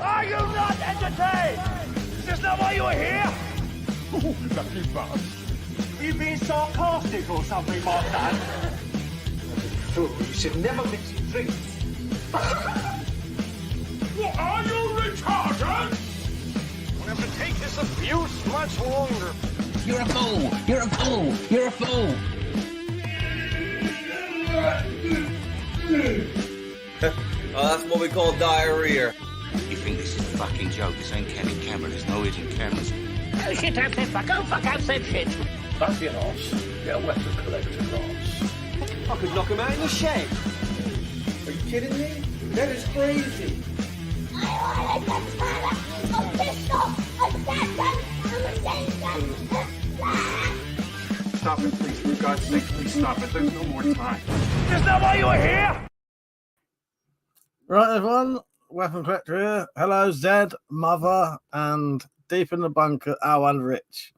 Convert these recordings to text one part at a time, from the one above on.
Are you not entertained? Is this not why you were here? Oh, lucky bastard. You being sarcastic or something, my son? Fool, you should never mix your drinks. What are you, retarded? We'll have to take this abuse much longer. You're a fool! You're a fool! You're a fool! Oh, that's what we call diarrhea. You think this is a fucking joke? This ain't Kenny Cameron. There's no hidden cameras. Oh, shit, don't say fuck. Oh, fuck, I've said shit. Don't be an arse. Get a weapon collector arse. I could knock him out in the shed. Are you kidding me? That is crazy. Stop it, please. For God's sake, please stop it. There's no more time. Is this not why you were here? Right, everyone. Weapon Collector here. Hello, Zed, Mother, and deep in the bunker, Al and Rich.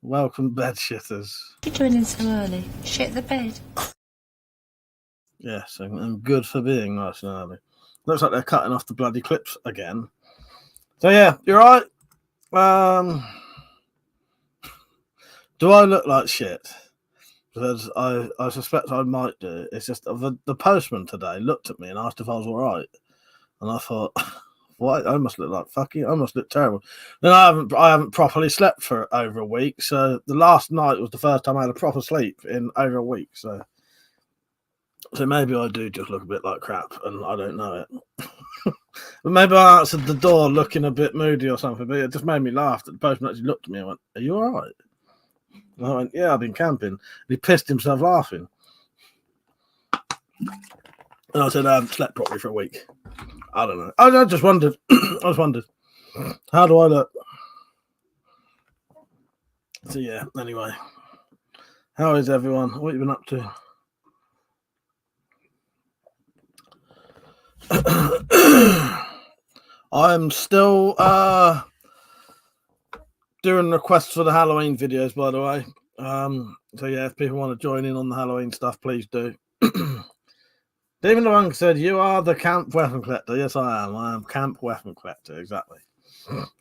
Welcome, bed shitters. You're joining so early. Shit the bed. Yes, and good for being nice and early. Looks like they're cutting off the bloody clips again. So yeah, you're right. Do I look like shit? Because I suspect I might do. It's just the postman today looked at me and asked if I was all right, and I thought, what? I must look like fucking. I must look terrible. Then I haven't properly slept for over a week. So the last night was the first time I had a proper sleep in over a week. So maybe I do just look a bit like crap, and I don't know it. But maybe I answered the door looking a bit moody or something. But it just made me laugh that the postman actually looked at me and went, "Are you all right?" And I went, "Yeah, I've been camping." And he pissed himself laughing. And I said, "I haven't slept properly for a week." I don't know. I just wondered. I just wondered, how do I look? So yeah. Anyway, how is everyone? What have you been up to? I'm still doing requests for the Halloween videos, by the way. So yeah, if people want to join in on the Halloween stuff, please do. David Long said, "You are the camp weapon collector." Yes, I am. I am camp weapon collector. Exactly.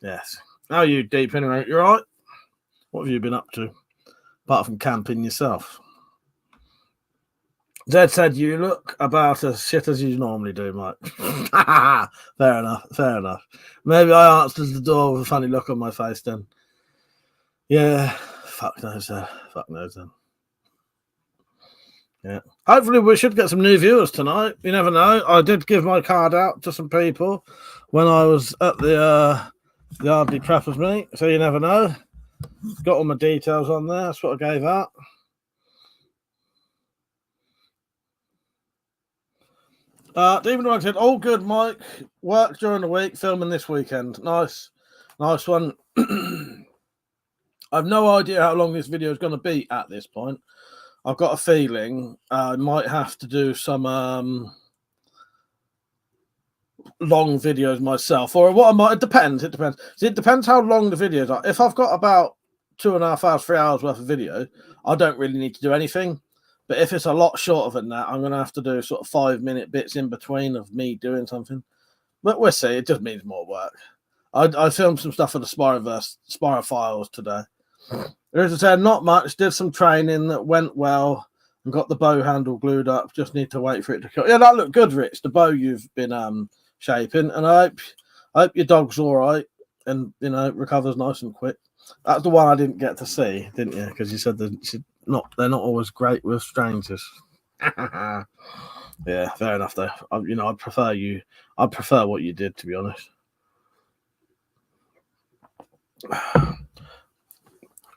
Yes. How are you, Deep? Anyway, you all right? What have you been up to, apart from camping yourself? Zed said, "You look about as shit as you normally do, Mike." Fair enough. Fair enough. Maybe I answered the door with a funny look on my face then. Yeah. Fuck knows then. Fuck knows then. Yeah. Hopefully we should get some new viewers tonight. You never know. I did give my card out to some people when I was at the Yardley Preppers meet, so you never know. Got all my details on there. That's what I gave out. David Wang said, "All good, Mike. Work during the week, filming this weekend." Nice. Nice one. I've no idea how long this video is going to be at this point. I've got a feeling I might have to do some long videos myself, or what I might. It depends. It depends. See, it depends how long the videos are. If I've got about 2.5 hours, 3 hours worth of video, I don't really need to do anything. But if it's a lot shorter than that, I'm going to have to do sort of 5-minute bits in between of me doing something. But we'll see. It just means more work. I filmed some stuff for the Spyro Files today. As I said, not much. Did some training that went well and got the bow handle glued up. Just need to wait for it to cut. Yeah, that looked good, Rich. The bow you've been shaping. And I hope your dog's all right and, you know, recovers nice and quick. That's the one I didn't get to see, didn't you? Because you said they're not always great with strangers. Yeah, fair enough though. I prefer what you did, to be honest.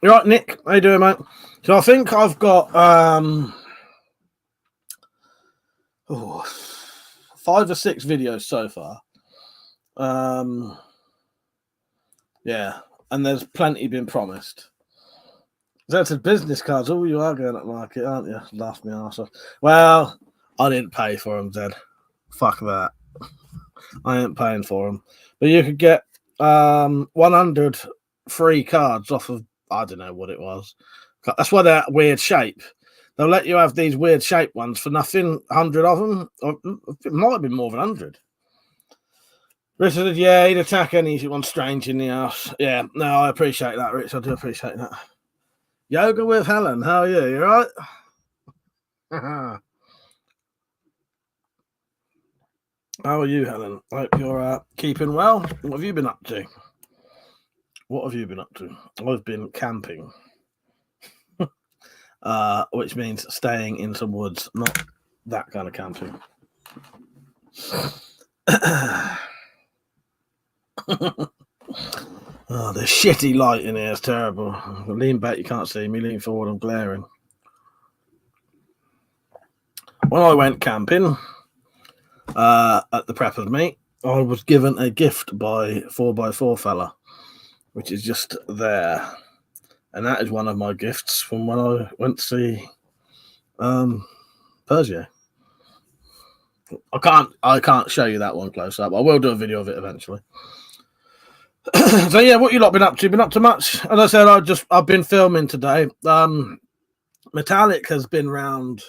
You right, Nick? How you doing, mate? So I think I've got 5 or 6 videos so far. Yeah, and there's plenty been promised. That's a business cards. Oh, you are going at market, aren't you? Laugh me arse off. Well, I didn't pay for them, Zed. Fuck that. I ain't paying for them. But you could get 100 free cards off of, I don't know what it was. That's why they're weird shape. They'll let you have these weird shape ones for nothing. 100 of them. Or it might have been more than 100. Richard said, yeah, he'd attack anyone strange in the house. Yeah, no, I appreciate that, Rich. I do appreciate that. Yoga with Helen. How are you? You all right? How are you, Helen? I hope you're keeping well. What have you been up to? What have you been up to? I've been camping, which means staying in some woods, not that kind of camping. Oh, the shitty light in here is terrible. Lean back, you can't see me. Lean forward, I'm glaring. When I went camping at the Preppers meet, I was given a gift by 4x4 fella, which is just there. And that is one of my gifts from when I went to see Persia. I can't show you that one close up. I will do a video of it eventually. So yeah, what you lot been up to? Been up to much? As I said, I've been filming today. Metallic has been round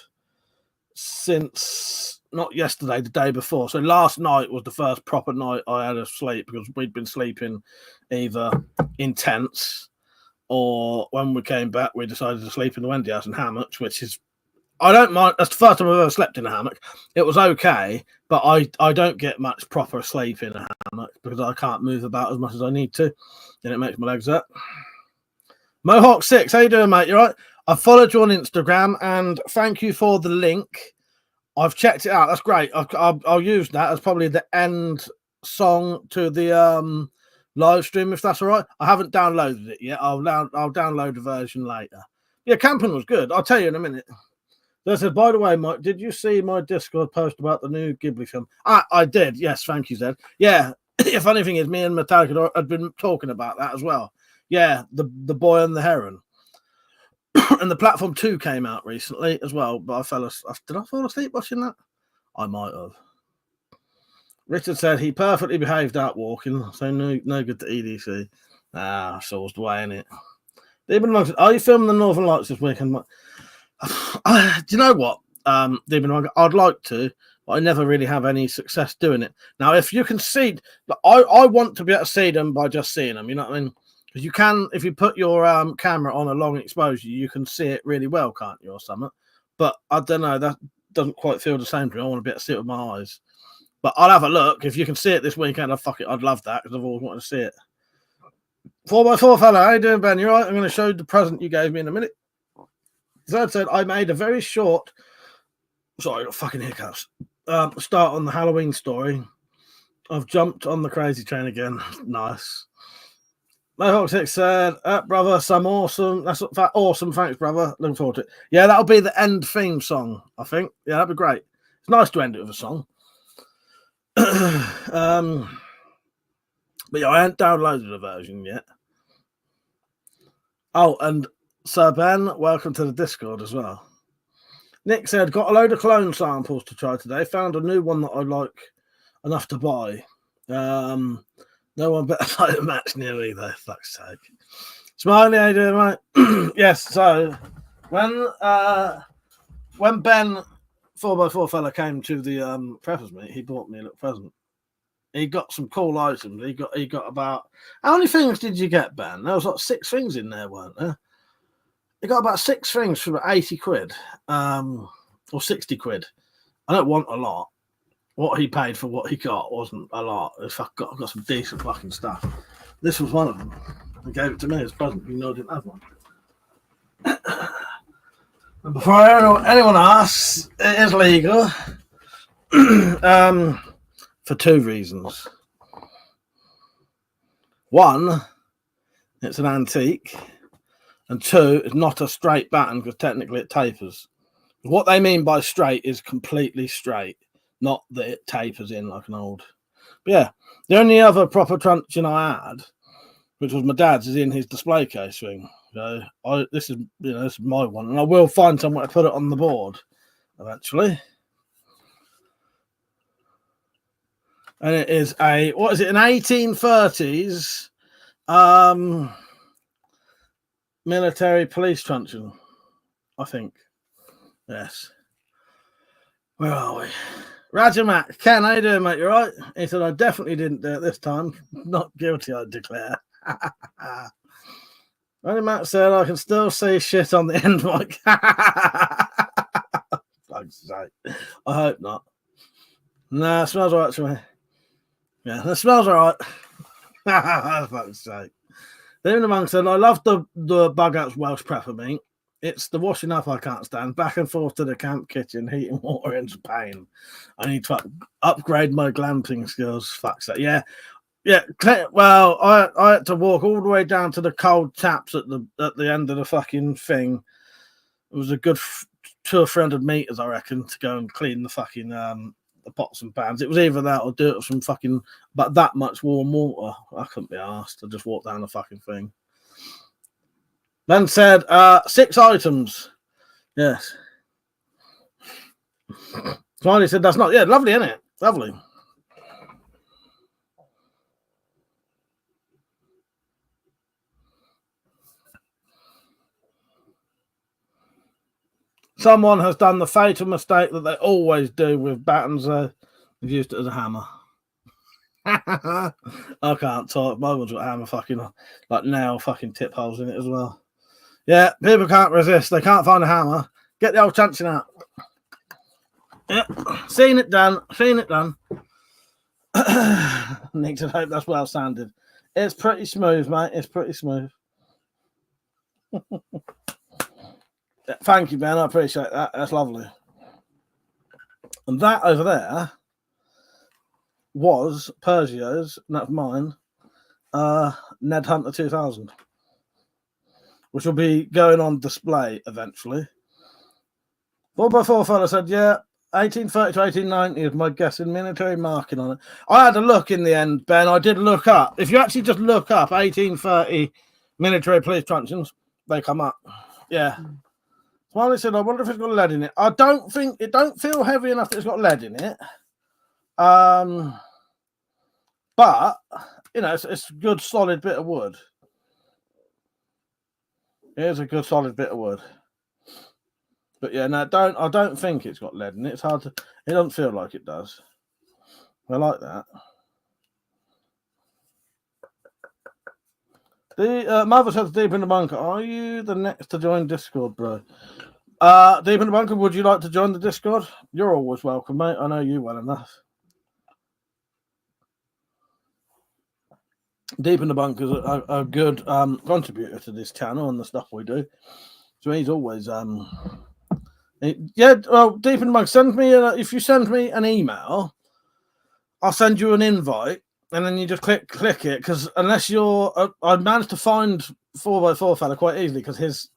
since not yesterday, the day before. So last night was the first proper night I had of sleep because we'd been sleeping either in tents or when we came back, we decided to sleep in the Wendy house in hammocks, which is I don't mind. That's the first time I've ever slept in a hammock. It was okay, but I don't get much proper sleep in a hammock because I can't move about as much as I need to, and it makes my legs hurt. Mohawk6, how you doing, mate? You right? I followed you on Instagram, and thank you for the link. I've checked it out. That's great. I'll use that as probably the end song to the live stream, if that's all right. I haven't downloaded it yet. I'll download the version later. Yeah, camping was good. I'll tell you in a minute. They said, by the way, Mike, did you see my Discord post about the new Ghibli film? I did. Yes, thank you, Zed. Yeah, the funny thing is, me and Metallica had been talking about that as well. Yeah, the Boy and the Heron. And the Platform 2 came out recently as well, but did I fall asleep watching that? I might have. Richard said he perfectly behaved out walking, so no good to EDC. Soul's the way, innit? Are you filming the Northern Lights this weekend? Do you know what? I'd like to, but I never really have any success doing it. Now, if you can see, I want to be able to see them by just seeing them, you know what I mean? Because you can, if you put your camera on a long exposure, you can see it really well, can't you, or something? But I don't know, that doesn't quite feel the same to me. I want to be able to see it with my eyes. But I'll have a look. If you can see it this weekend, I'd love that because I've always wanted to see it. 4x4 fella, how you doing, Ben? You all right? I'm going to show you the present you gave me in a minute. Zed said, I made a very short, sorry, I got fucking hiccups, start on the Halloween story. I've jumped on the crazy train again. Nice. Mohawk6 said, brother, some awesome. That's awesome. Thanks, brother. Looking forward to it. Yeah, that'll be the end theme song, I think. Yeah, that'd be great. It's nice to end it with a song. But yeah, I haven't downloaded the version yet. Oh, and Sir Ben, welcome to the Discord as well. Nick said, got a load of clone samples to try today. Found a new one that I like enough to buy. No one better like a match near either, fuck's sake. Smiley, how you doing, mate? Yes, so when Ben 4x4 fella came to the preppers meet, he bought me a little present. He got some cool items. He got about, how many things did you get, Ben? There was like 6 things in there, weren't there? He got about 6 things for about 80 quid, or 60 quid. I don't want a lot. What he paid for what he got wasn't a lot. If I got some decent fucking stuff. This was one of them. He gave it to me as a present. You know I didn't have one. And before anyone asks, it is legal. For 2 reasons. One, it's an antique. And 2, it's not a straight baton because technically it tapers. What they mean by straight is completely straight, not that it tapers in like an old. But yeah, the only other proper truncheon I had, which was my dad's, is in his display case thing. So this is my one, and I will find somewhere to put it on the board eventually. And it is an 1830s military police truncheon, I think. Yes. Where are we? Roger Mac, Ken, how you doing, mate? You right? He said, I definitely didn't do it this time. Not guilty, I declare. Roger Mac said, I can still see shit on the end mic. Fuck's sake. I hope not. Nah, it smells alright to me. Yeah, it smells alright. Fuck's sake. David Among said, I love the bug out's Welsh prepper meat. It's the washing up I can't stand. Back and forth to the camp kitchen, heating water into pain. I need to upgrade my glamping skills. Fuck's sake. Yeah. Yeah. Well, I had to walk all the way down to the cold taps at the end of the fucking thing. It was a good 200 or 300 meters, I reckon, to go and clean the fucking the pots and pans. It was either that or do it with some fucking but that much warm water. I couldn't be asked. I just walked down the fucking thing. Then said 6 items. Yes. Smiley said that's not. Yeah, lovely, isn't it? Lovely. Someone has done the fatal mistake that they always do with battens. They've used it as a hammer. I can't talk. My one's got a hammer fucking like nail fucking tip holes in it as well. Yeah, people can't resist. They can't find a hammer. Get the old truncheon out. Yeah, seen it done. Seen it done. Nick said, hope that's well sounded. It's pretty smooth, mate. It's pretty smooth. Thank you, Ben. I appreciate that. That's lovely. And that over there was Persio's, and that's mine, Ned Hunter 2000, which will be going on display eventually. 4x4 fella said, yeah, 1830 to 1890 is my guess in military marking on it. I had a look in the end, Ben. I did look up. If you actually just look up 1830 military police truncheons, they come up. Yeah. Smiley said, I wonder if it's got lead in it. I don't think it don't feel heavy enough that it's got lead in it. But you know, it's a good solid bit of wood. Here's a good solid bit of wood. But yeah, no, I don't think it's got lead in it. It's hard to. It doesn't feel like it does. I like that. The mother says, Deep in the Bunker, are you the next to join Discord, bro? Deep in the Bunker, would you like to join the Discord? You're always welcome, mate. I know you well enough. Deep in the Bunker is a good contributor to this channel and the stuff we do. So he's always yeah. Well, Deep in the Bunker, send me if you send me an email, I'll send you an invite, and then you just click it. Because unless you're, I managed to find 4x4 fella quite easily because his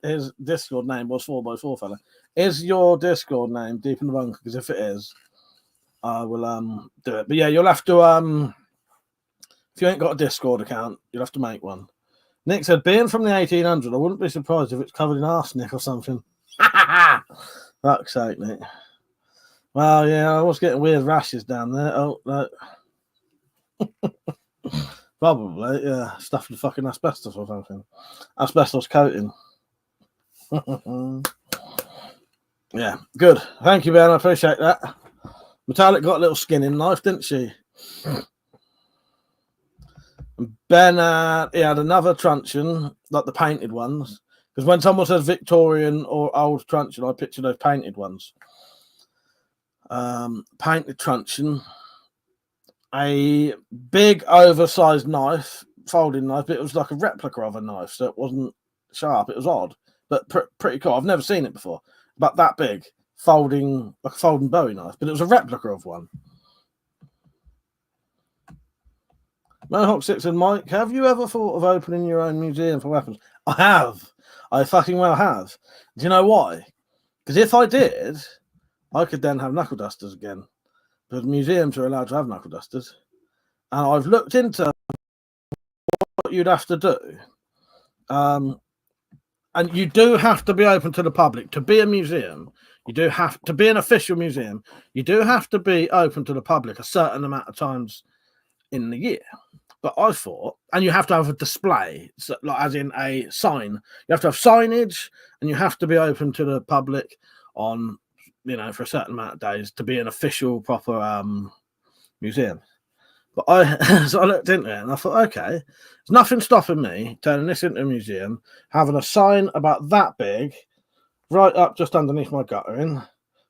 Discord name was 4x4 fella. Is your Discord name Deep in the Bunker? Because if it is, I will do it. But yeah, you'll have to if you ain't got a Discord account, you'll have to make one. Nick said, being from the 1800s, I wouldn't be surprised if it's covered in arsenic or something. Fuck's sake, Nick. Well, yeah, I was getting weird rashes down there. Oh, no. Probably, yeah. Stuff with fucking asbestos or something. Asbestos coating. Yeah, good. Thank you, Ben. I appreciate that. Metallic got a little skinning knife, didn't she? Ben, he had another truncheon, like the painted ones. Because when someone says Victorian or old truncheon, I picture those painted ones. Painted truncheon. A big, oversized knife, folding knife, but it was like a replica of a knife, so it wasn't sharp. It was odd, but pretty cool. I've never seen it before. But that big, folding, like a folding Bowie knife, but it was a replica of one. Mohawk 6 and Mike, have you ever thought of opening your own museum for weapons? I have. I fucking well have. Do you know why? Because if I did, I could then have knuckle dusters again. Because museums are allowed to have knuckle dusters. And I've looked into what you'd have to do. And you do have to be open to the public. To be a museum, you do have to be an official museum. You do have to be open to the public a certain amount of times in the year. But I thought, and you have to have a display, so, like, as in a sign. You have to have signage, and you have to be open to the public on you know, for a certain amount of days to be an official proper museum. But I looked into it and I thought, okay, there's nothing stopping me turning this into a museum, having a sign about that big right up just underneath my guttering,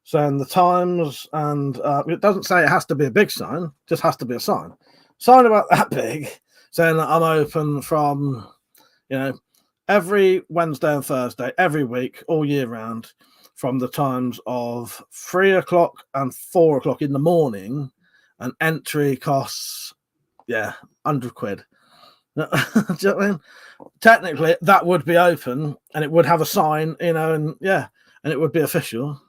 saying the times, and it doesn't say it has to be a big sign, just has to be a sign about that big, saying that I'm open from, you know, every Wednesday and Thursday, every week, all year round, from the times of 3 o'clock and 4 o'clock in the morning, and entry costs, yeah, £100. Do you know what I mean? Technically, that would be open, and it would have a sign, you know, and yeah, and it would be official.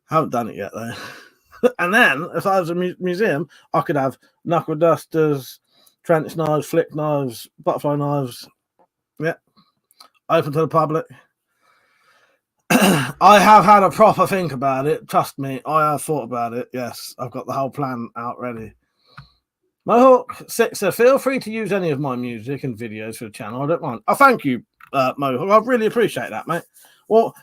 Haven't done it yet though. And then, if I was a museum, I could have knuckle dusters, trench knives, flick knives, butterfly knives. Yeah, open to the public. I have had a proper think about it. Trust me, I have thought about it. Yes, I've got the whole plan out ready. Mohawk 6 says, feel free to use any of my music and videos for the channel. I don't mind. Oh, thank you, Mohawk. I really appreciate that, mate. Well,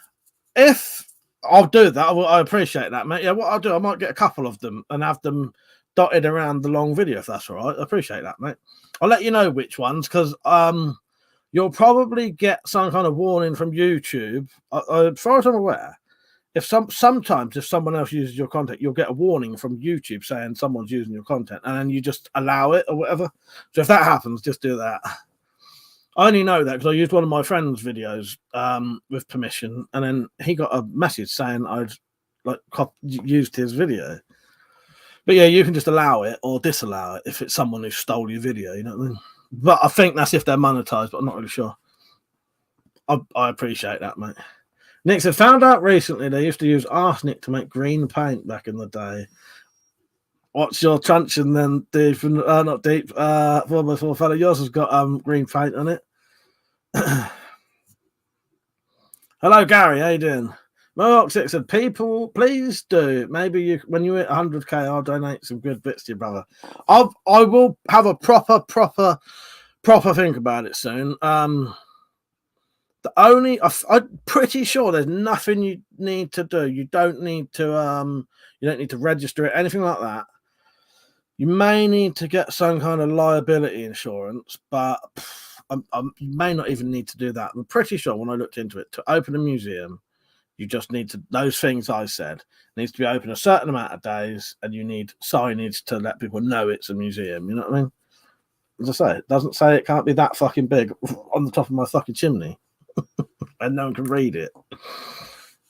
if I'll do that, I appreciate that, mate. Yeah, what I'll do, I might get a couple of them and have them dotted around the long video, if that's all right. I appreciate that, mate. I'll let you know which ones, because you'll probably get some kind of warning from YouTube. As far as I'm aware, sometimes if someone else uses your content, you'll get a warning from YouTube saying someone's using your content, and then you just allow it or whatever. So if that happens, just do that. I only know that because I used one of my friend's videos with permission, and then he got a message saying I'd used his video. But yeah, you can just allow it or disallow it if it's someone who stole your video. You know what I mean? But I think that's if they're monetized, but I'm not really sure. I appreciate that, mate. Nick said, found out recently they used to use arsenic to make green paint back in the day. What's your truncheon then, Deep? Not Deep. 4x4 fella. Yours has got green paint on it. Hello, Gary. How you doing? Mohawk 6 said, people, please do. Maybe when you hit 100k, I'll donate some good bits to your brother. I will have a proper think about it soon. I'm pretty sure there's nothing you need to do. You don't need to register it, anything like that. You may need to get some kind of liability insurance, but you may not even need to do that. I'm pretty sure when I looked into it, to open a museum, you just need to, those things I said, needs to be open a certain amount of days, and you need signage to let people know it's a museum. You know what I mean? As I say, it doesn't say it can't be that fucking big on the top of my fucking chimney. And no one can read it.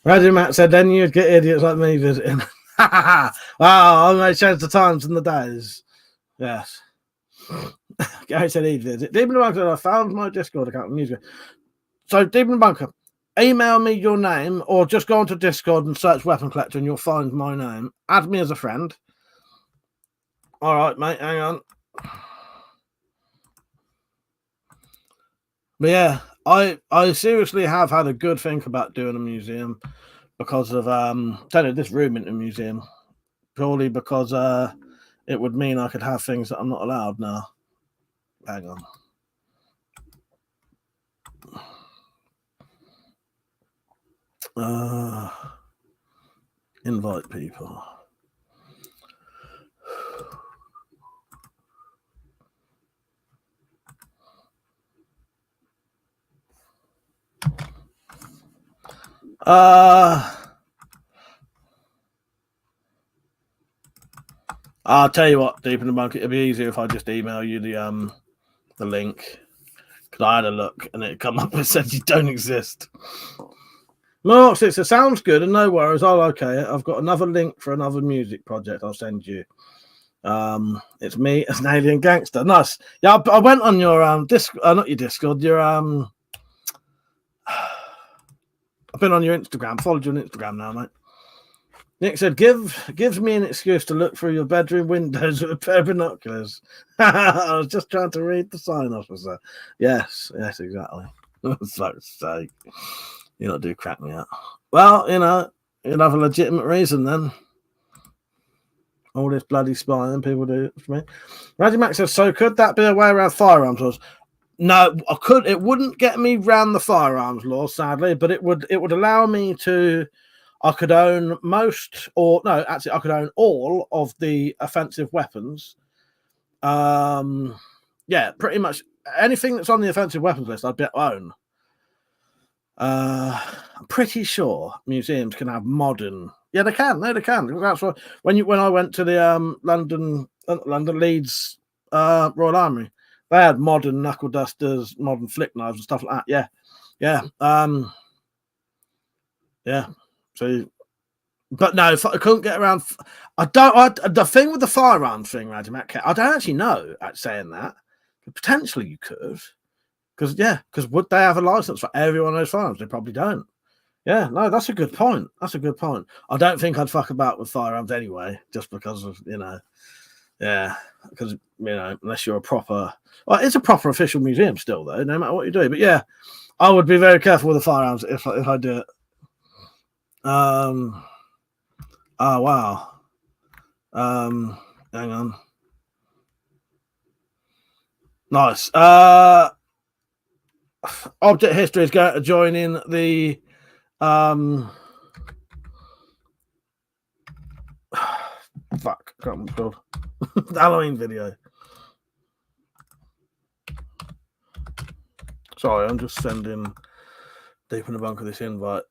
Radio Matt said, then you'd get idiots like me visiting. Wow, I may change the times and the days. Yes. Gary said he'd visit. Demon Bunker, I found my Discord account with music. So, Demon Bunker, email me your name or just go onto Discord and search WeaponCollector and you'll find my name. Add me as a friend. All right, mate, hang on. But yeah, I seriously have had a good think about doing a museum because of turning this room into a museum, purely because it would mean I could have things that I'm not allowed now. Hang on. Invite people. I'll tell you what, Deep in the Bunker, it'd be easier if I just email you the link. Because I had a look and it come up and said you don't exist. Mark says, it sounds good and no worries, I'll okay it. I've got another link for another music project I'll send you. It's me as an alien gangster. Nice. Yeah, I went on your not your Discord, your I've been on your Instagram, followed you on Instagram now, mate. Nick said, gives me an excuse to look through your bedroom windows with a pair of binoculars. I was just trying to read the sign, officer. Yes, exactly. Fuck's sake. You not do crack me out. Well, you'd have a legitimate reason then. All this bloody spying people do it for me. Reggie Max says, so could that be a way around firearms laws? No, I could. It wouldn't get me round the firearms law, sadly, but it would allow me to. I could own most, or no, actually, I could own all of the offensive weapons. Yeah, pretty much anything that's on the offensive weapons list, I'd be able to own. I'm pretty sure museums can have modern. Yeah, they can. No, they can. That's what when I went to the London Leeds Royal Army, they had modern knuckle dusters, modern flick knives, and stuff like that. Yeah. Yeah. So, but no, I couldn't get around. The thing with the firearms thing, Radimac, I don't actually know. At saying that, potentially you could, because would they have a license for every one of those firearms? They probably don't. Yeah, no, that's a good point. That's a good point. I don't think I'd fuck about with firearms anyway, just because of, yeah, because, unless you're a proper, well, it's a proper official museum still, though, no matter what you do. But yeah, I would be very careful with the firearms if I do it. Oh, wow. Hang on. Nice. Object History is going to join in the fuck, I can't remember what it's called. Halloween video. Sorry, I'm just sending Deep in the Bunker this invite.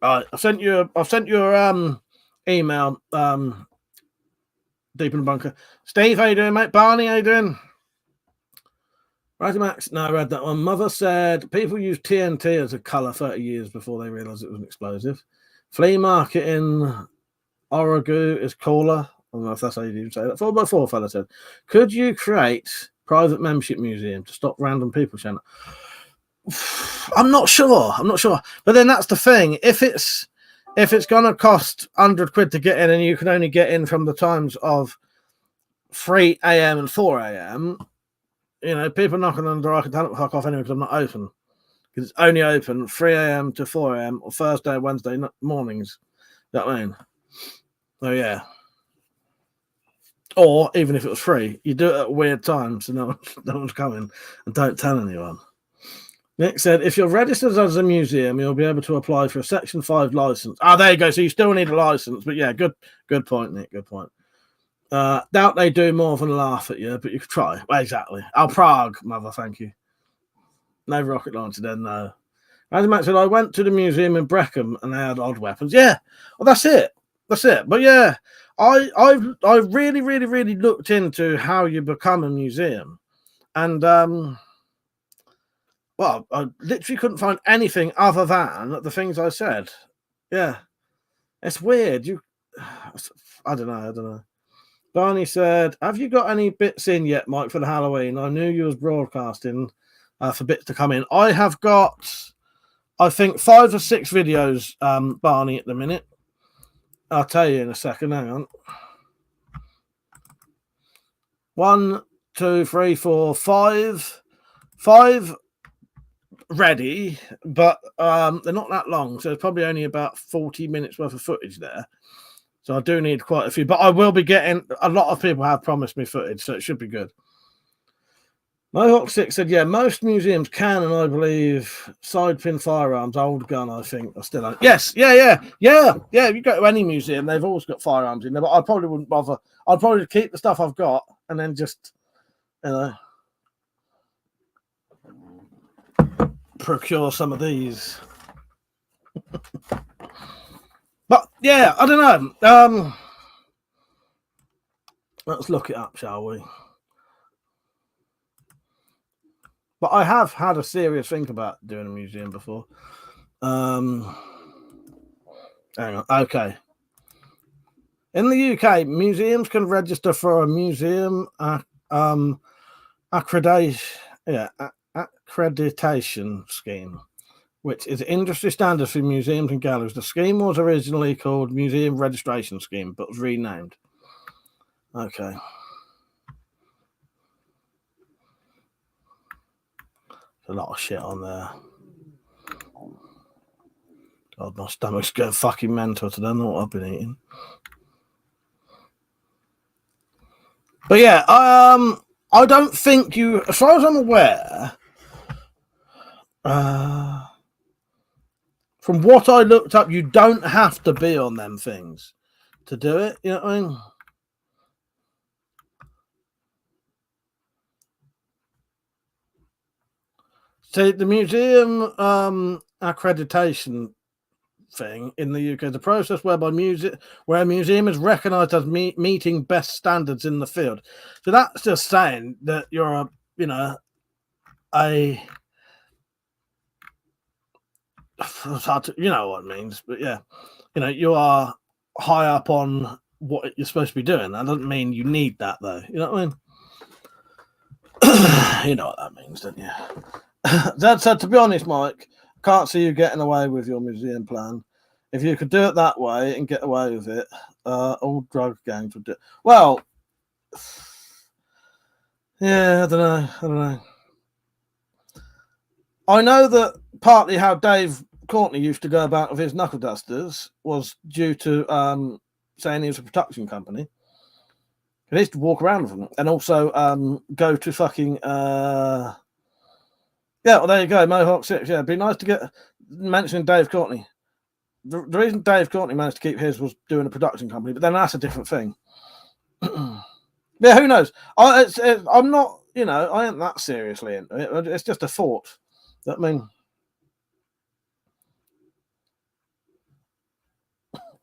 Alright, I've sent you your email, Deep in the Bunker. Steve, how you doing, mate? Barney, how you doing? Righty Max, no, I read that one. Mother said people used TNT as a colour 30 years before they realised it was an explosive. Flea market in Oregon is cooler. I don't know if that's how you say that. 4x4 fella said, could you create private membership museum to stop random people showing up? I'm not sure. But then that's the thing. If it's gonna cost £100 to get in, and you can only get in from the times of 3 a.m. and 4 a.m., people knocking on the door, I can tell them to fuck off anyway because I'm not open. Because it's only open 3 a.m. to 4 a.m. or Thursday and Wednesday mornings. You know what I mean? So yeah. Or even if it was free, you do it at weird times so no one's coming, and don't tell anyone. Nick said, if you're registered as a museum, you'll be able to apply for a Section 5 license. There you go. So you still need a license. But yeah, good point, Nick. Good point. Doubt they do more than laugh at you, but you could try. Well, exactly. Prague, mother, thank you. No rocket launcher then, no. As Matt said, I went to the museum in Brecon and they had odd weapons. Yeah, well, that's it. But yeah, I really, really, really looked into how you become a museum, and well, I literally couldn't find anything other than the things I said. Yeah, it's weird. I don't know. Barney said, have you got any bits in yet, Mike, for the Halloween? I knew you was broadcasting for bits to come in. I have got, I think, 5 or 6 videos, Barney, at the minute. I'll tell you in a second. Hang on. 1, 2, 3, 4, 5. 5 ready, but they're not that long, so it's probably only about 40 minutes worth of footage there. So I do need quite a few, but I will be getting, a lot of people have promised me footage, so it should be good. Mohawk 6 said, yeah, most museums can, and I believe side pin firearms, old gun, I think, are still on. Yes, yeah. If you go to any museum, they've always got firearms in there, but I probably wouldn't bother. I'd probably keep the stuff I've got and then just, procure some of these. But yeah, I don't know. Let's look it up, shall we? But I have had a serious think about doing a museum before. Hang on. Okay. In the UK, museums can register for a museum accreditation scheme, which is industry standard for museums and galleries. The scheme was originally called Museum Registration Scheme, but was renamed. Okay. A lot of shit on there. God, my stomach's going fucking mental today. I don't know what I've been eating. But yeah, I don't think you, as far as I'm aware, from what I looked up, you don't have to be on them things to do it. You know what I mean? See, the museum accreditation thing in the UK is a process whereby where a museum is recognised as meeting best standards in the field. So that's just saying that you're a you know what it means, but yeah, you are high up on what you're supposed to be doing. That doesn't mean you need that, though. You know what I mean? You know what that means, don't you? That said, to be honest, Mike, can't see you getting away with your museum plan. If you could do it that way and get away with it, all drug gangs would do it. Well, yeah, I don't know. I know that partly how Dave Courtney used to go about with his knuckle dusters was due to saying he was a production company. He used to walk around with them and also go to fucking yeah, well, there you go, Mohawk 6. Yeah, it'd be nice to get mentioning Dave Courtney. The reason Dave Courtney managed to keep his was doing a production company, but then that's a different thing. Yeah, who knows? I'm not, I ain't that seriously into it. It's just a thought. I mean,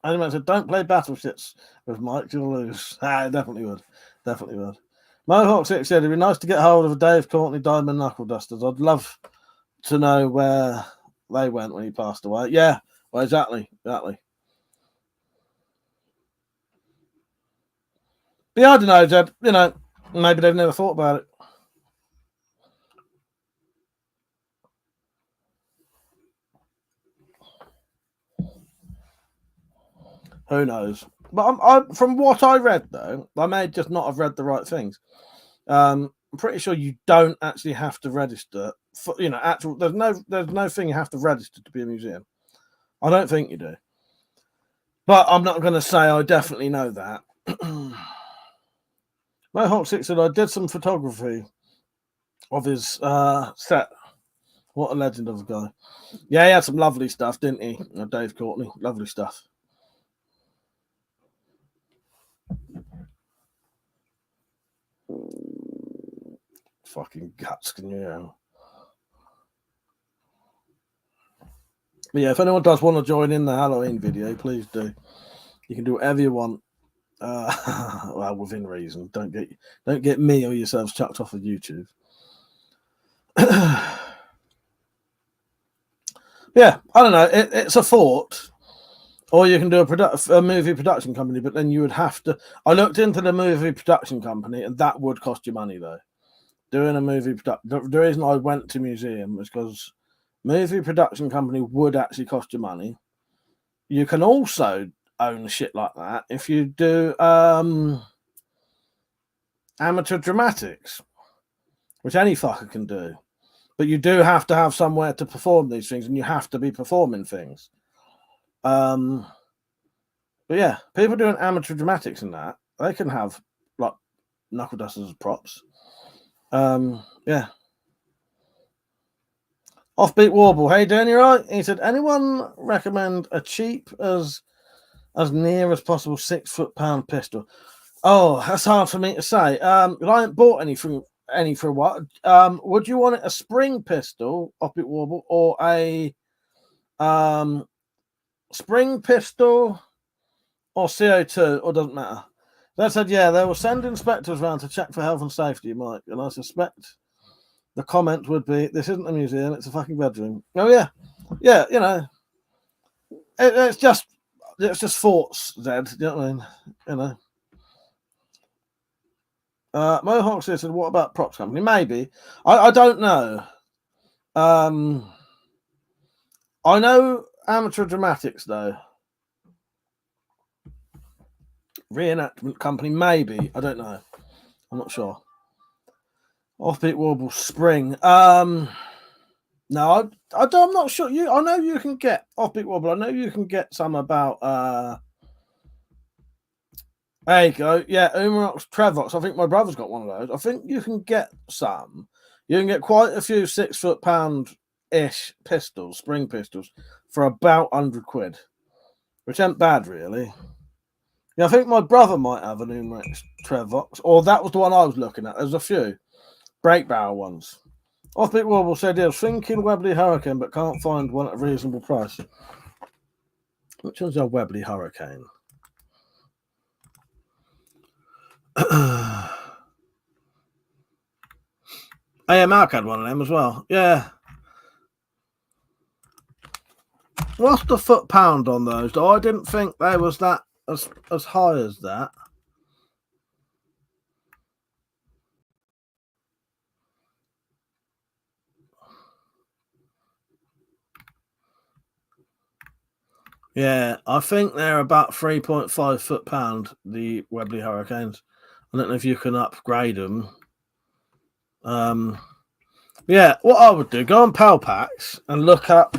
anyone said, don't play battleships with Mike, you'll lose. I definitely would. Definitely would. Mohawk 6 said, it'd be nice to get hold of a Dave Courtney Diamond Knuckle Dusters. I'd love to know where they went when he passed away. Yeah, well, exactly. But yeah, I don't know, Jed. Maybe they've never thought about it. Who knows? But from what I read, though, I may just not have read the right things. I'm pretty sure you don't actually have to register for, there's no thing you have to register to be a museum. I don't think you do. But I'm not going to say I definitely know that. Mohawk 6 said, I did some photography of his set. What a legend of a guy. Yeah, he had some lovely stuff, didn't he? Dave Courtney. Lovely stuff. Fucking guts, can you hear? But yeah, if anyone does want to join in the Halloween video, please do. You can do whatever you want. Well, within reason. Don't get me or yourselves chucked off of YouTube. Yeah, I don't know. It's a thought. Or you can do a movie production company, but then you would have to. I looked into the movie production company, and that would cost you money, though. Doing a movie production. The reason I went to museum was because movie production company would actually cost you money. You can also own shit like that if you do amateur dramatics, which any fucker can do. But you do have to have somewhere to perform these things, and you have to be performing things. But yeah, people doing amateur dramatics and that, they can have like knuckle dusters as props. Yeah. Offbeat Warble, hey Dan, you right? He said, anyone recommend a cheap as near as possible 6 foot-pound pistol? Oh, that's hard for me to say. I ain't bought any for a while. Would you want it a spring pistol, Offbeat Warble, or a spring pistol or CO2, or doesn't matter? They said, yeah, they will send inspectors around to check for health and safety, Mike. And I suspect the comment would be, this isn't a museum, it's a fucking bedroom. Oh, yeah. Yeah, it's just thoughts, Zed. You know what I mean? Mohawk said, what about props company? Maybe. I don't know. I know amateur dramatics, though. Reenactment company, maybe. I don't know. I'm not sure. Offbeat Warble Spring. No, I'm not sure. I know you can get Offbeat Warble. I know you can get some about. There you go. Yeah, Umarox Trevox. I think my brother's got one of those. I think you can get some. You can get quite a few 6 foot-pound ish pistols, spring pistols, for about 100 quid, which ain't bad, really. Yeah, I think my brother might have a Numerex Trevox, or that was the one I was looking at. There's a few break barrel ones. Offbeat Warble said he was thinking Webley Hurricane, but can't find one at a reasonable price. Which one's our Webley Hurricane? Mark had one of them as well. Yeah. What's the foot pound on those? I didn't think they was that as high as that. Yeah, I think they're about 3.5 foot pound, the Webley Hurricanes. I don't know if you can upgrade them. Yeah, what I would do, go on Pelpax and look up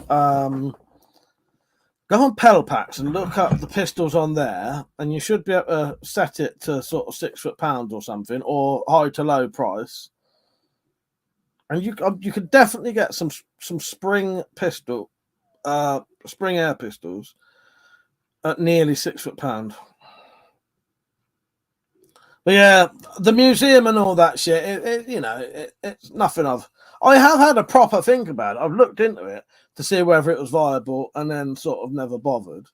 the pistols on there, and you should be able to set it to sort of 6 foot pound or something, or high to low price. And you could definitely get some spring pistol, spring air pistols at nearly 6 foot pound. But yeah, the museum and all that shit, it's nothing of. I have had a proper think about it. I've looked into it to see whether it was viable, and then sort of never bothered.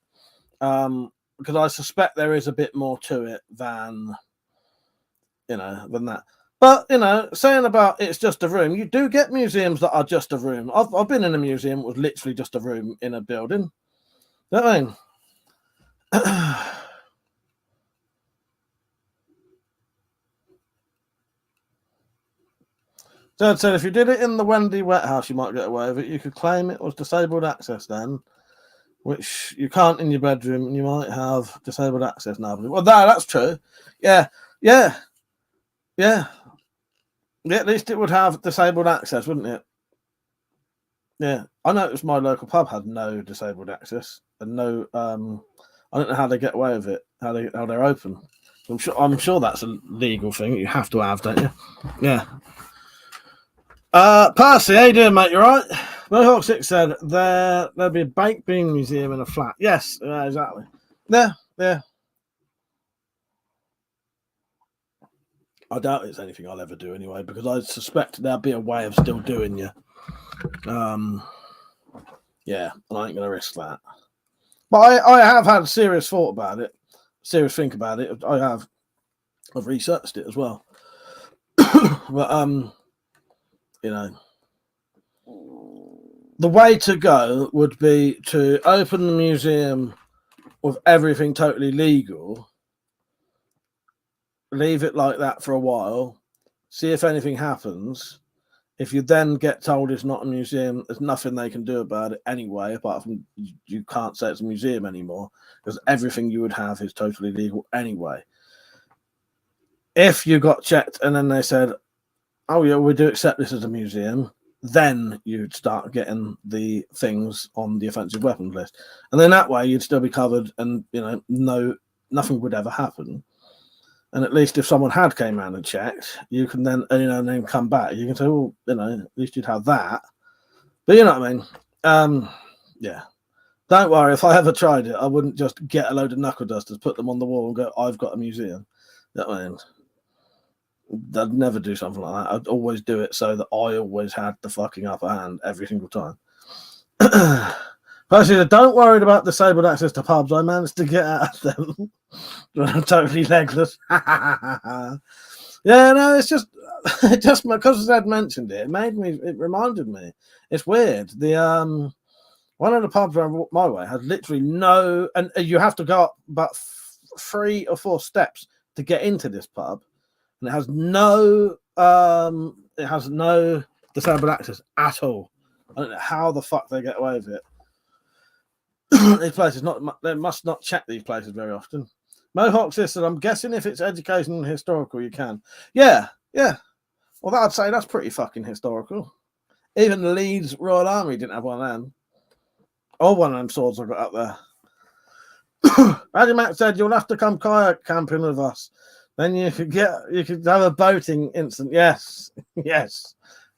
Because I suspect there is a bit more to it than that. But, saying about it's just a room, you do get museums that are just a room. I've been in a museum that was literally just a room in a building. You know what I mean? Dad said if you did it in the Wendy Wet House, you might get away with it. You could claim it was disabled access then, which you can't in your bedroom, and you might have disabled access now. Well, that's true. Yeah. At least it would have disabled access, wouldn't it? Yeah. I noticed my local pub had no disabled access and no. I don't know how they get away with it. How they're open. I'm sure that's a legal thing. You have to have, don't you? Yeah. Percy, how you doing, mate? You right? Mohawk 6 said there'll be a baked bean museum in a flat. Yes, exactly. Yeah. I doubt it's anything I'll ever do anyway, because I suspect there'll be a way of still doing you. Yeah, and I ain't gonna risk that. But I have had a serious thought about it, serious think about it. I've researched it as well. But the way to go would be to open the museum with everything totally legal, leave it like that for a while, see if anything happens. If you then get told it's not a museum, there's nothing they can do about it anyway, apart from you can't say it's a museum anymore, because everything you would have is totally legal anyway. If you got checked and then they said, oh yeah, we do accept this as a museum, then you'd start getting the things on the offensive weapons list. And then that way you'd still be covered, and nothing would ever happen. And at least if someone had came around and checked, you can then, then come back. You can say, well, at least you'd have that. But you know what I mean? Yeah. Don't worry, if I ever tried it, I wouldn't just get a load of knuckle dusters, put them on the wall and go, I've got a museum. You know what I mean? I'd never do something like that. I'd always do it so that I always had the fucking upper hand every single time. Personally, don't worry about disabled access to pubs. I managed to get out of them. I'm totally legless. Yeah, no, it's just because Zed mentioned it. It reminded me. It's weird. The one of the pubs around my way has literally no, and you have to go up about 3 or 4 steps to get into this pub, and it has no disabled access at all. I don't know how the fuck they get away with it. These places they must not check these places very often. Mohawk said, I'm guessing if it's educational and historical, you can. Yeah. Well, I'd say that's pretty fucking historical. Even the Leeds Royal Army didn't have one of them. Or one of them swords I got up there. Raddy Mac said, you'll have to come kayak camping with us. Then you could have a boating incident. Yes.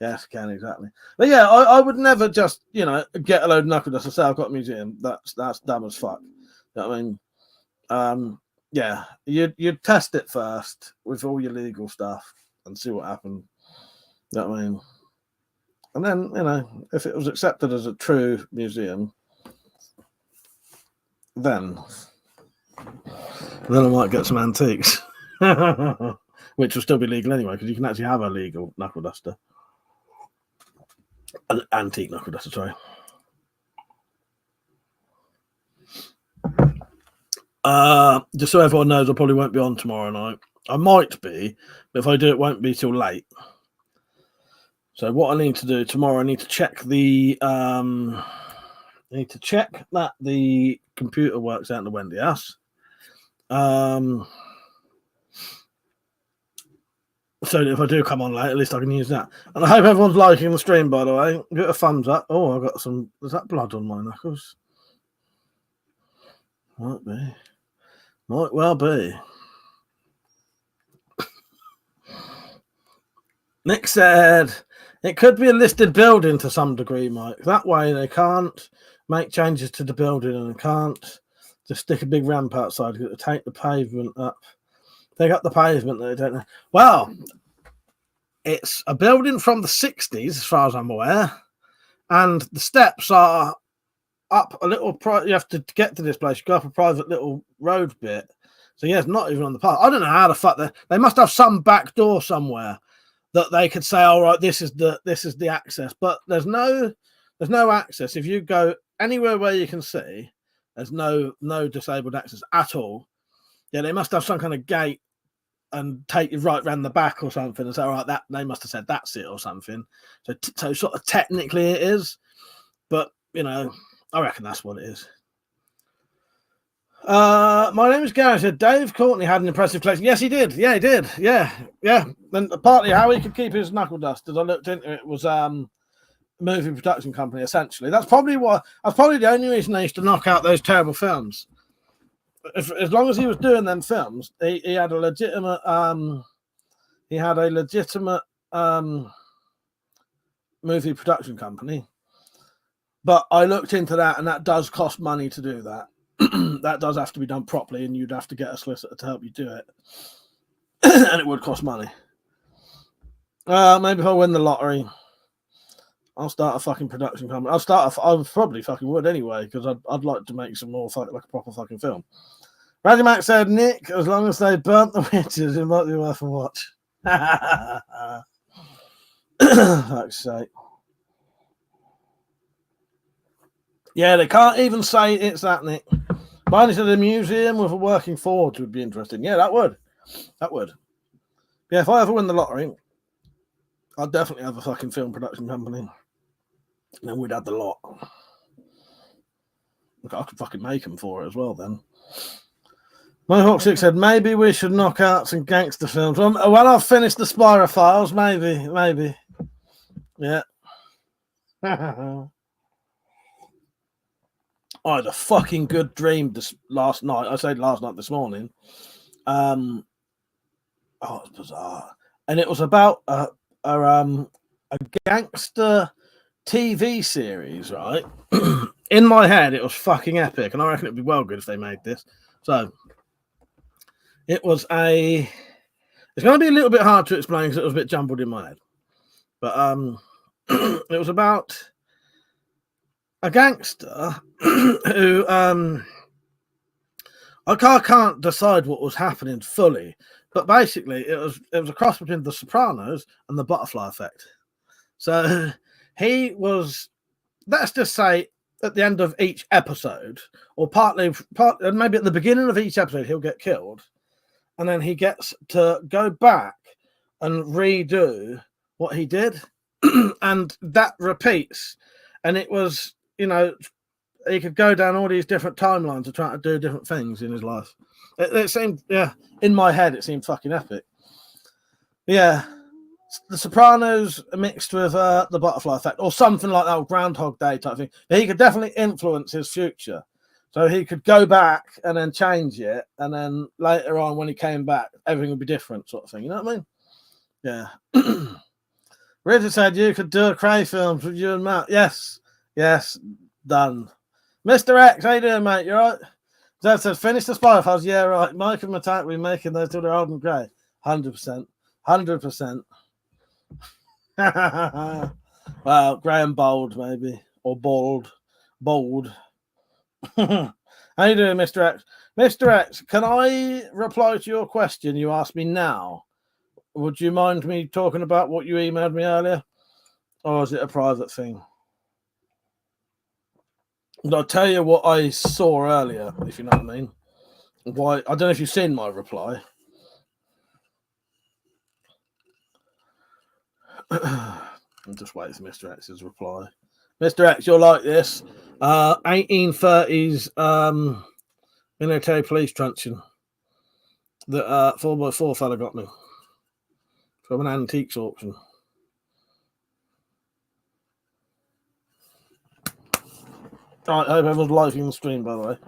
Yes, can exactly. But yeah, I would never just get a load of knuckle dust and say I've got a museum. That's dumb as fuck. You know what I mean? Yeah, you'd test it first with all your legal stuff and see what happened. You know what I mean? And then if it was accepted as a true museum, then I might get some antiques, which will still be legal anyway because you can actually have a legal knuckle duster. An antique knuckle duster, sorry. Just so everyone knows, I probably won't be on tomorrow night. I might be, but if I do, it won't be till late. So what I need to do tomorrow, I need to check that the computer works out in the Wendy house. So if I do come on late, at least I can use that. And I hope everyone's liking the stream, by the way. Give it a thumbs up. Oh, I got some. Is that blood on my knuckles? Might be. Might well be. Nick said it could be a listed building to some degree, Mike. That way they can't make changes to the building and they can't just stick a big ramp outside to take the pavement up. They got the pavement, they don't know. Well, it's a building from the 60s, as far as I'm aware, and the steps are up a little. You have to get to this place. You go up a private little road bit. So yeah, it's not even on the path. I don't know how the fuck they must have some back door somewhere that they could say, "All right, this is the access." But there's no access. If you go anywhere where you can see, there's no disabled access at all. Yeah, they must have some kind of gate and take you right round the back or something and say, all right, that they must have said that's it or something. So sort of technically it is, but I reckon that's what it is. My name is Gary. Said Dave Courtney had an impressive collection. Yes, he did. Yeah, he did. Yeah. And partly how he could keep his knuckle dust, as I looked into it, was movie production company. Essentially, that's probably the only reason they used to knock out those terrible films. As long as he was doing them films, he had a legitimate movie production company. But I looked into that, and that does cost money to do that. That does have to be done properly, and you'd have to get a solicitor to help you do it, and it would cost money. Maybe if I win the lottery, I'll start a fucking production company. I probably fucking would anyway, because I'd like to make some more like a proper fucking film. Randy Mac said, Nick, as long as they burnt the witches, it might be worth a watch. Fuck's sake. Yeah, they can't even say it's that, Nick. Mine said a museum with a working forge would be interesting. Yeah, that would. Yeah, if I ever win the lottery, I'd definitely have a fucking film production company. And then we'd have the lot. Look, I could fucking make them for it as well then. My Hawk 6 said, maybe we should knock out some gangster films. When I've finished the Spyro Files, maybe. Yeah. I had a fucking good dream last night. I said last night, this morning. It was bizarre. And it was about a gangster TV series, right? In my head, it was fucking epic. And I reckon it'd be well good if they made this. So it was it's going to be a little bit hard to explain because it was a bit jumbled in my head. But it was about a gangster who I can't decide what was happening fully, but basically it was a cross between The Sopranos and The Butterfly Effect. So he was, let's just say, at the end of each episode, or maybe at the beginning of each episode, he'll get killed, and then he gets to go back and redo what he did, and that repeats. And it was, he could go down all these different timelines of trying to do different things in his life. It seemed, in my head, it seemed fucking epic. Yeah, The Sopranos mixed with The Butterfly Effect, or something like that, or Groundhog Day type thing. But he could definitely influence his future. So he could go back and then change it, and then later on, when he came back, everything would be different, sort of thing. You know what I mean? Yeah. Richard said you could do a Cray films with you and Matt. Yes, done. Mr. X, how you doing, mate? You right? Zed said, finish the Spy Files. Yeah, right. Mike and Matak, we're making those till they're old and grey. 100%. 100%. Well, grey and bold, maybe. Or bald. Bold. How you doing, Mr. X? Mr. X, can I reply to your question you asked me now? Would you mind me talking about what you emailed me earlier? Or is it a private thing? I'll tell you what I saw earlier, if you know what I mean. Why? I don't know if you've seen my reply. I'm just waiting for Mr. X's reply. Mr. X, you'll like this. 1830s military police truncheon that 4x4 fella got me from an antiques auction. I hope everyone's liking the stream, by the way.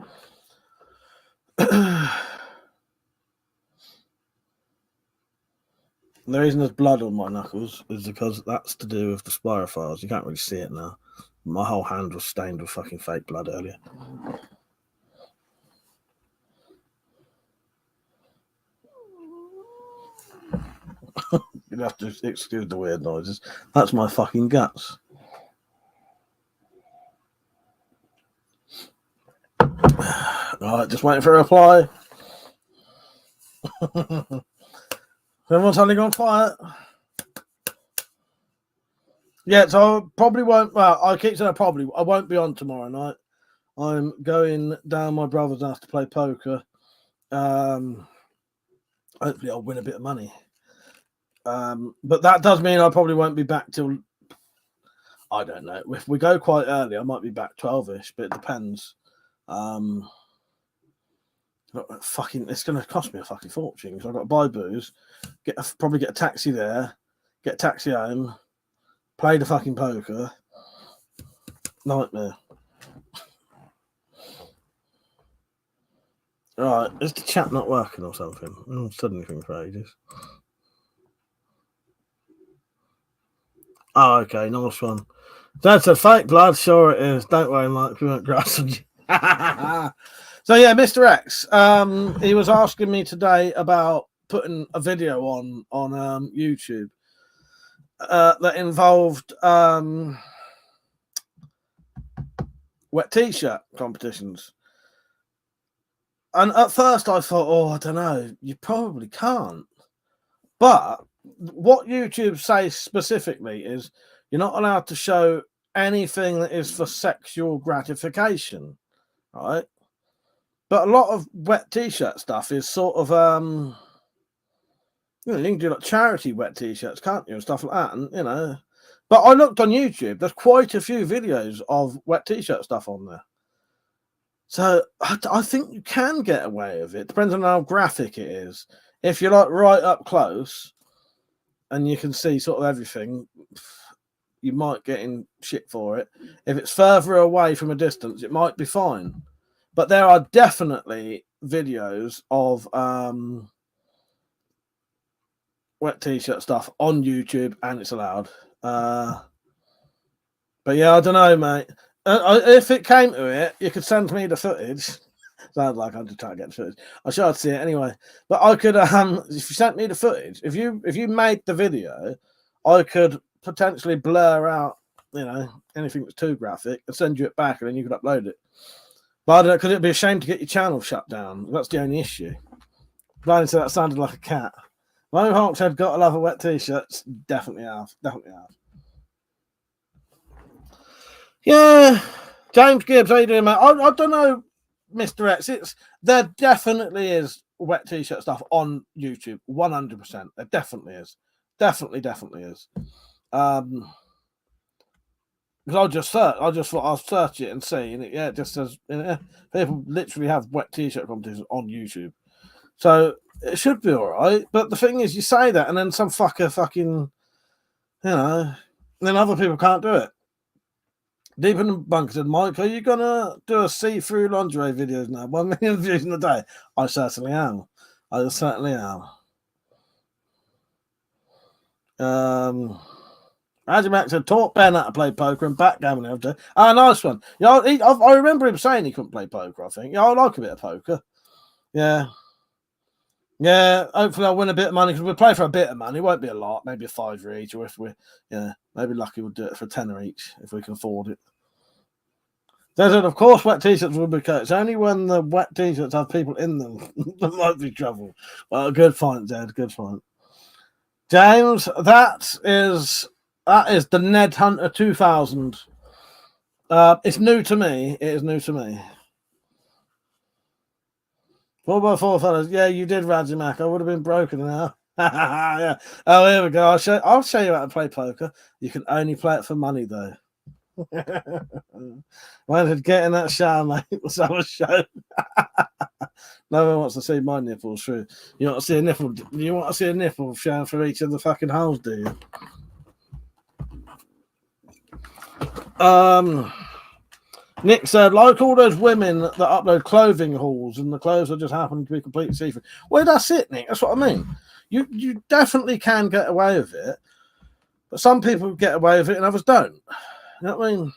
The reason there's blood on my knuckles is because that's to do with the spirophiles. You can't really see it now. My whole hand was stained with fucking fake blood earlier. You'd have to excuse the weird noises. That's my fucking guts. Alright, just waiting for a reply. Everyone's suddenly gone quiet. Yeah, so I probably won't. Well, I keep saying I won't be on tomorrow night. I'm going down my brother's house to play poker. Hopefully, I'll win a bit of money. But that does mean I probably won't be back till, I don't know. If we go quite early, I might be back 12-ish, but it depends. It's going to cost me a fucking fortune because I've got to buy booze, probably get a taxi there, get a taxi home, play the fucking poker. Nightmare. Right, is the chat not working or something? I haven't said anything for ages. Oh, okay, nice one. That's a fake blood, sure it is. Don't worry, Mike, we won't grass on you. So yeah, Mr. X, he was asking me today about putting a video on YouTube that involved wet t-shirt competitions. And at first I thought, I don't know, you probably can't. But what YouTube says specifically is you're not allowed to show anything that is for sexual gratification, right? But a lot of wet t-shirt stuff is sort of, you can do like charity wet t-shirts, can't you, and stuff like that, and But I looked on YouTube. There's quite a few videos of wet t-shirt stuff on there. So I think you can get away with it. Depends on how graphic it is. If you're like right up close and you can see sort of everything, you might get in shit for it. If it's further away from a distance, it might be fine. But there are definitely videos of wet t-shirt stuff on YouTube, and it's allowed. But yeah, I don't know, mate. If it came to it, you could send me the footage. Sounds like I'm just trying to get the footage. I should see it anyway. But I could, if you sent me the footage, if you made the video, I could potentially blur out, anything that's too graphic and send you it back, and then you could upload it. But I don't know, because it'd be a shame to get your channel shut down. That's the only issue. Blind said that sounded like a cat. Mohawk said, "Gotta love a wet t-shirts." Definitely have. Yeah, James Gibbs, how you doing, mate? I don't know, Mr. X. There definitely is wet t-shirt stuff on YouTube. 100%. There definitely is. Definitely is. Because I just thought I'll search it and see, and it just says people literally have wet t-shirt competitions on YouTube, so it should be all right. But the thing is, you say that, and then some fucker fucking, then other people can't do it. Deep in the Bunker said, Mike, are you gonna do a see-through lingerie videos now? 1 million views in a day. I certainly am. Rajimak said, taught Ben how to play poker and backgammon every day. Ah, nice one. Yeah, I remember him saying he couldn't play poker, I think. Yeah, I like a bit of poker. Yeah. Yeah, hopefully I'll win a bit of money because we'll play for a bit of money. It won't be a lot, maybe a $5 each, or if we're, maybe lucky we'll do it for $10 each if we can afford it. They said, of course, wet t-shirts will be cut. It's only when the wet t-shirts have people in them there might be trouble. Well, good point, Zed. Good point. James, that is the Ned Hunter 2000. It's new to me. It is new to me. 4x4 fellas. Yeah, you did, Rajimak. I would have been broken now. Yeah. Oh, here we go. I'll show you how to play poker. You can only play it for money, though. When did get in that shower, mate? Let's have a show. No one wants to see my nipples through. You want to see a nipple? You want to see a nipple showing through each of the fucking holes, do you? Nick said, like all those women that upload clothing hauls and the clothes are just happening to be completely see-through. Well, that's it, Nick. That's what I mean. You definitely can get away with it, but some people get away with it and others don't. You know what I mean?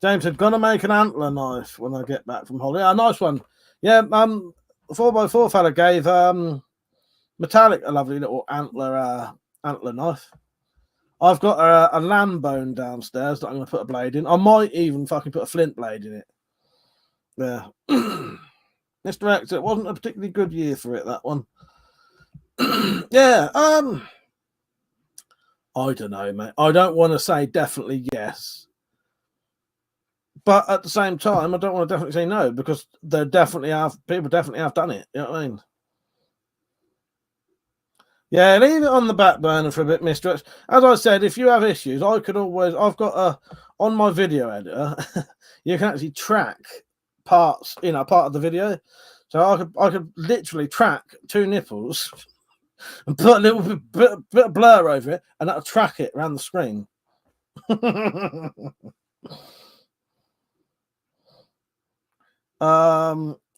James said, gonna make an antler knife when I get back from holiday. Yeah, nice one. Yeah, 4x4 fella gave Metallic a lovely little antler knife. I've got a lamb bone downstairs that I'm going to put a blade in. I might even fucking put a flint blade in it. Yeah. Mr. X, it wasn't a particularly good year for it, that one. Yeah. I don't know, mate. I don't want to say definitely yes. But at the same time, I don't want to definitely say no because people definitely have done it. You know what I mean? Yeah, leave it on the back burner for a bit, Mr. X. As I said, if you have issues, I've got on my video editor, you can actually track parts, part of the video. So I could literally track two nipples and put a little bit of blur over it, and that'll track it around the screen.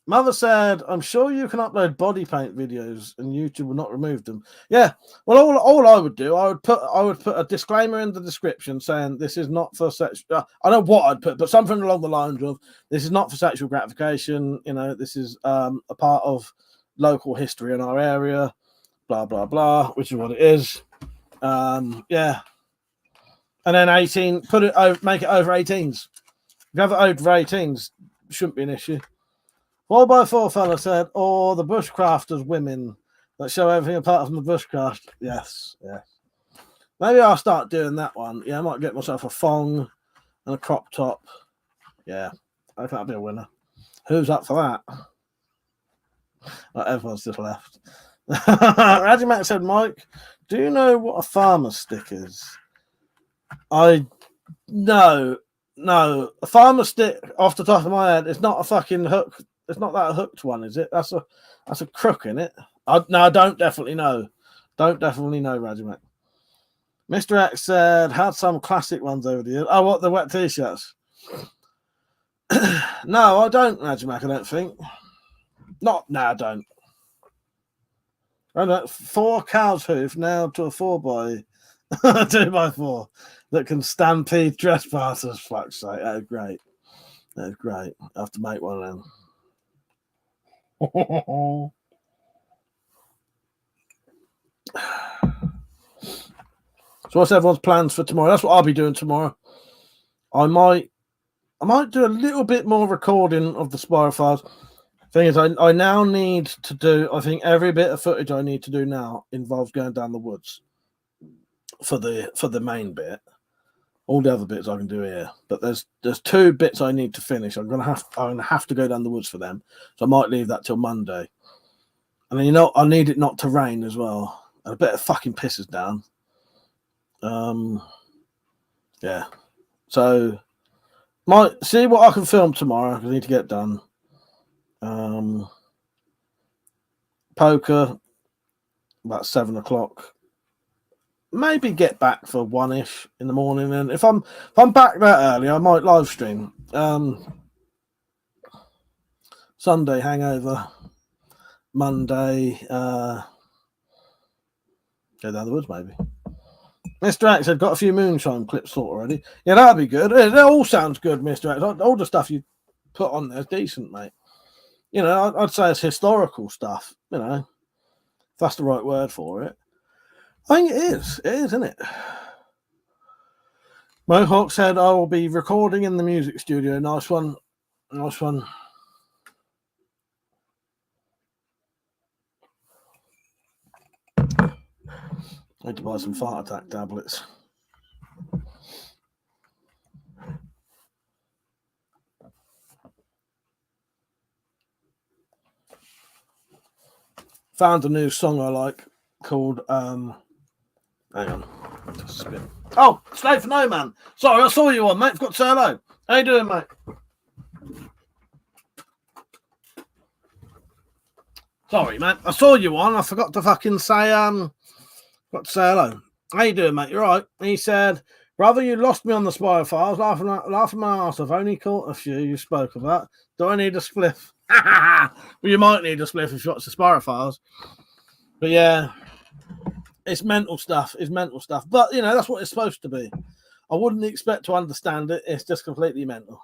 Mother said, I'm sure you can upload body paint videos and YouTube will not remove them. Yeah. Well, all I would do, I would put a disclaimer in the description saying this is not for sexual. I don't know what I'd put, but something along the lines of this is not for sexual gratification. This is a part of local history in our area. Blah blah blah, which is what it is. Yeah. And then 18, make it over 18s. If you have it over 18s, shouldn't be an issue. 4x4 fella said, or the bushcrafters women that show everything apart from the bushcraft. Yes, yeah. Maybe I'll start doing that one. Yeah, I might get myself a thong and a crop top. Yeah, I think that'll be a winner. Who's up for that? Everyone's just left. Rajimak said, Mike, do you know what a farmer stick is? No. A farmer stick, off the top of my head, it's not a fucking hook. It's not that hooked one, is it? That's a crook, in it. I don't definitely know. Rajimak. Mr. X said, had some classic ones over the years. Oh, what, the wet t-shirts? No, I don't, Rajimak, I don't think. No, I don't. I don't. 4 cow's hoof now to a 2x4 that can stampede trespassers. Fuck's sake, that is great. I have to make one of them. So what's everyone's plans for tomorrow? That's what I'll be doing tomorrow. I might do a little bit more recording of the Spyro files. Thing is, I now need to do, I think every bit of footage I need to do now involves going down the woods for the main bit. All the other bits I can do here, but there's 2 bits I need to finish. I'm gonna have to go down the woods for them, so I might leave that till Monday. And then I need it not to rain as well. I bet it fucking pisses down. Yeah. So might see what I can film tomorrow. I need to get done. Poker about 7 o'clock. Maybe get back for 1-ish in the morning, and if I'm back that early, I might live stream. Sunday hangover, Monday go down the woods maybe. Mr. X had got a few moonshine clips sorted already. Yeah, that'd be good. It all sounds good, Mr. X. All the stuff you put on there is decent, mate. You know, I'd say it's historical stuff, you know, if that's the right word for it. I think it is. It is, isn't it? Mohawk said, I will be recording in the music studio. Nice one. Nice one. I need to buy some fart attack tablets. Found a new song I like called hang on. Just spin. Oh, Slave for No Man. Sorry, I saw you on, mate. Forgot to say hello. How you doing, mate? Sorry, mate. I saw you on. I forgot to fucking say got to say hello. How you doing, mate? You're right. He said, brother, you lost me on the spy files. Laughing my ass. I've only caught a few you spoke about. Do I need a spliff? Well, you might need a spliff if you watch the spy files. But yeah, it's mental stuff. It's mental stuff. But you know, that's what it's supposed to be. I wouldn't expect to understand it. It's just completely mental.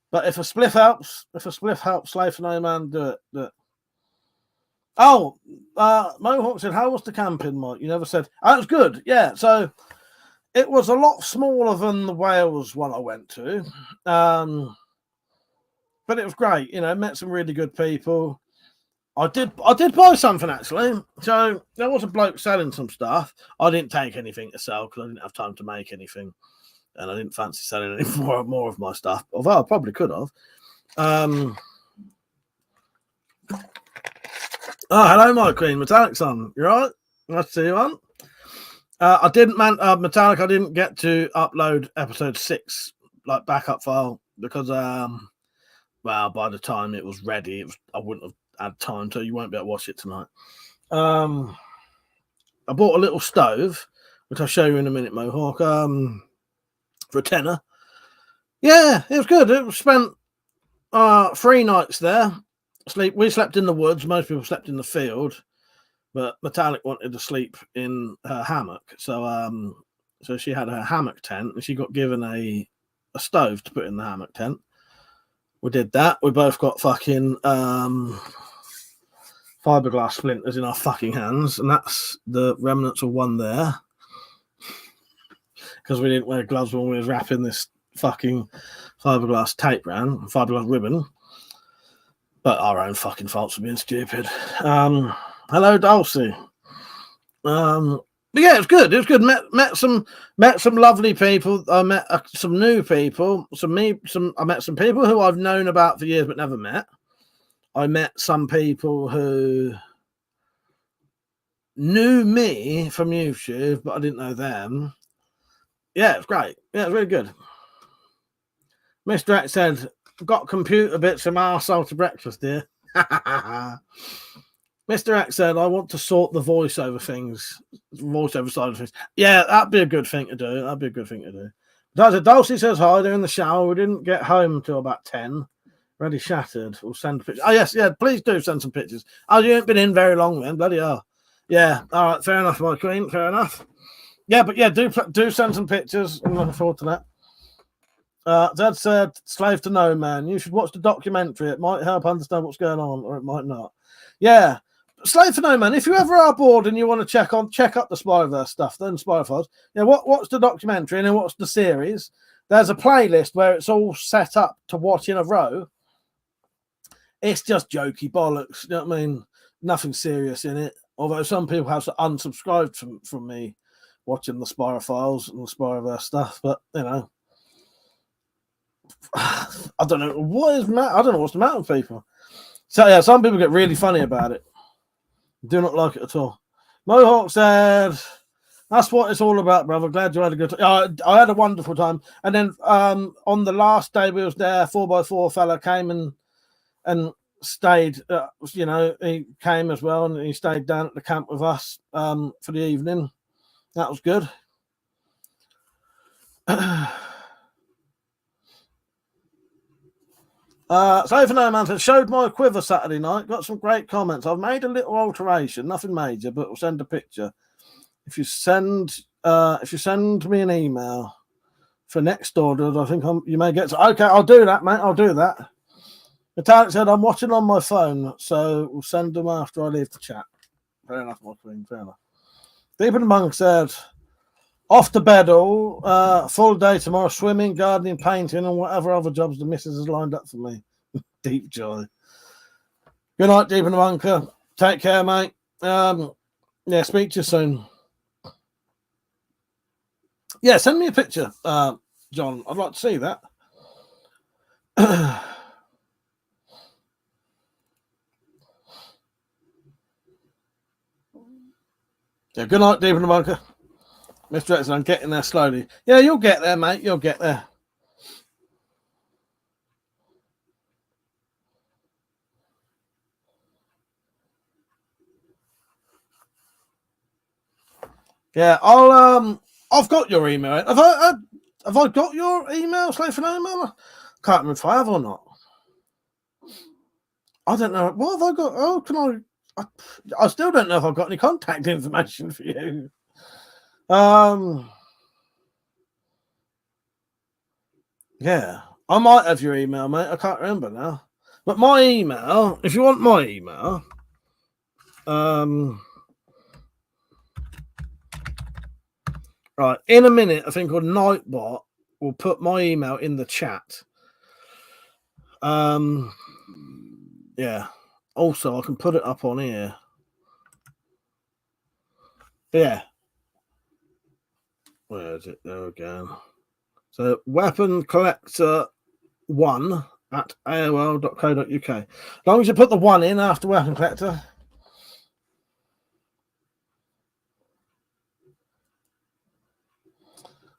But if a spliff helps, Slave for No Man, do it. Do it. Oh, Mohawk said, how was the camping, Mike? You never said. Oh, it was good. Yeah, so it was a lot smaller than the Wales one I went to. But it was great. You know, met some really good people. I did buy something, actually. So there was a bloke selling some stuff. I didn't take anything to sell because I didn't have time to make anything. And I didn't fancy selling any more of my stuff. Although I probably could have. Oh, hello, my queen. Metallic's on. You right? Nice to see you on. I didn't, Metallic, I didn't get to upload episode 6, like backup file, because, well, by the time it was ready, I wouldn't have had time to. You won't be able to watch it tonight. I bought a little stove, which I'll show you in a minute, Mohawk, for a tenner. Yeah, it was good. It was spent 3 nights there. We slept in the woods. Most people slept in the field, but Metallic wanted to sleep in her hammock. So she had her hammock tent, and she got given a stove to put in the hammock tent. We did that. We both got fucking fiberglass splinters in our fucking hands, and that's the remnants of one there. Because we didn't wear gloves when we was wrapping this fucking fiberglass tape round, fiberglass ribbon. But our own fucking faults for being stupid. Hello, Dulcie. But yeah, it was good. It was good. Met some lovely people. I met some new people. I met some people who I've known about for years but never met. I met some people who knew me from YouTube, but I didn't know them. Yeah, it was great. Yeah, it was really good. Mr. X said, got computer bits from arsehole to breakfast, dear. Mr. X said, I want to sort the voiceover side of things. Yeah, that'd be a good thing to do. Dulcie says hi, they're in the shower. We didn't get home until about 10. Ready shattered. We'll send a picture. Oh, yes, yeah, please do send some pictures. Oh, you ain't been in very long then, bloody hell. Yeah, all right, fair enough, my queen, fair enough. Yeah, but yeah, do send some pictures. I'm looking forward to that. Dad said, Slave to No Man. You should watch the documentary. It might help understand what's going on, or it might not. Yeah, Slave to No Man. If you ever are bored and you want to check up the Spyverse stuff, then Spy Files. Yeah, what's the documentary and then what's the series? There's a playlist where it's all set up to watch in a row. It's just jokey bollocks. You know what I mean? Nothing serious in it. Although some people have unsubscribed from me watching the Spy Files and the Spyverse stuff, but you know. I don't know what's the matter with people. So yeah, some people get really funny about it. Do not like it at all. Mohawk said, "That's what it's all about, brother. Glad you had a good time." I had a wonderful time. And then on the last day we was there, 4x4 fella came and stayed. You know, he came as well, and he stayed down at the camp with us for the evening. That was good. So for No Man said, showed my quiver Saturday night, got some great comments. I've made a little alteration, nothing major, but we'll send a picture. If you send if you send me an email for next orders, I think you may get to. Okay, I'll do that, mate. I'll do that. Metallic said, I'm watching on my phone, so we'll send them after I leave the chat. Fair enough, my queen. Fair enough. Deep in the Monk said, off to bed all. Full day tomorrow, swimming, gardening, painting, and whatever other jobs the missus has lined up for me. Deep joy. Good night, Deep in the Bunker. Take care, mate. Yeah, speak to you soon. Yeah, send me a picture, John. I'd like to see that. Yeah, good night, Deep in the Bunker. Mr. X, I'm getting there slowly. Yeah, you'll get there, mate. You'll get there. Yeah, I've got your email. Have I got your email, Slave for No email? Can't remember if I have or not. I don't know. What have I got? Oh, can I still don't know if I've got any contact information for you. Yeah, I might have your email, mate. I can't remember now. But my email, if you want my email, right, in a minute, I think on Nightbot will put my email in the chat. Yeah. Also, I can put it up on here. Yeah. Where is it? There again. So, WeaponCollector1@aol.co.uk. As long as you put the 1 in after Weapon Collector.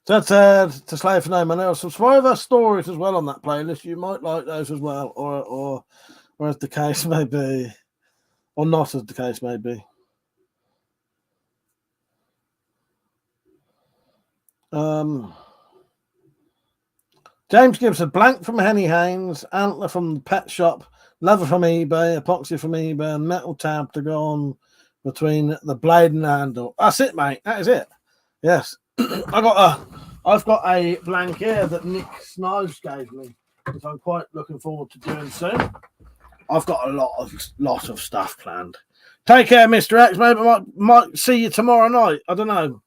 That said, to Slave for No Man, there are some Survivor stories as well on that playlist. You might like those as well, or as the case may be, or not as the case may be. James Gibson, blank from Henny Haynes, antler from the pet shop, leather from eBay, epoxy from eBay, and metal tab to go on between the blade and the handle. That's it, mate. That is it. Yes. I've got a blank here that Nick Snives gave me, which I'm quite looking forward to doing soon. I've got a lot of stuff planned. Take care, Mr. X. Maybe I might see you tomorrow night. I don't know.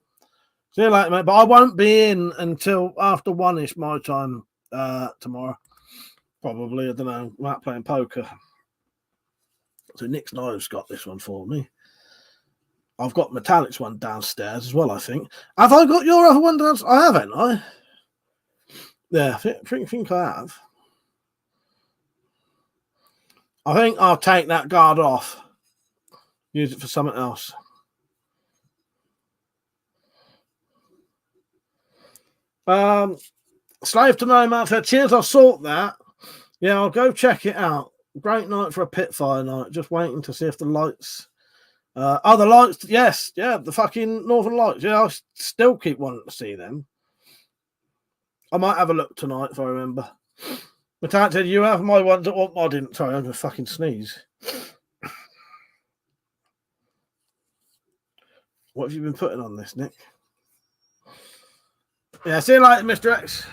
See you later, mate. But I won't be in until after 1-ish my time tomorrow. Probably. I don't know. I'm out playing poker. So Nick Snives got this one for me. I've got Metallic's one downstairs as well, I think. Have I got your other one downstairs? I haven't, I? Yeah, I think I have. I think I'll take that guard off. Use it for something else. Slave to No Man said, cheers, I'll sort that. Yeah, I'll go check it out. Great night for a pit fire night. Just waiting to see if the lights... the lights, yes, yeah, the fucking Northern Lights. Yeah, I still keep wanting to see them. I might have a look tonight if I remember. Metallic said, you have my ones. Oh, I didn't. Sorry, I'm going to fucking sneeze. What have you been putting on this, Nick? Yeah, see you later, Mr. X.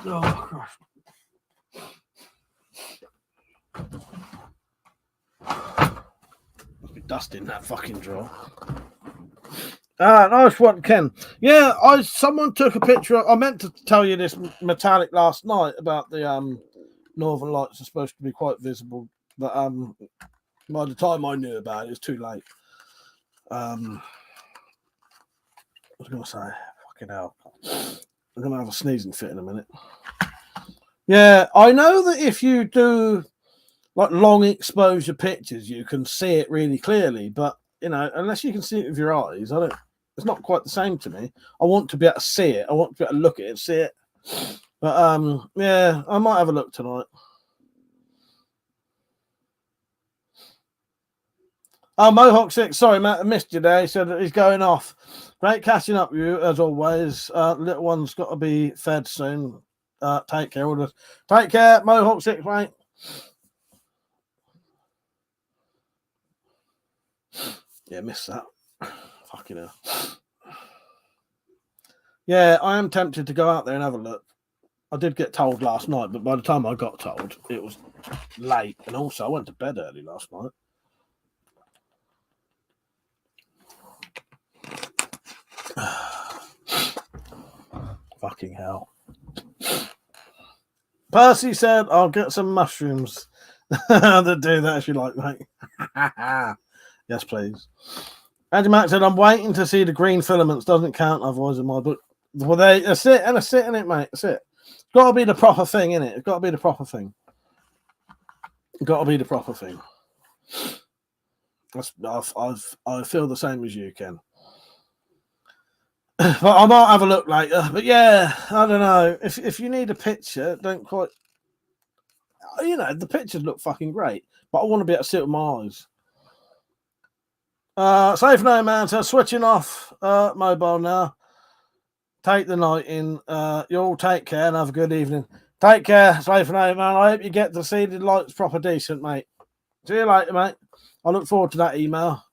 Oh, Christ. Must be dusting that fucking drawer. Nice one, Ken. Yeah, someone took a picture. I meant to tell you this, Metallic, last night about the Northern Lights are supposed to be quite visible, but by the time I knew about it, it was too late. I was going to say, fucking hell. I'm going to have a sneezing fit in a minute. Yeah, I know that if you do like long exposure pictures, you can see it really clearly, but you know, unless you can see it with your eyes, it's not quite the same to me. I want to be able to see it. I want to be able to look at it, see it. But yeah, I might have a look tonight. Oh, Mohawk 6. Sorry, Matt, I missed you there. He said that he's going off. Great catching up with you, as always. Little one's got to be fed soon. Take care, all of us. Take care, Mohawk 6, mate. Yeah, missed that. Fucking hell. Yeah, I am tempted to go out there and have a look. I did get told last night, but by the time I got told, it was late. And also, I went to bed early last night. Fucking hell. Percy said, I'll get some mushrooms. That do that if you like, mate. Yes, please. Andy Mac said, I'm waiting to see the green filaments. Doesn't count, otherwise in my book. Well, that's it, and that's it, in it, mate. That's it. It's got to be the proper thing, innit? It's got to be the proper thing. It's got to be the proper thing. I feel the same as you, Ken. But I might have a look later. But yeah, I don't know. If you need a picture, don't quite. You know, the pictures look fucking great, but I want to be able to see it with my eyes. Safe No Man says, switching off mobile now. Take the night in. You all take care and have a good evening. Take care, Safe No Man. I hope you get to see the lights proper decent, mate. See you later, mate. I look forward to that email.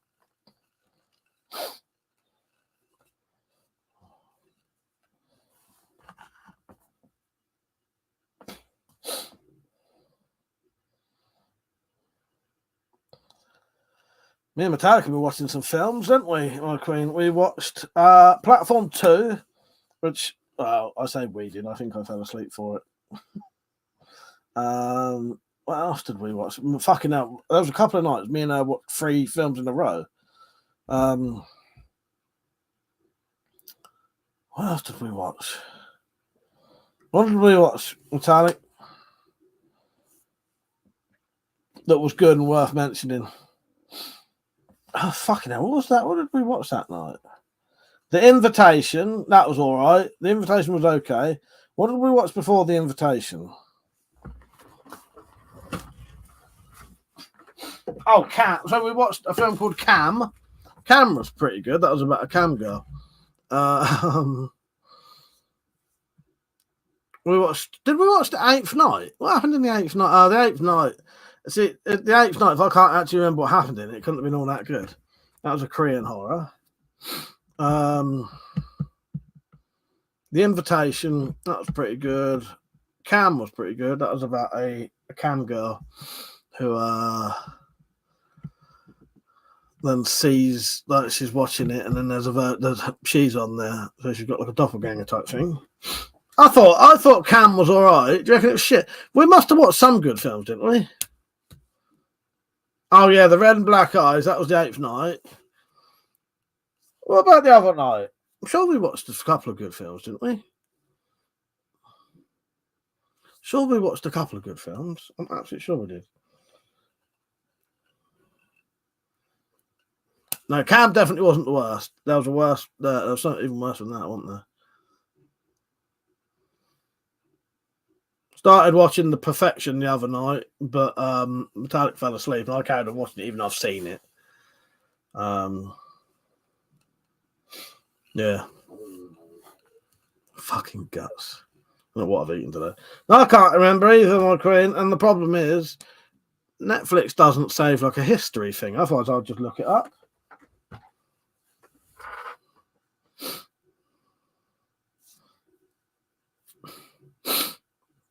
Me and Metallica were watching some films, didn't we, my queen? We watched Platform 2, which, well, I say we did. I think I fell asleep for it. What else did we watch? Fucking hell. There was a couple of nights. Me and her watched 3 films in a row. What else did we watch? What did we watch, Metallic? That was good and worth mentioning. Oh, fucking hell. What was that? What did we watch that night? The Invitation. That was all right. The Invitation was okay. What did we watch before The Invitation? Oh, Cam. So we watched a film called Cam. Cam was pretty good. That was about a cam girl. We watched. Did we watch The Eighth Night? What happened in The Eighth Night? Oh, The Eighth Night. See, The Eighth Night, if I can't actually remember what happened in it, it couldn't have been all that good. That was a Korean horror. The Invitation, that was pretty good. Cam was pretty good. That was about a cam girl who then sees like she's watching it, and then there's she's on there, so she's got like a doppelganger type thing. I thought Cam was all right. Do you reckon it was shit? We must have watched some good films, didn't we? Oh, yeah, The Red and Black Eyes. That was The Eighth Night. What about the other night? I'm sure we watched a couple of good films, didn't we? Sure we watched a couple of good films. I'm absolutely sure we did. No, Cam definitely wasn't the worst. There was a worse. There was something even worse than that, wasn't there? Started watching The Perfection the other night, but Metallic fell asleep, and I carried on watching it, even though I've seen it. Yeah. Fucking guts. I don't know what I've eaten today. No, I can't remember either, my queen. And the problem is, Netflix doesn't save like a history thing. Otherwise, I'll just look it up.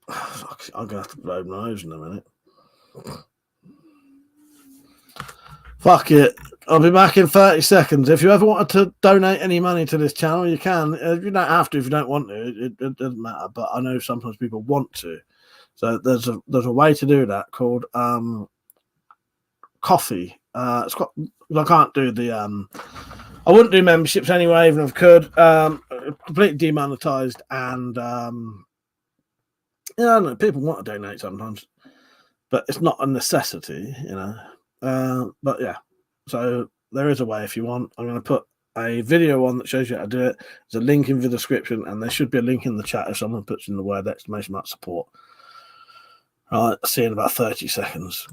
Fuck, I'm going to have to blow my nose in a minute. Fuck it. I'll be back in 30 seconds. If you ever wanted to donate any money to this channel, you can. You don't have to if you don't want to. It doesn't matter. But I know sometimes people want to. So there's a way to do that called coffee. It's got. I can't do the. I wouldn't do memberships anyway, even if I could. Completely demonetized, and I don't know. People want to donate sometimes, but it's not a necessity, But yeah, so there is a way if you want. I'm going to put a video on that shows you how to do it. There's a link in the description, and there should be a link in the chat if someone puts in the word exclamation mark support. All right, see you in about 30 seconds.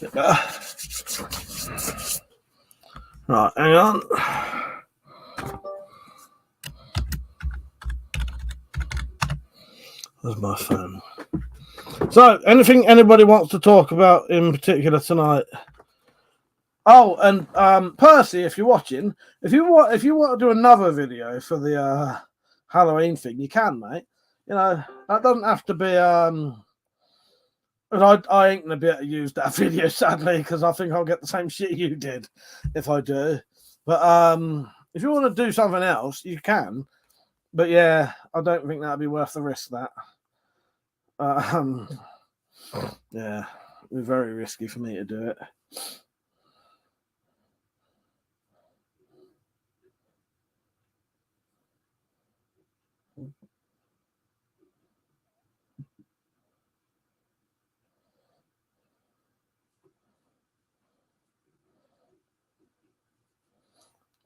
Bit better. Right, hang on. There's my phone. So, anything anybody wants to talk about in particular tonight? Oh, and Percy, if you're watching, if you want to do another video for the Halloween thing, you can, mate. You know, that doesn't have to be. But I ain't gonna be able to use that video, sadly, because I think I'll get the same shit you did if I do. But if you want to do something else, you can. But yeah, I don't think that'd be worth the risk. That. Yeah, it'd be very risky for me to do it.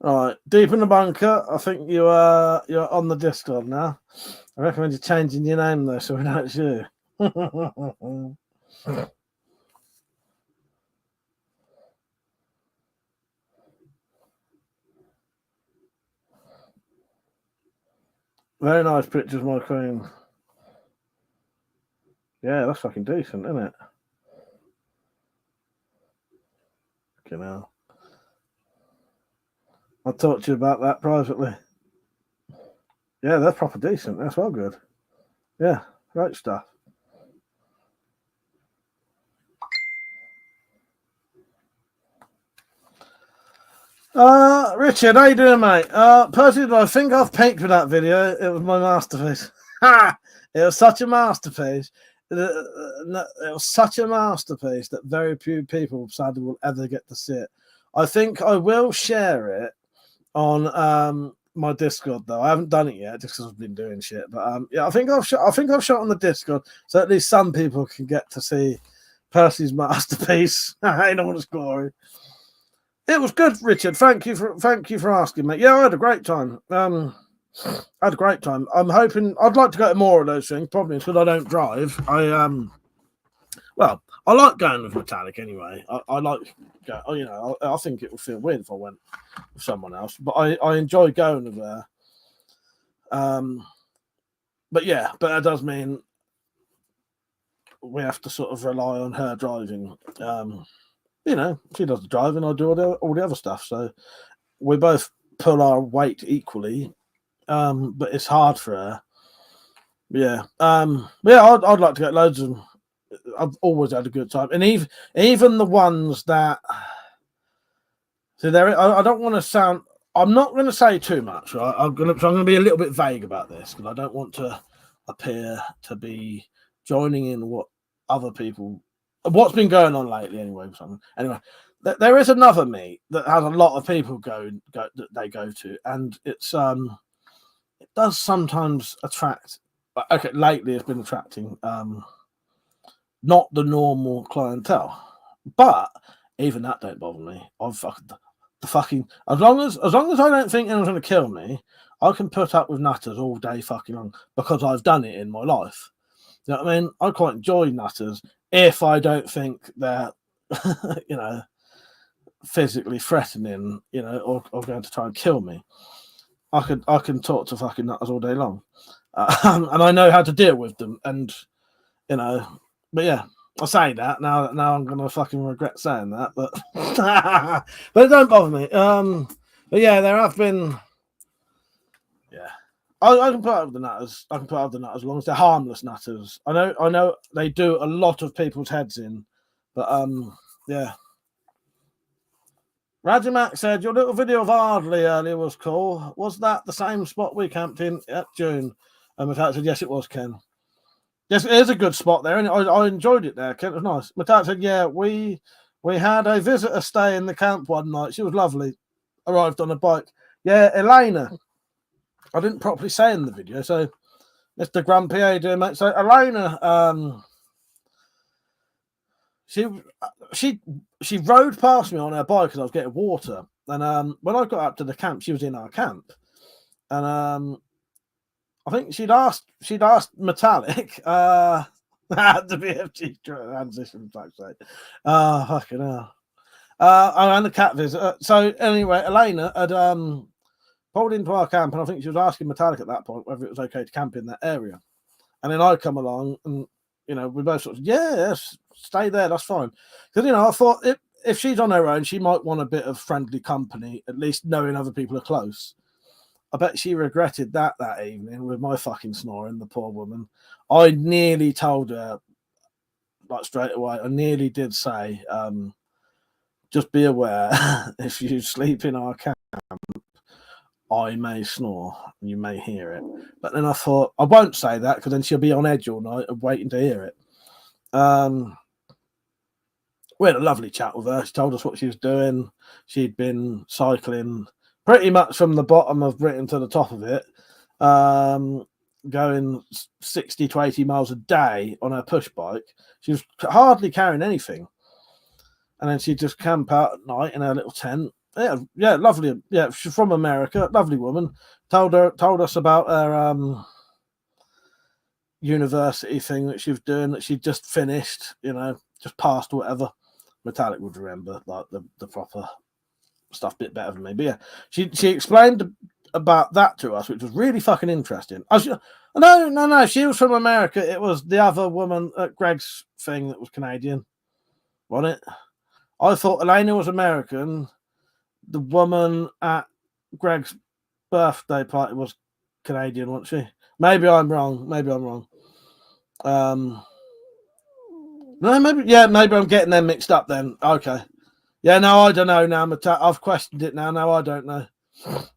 All right, deep in the bunker. I think you're on the Discord now. I recommend you changing your name though, so we know it's you. Very nice pictures, my queen. Yeah, that's fucking decent, isn't it? Okay, now I'll talk to you about that privately. Yeah, they're proper decent. That's well good. Yeah, great stuff. Richard, how you doing, mate? Percy, I think I've peaked with that video. It was my masterpiece. Ha! It was such a masterpiece. It was such a masterpiece that very few people sadly will ever get to see it. I think I will share it on my Discord though. I haven't done it yet just because I've been doing shit. But yeah, I think I've shot on the Discord so at least some people can get to see Percy's masterpiece in all its glory. It was good, Richard. Thank you for asking, mate. Yeah, I had a great time. I had a great time. I'm hoping I'd like to go to more of those things. Probably because I don't drive. Well, I like going with Metallic anyway. I like, you know, I think it would feel weird if I went with someone else, but I enjoy going with her. But yeah, but that does mean we have to sort of rely on her driving. You know, she does the driving, I do all the other stuff. So we both pull our weight equally, but it's hard for her. Yeah, yeah. I'd like to get loads of them. I've always had a good time, and even the ones that. So there, I don't want to sound. I'm not going to say too much. Right? I'm going to be a little bit vague about this because I don't want to appear to be joining in what other people. What's been going on lately, anyway. Anyway, there is another meet that has a lot of people go that they go to, and it's it does sometimes attract. Okay, lately it's been attracting not the normal clientele, but even that don't bother me. I've fucking as long as I don't think anyone's going to kill me, I can put up with nutters all day fucking long because I've done it in my life. You know what I mean? I quite enjoy nutters if I don't think they're, you know, physically threatening, you know, or going to try and kill me. I can talk to fucking nutters all day long, and I know how to deal with them. And you know, but yeah, I say that now I'm gonna fucking regret saying that, but but it don't bother me. But yeah, there have been. Yeah, I can put up with the nutters. I can put up with the nutters as long as they're harmless nutters. I know they do a lot of people's heads in, but yeah. Rajimak said your little video of Ardley earlier was cool. Was that the same spot we camped in at June? And Matat said yes, it was, Ken. Yes, it is a good spot there, and I enjoyed it there, Ken. It was nice. Matat said, yeah, we had a visitor stay in the camp one night. She was lovely. Arrived on a bike. Yeah, Elena. I didn't properly say in the video, so Mr. Grumpy, how you doing, mate? So Elena, she rode past me on her bike because I was getting water, and when I got up to the camp, she was in our camp, and I think she'd asked Metallic, the BFG transition type say. Fucking hell. And the cat visit. So anyway, Elena had pulled into our camp, and I think she was asking Metallic at that point whether it was okay to camp in that area. And then I come along, and we both sort of yes, stay there, that's fine. Because I thought if she's on her own, she might want a bit of friendly company, at least knowing other people are close. I bet she regretted that evening with my fucking snoring, the poor woman. I nearly told her, like straight away, I nearly did say, just be aware, if you sleep in our camp, I may snore and you may hear it. But then I thought, I won't say that because then she'll be on edge all night and waiting to hear it. We had a lovely chat with her. She told us what she was doing. She'd been cycling pretty much from the bottom of Britain to the top of it, going 60 to 80 miles a day on her push bike. She was hardly carrying anything. And then she'd just camp out at night in her little tent. Yeah, lovely. Yeah, she's from America. Lovely woman. Told us about her university thing that she was doing, that she'd just finished, just passed or whatever. Metallic would remember like the proper stuff a bit better than me. But yeah, she explained about that to us, which was really fucking interesting. No, she was from America. It was the other woman at Greg's thing that was Canadian, wasn't it? I thought Elena was American. The woman at Greg's birthday party was Canadian, wasn't she? Maybe I'm wrong. No, maybe I'm getting them mixed up then. Okay. Yeah, no, I don't know now. I've questioned it now. No, I don't know. I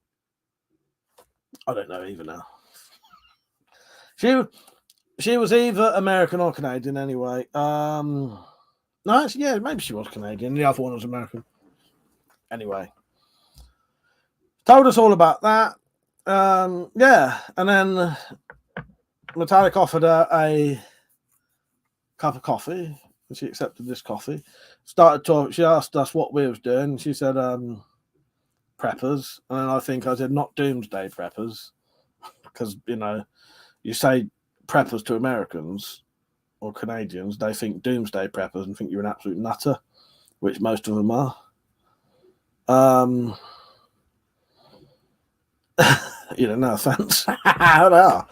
don't know even now. She was either American or Canadian anyway. No, actually, yeah, maybe she was Canadian. The other one was American. Anyway. Told us all about that. Yeah, and then Metallic offered her a cup of coffee, and she accepted this coffee. Started talking. She asked us what we was doing. She said preppers, and then I said not doomsday preppers, because you say preppers to Americans or Canadians, they think doomsday preppers and think you're an absolute nutter, which most of them are. No offense. They are.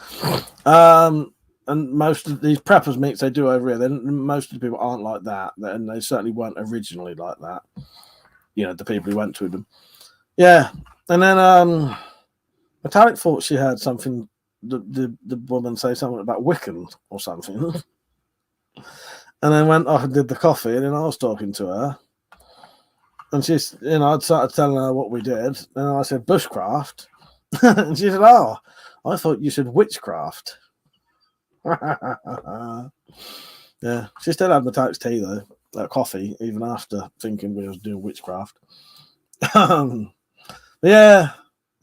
And most of these preppers meets they do over here, then most of the people aren't like that, and they certainly weren't originally like that. The people who went to them. Yeah, and then Metallic thought she heard something. The woman say something about Wiccan or something, and then went off and did the coffee. And then I was talking to her, and she's, I started telling her what we did, and I said bushcraft, and she said, "Oh, I thought you said witchcraft." Yeah, she still had Metallic's tea though, coffee, even after thinking we was doing witchcraft. Yeah,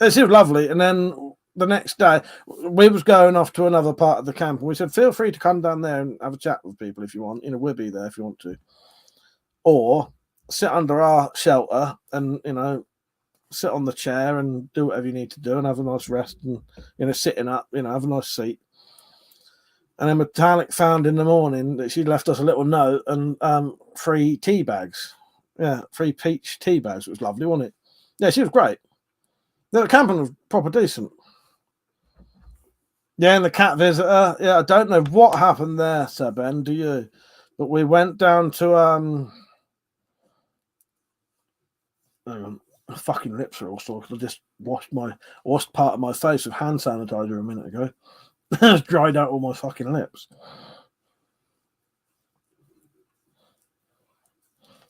she was lovely. And then the next day, we was going off to another part of the camp, and we said, "Feel free to come down there and have a chat with people if you want. We'll be there if you want to, or sit under our shelter and sit on the chair and do whatever you need to do and have a nice rest and sitting up, have a nice seat." And then Metallic found in the morning that she'd left us a little note and 3 tea bags. Yeah, 3 peach tea bags. It was lovely, wasn't it? Yeah, she was great. The camping was proper decent. Yeah, and the cat visitor. Yeah, I don't know what happened there, Sir Ben, do you? But we went down to hang on, my fucking lips are all sore because I just washed part of my face with hand sanitizer a minute ago. It's dried out all my fucking lips.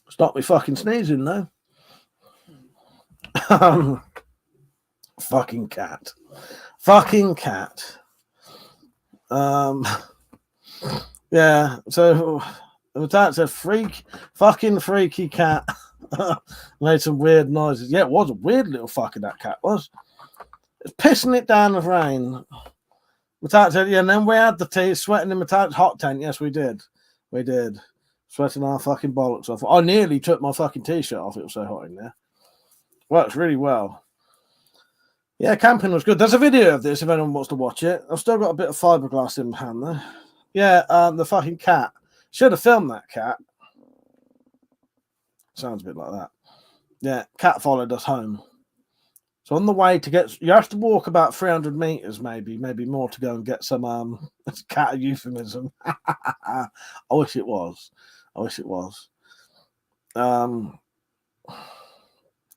Stop me fucking sneezing though. Fucking cat. Yeah, so that's a fucking freaky cat. Made some weird noises. Yeah, it was a weird little fucker, that cat was. It's pissing it down with rain. Metallic said, yeah, and then we had the tea, sweating in Metallic's hot tent. Yes, we did. Sweating our fucking bollocks off. I nearly took my fucking t-shirt off. It was so hot in there. Works really well. Yeah, camping was good. There's a video of this if anyone wants to watch it. I've still got a bit of fiberglass in my hand though. Yeah, the fucking cat. Should have filmed that cat. Sounds a bit like that. Yeah, cat followed us home. So on the way to get, you have to walk about 300 meters, maybe more to go and get some. It's cat a euphemism. I wish it was. Don't,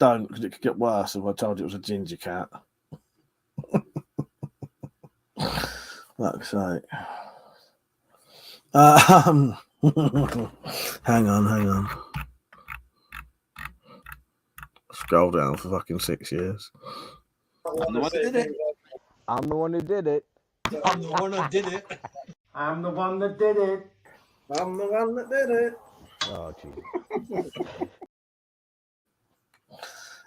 because it could get worse if I told you it was a ginger cat. Fuck's sake. Hang on. Scroll down for fucking 6 years. I'm the one that did it. I'm the one who did it. I'm the one that did it. I'm the one that did it. I'm the one that did it. Oh, geez.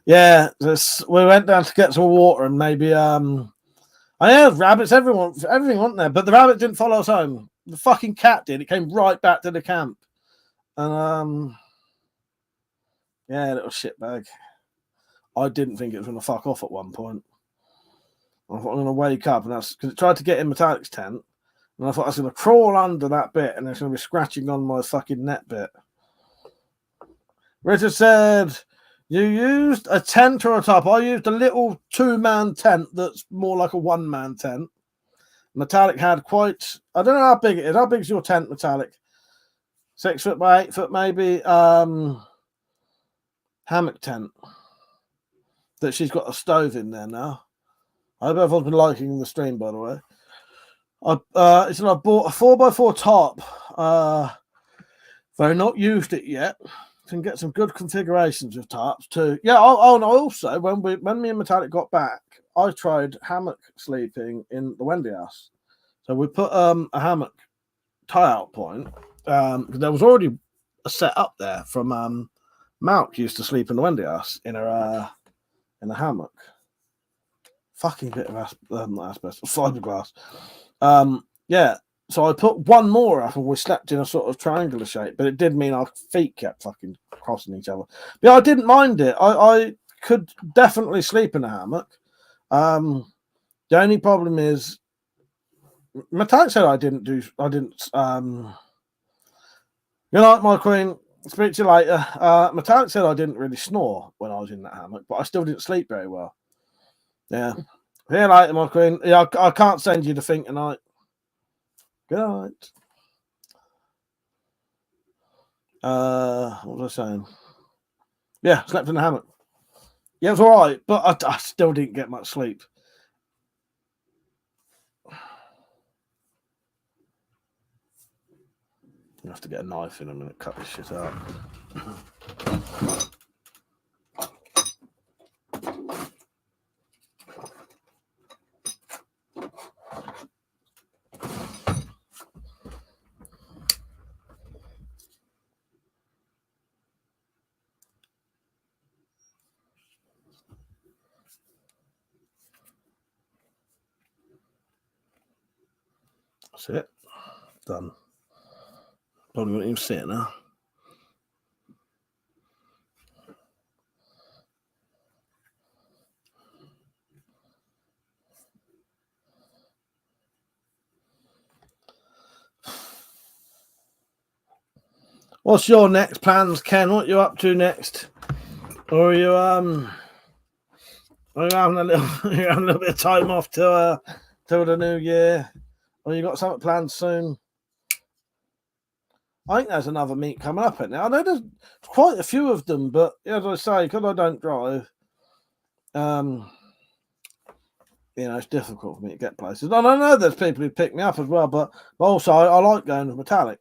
Yeah, we went down to get some water and maybe I heard rabbits, everything wasn't there, but the rabbit didn't follow us home. The fucking cat did. It came right back to the camp. And yeah, little shitbag. I didn't think it was gonna fuck off at one point. I thought I'm gonna wake up, and that's because it tried to get in Metallic's tent, and I thought I was gonna crawl under that bit and it's gonna be scratching on my fucking net bit. Richard said, you used a tent or a top. I used a little 2-man tent that's more like a 1-man tent. Metallic had quite, I don't know how big it is. How big is your tent, Metallic? 6 foot by 8 foot, maybe. Hammock tent that she's got a stove in there now. I hope everyone's been liking the stream, by the way. I bought a 4x4 top. Though not used it yet. Can get some good configurations of tarps too. Yeah. And also when me and Metallic got back, I tried hammock sleeping in the Wendy house. So we put a hammock tie-out point because there was already a set up there from Malk used to sleep in the Wendy house in a hammock. Fucking bit of asbestos, fiberglass. Yeah. So I put one more up and we slept in a sort of triangular shape, but it did mean our feet kept fucking crossing each other. But I didn't mind it. I could definitely sleep in a hammock. The only problem is Metallic said I didn't. Good night, my queen. Speak to you later. Metallic said I didn't really snore when I was in that hammock, but I still didn't sleep very well. Yeah. See you later, my queen. Yeah, I can't send you the thing tonight. Good night. What was I saying? Yeah, slept in the hammock. Yeah, it was all right, but I still didn't get much sleep. I have to get a knife in a minute, cut this shit out. That's it. Done. Probably won't even see it now. What's your next plans, Ken? What you up to next? Or are you having a little bit of time off till the new year? Or you got something planned soon? I think there's another meet coming up in there. I know there's quite a few of them, but as I say, because I don't drive, it's difficult for me to get places. And I know there's people who pick me up as well, but also I like going with Metallic.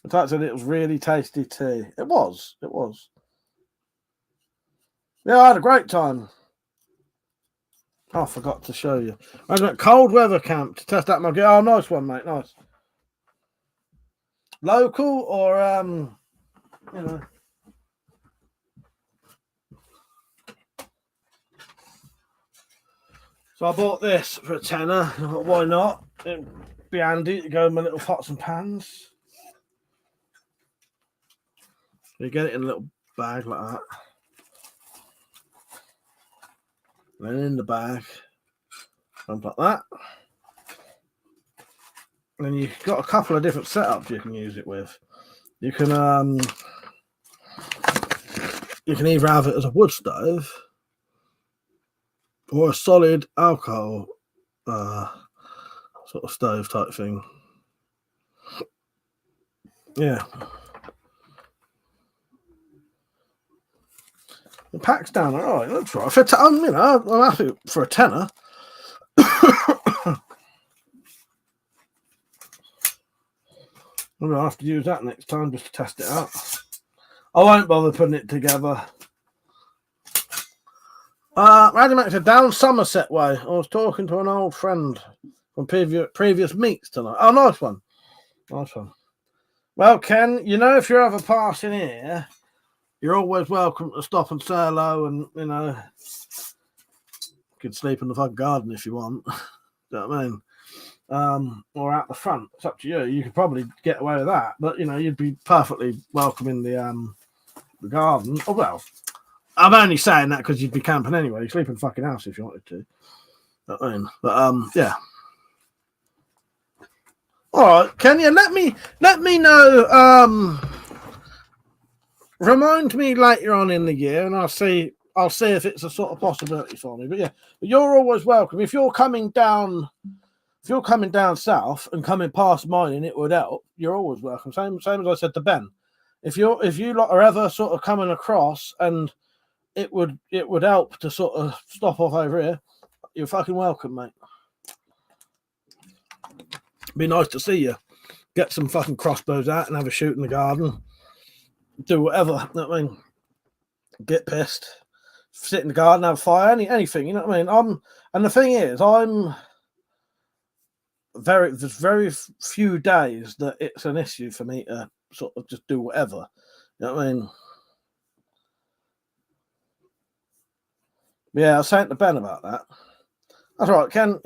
Metallic said it was really tasty tea. It was. Yeah, I had a great time. Oh, I forgot to show you. I was at cold weather camp to test out my gear. Oh, nice one, mate. Nice. Local or So I bought this for a tenner. Why not? It'd be handy to go in my little pots and pans. You get it in a little bag like that. and then in the bag, something like that. And then you've got a couple of different setups you can use it with. You can either have it as a wood stove or a solid alcohol sort of stove type thing. Yeah. The pack's down all right. Looks right. I'm happy for a tenner. I'm gonna have to use that next time just to test it out. I won't bother putting it together. Randy Mac said, down Somerset way. I was talking to an old friend from previous meets tonight. Oh, nice one. Nice one. Well, Ken, if you're ever passing here, you're always welcome to stop and say hello, and you could sleep in the fucking garden if you want. Do you know what I mean? Or out the front. It's up to you. You could probably get away with that, but you'd be perfectly welcome in the garden. Oh well, I'm only saying that because you'd be camping anyway. You sleep in the fucking house if you wanted to. You know what I mean? But yeah. All right, can you let me know? Remind me later on in the year, and I'll see if it's a sort of possibility for me. But yeah, you're always welcome. If you're coming down south and coming past mine, and it would help, you're always welcome. Same as I said to Ben. If you lot are ever sort of coming across, and it would help to sort of stop off over here, you're fucking welcome, mate. Be nice to see you. Get some fucking crossbows out and have a shoot in the garden. Do whatever. You know what I mean? Get pissed. Sit in the garden, have a fire, anything. You know what I mean? And the thing is, there's very few days that it's an issue for me to sort of just do whatever. You know what I mean? Yeah, I was saying to Ben about that. That's right, Ken.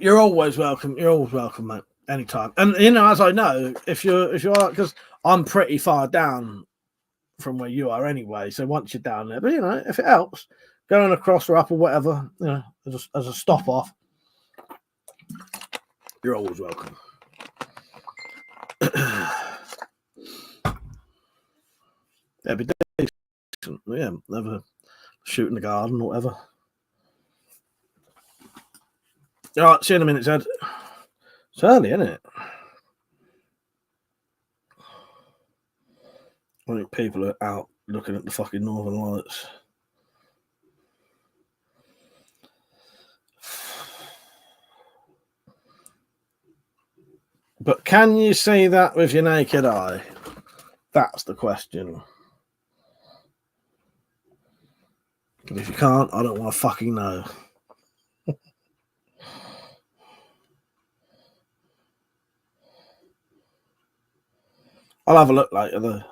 You're always welcome. You're always welcome, mate. Anytime. And as I know, if you are, because I'm pretty far down from where you are anyway. So once you're down there, but if it helps, going across or up or whatever, as a stop off, you're always welcome. Yeah, be decent. Yeah, never shoot in the garden or whatever. All right, see you in a minute, Ed. It's early, isn't it? I think people are out looking at the fucking northern lights. But can you see that with your naked eye? That's the question. And if you can't, I don't want to fucking know. I'll have a look later, though.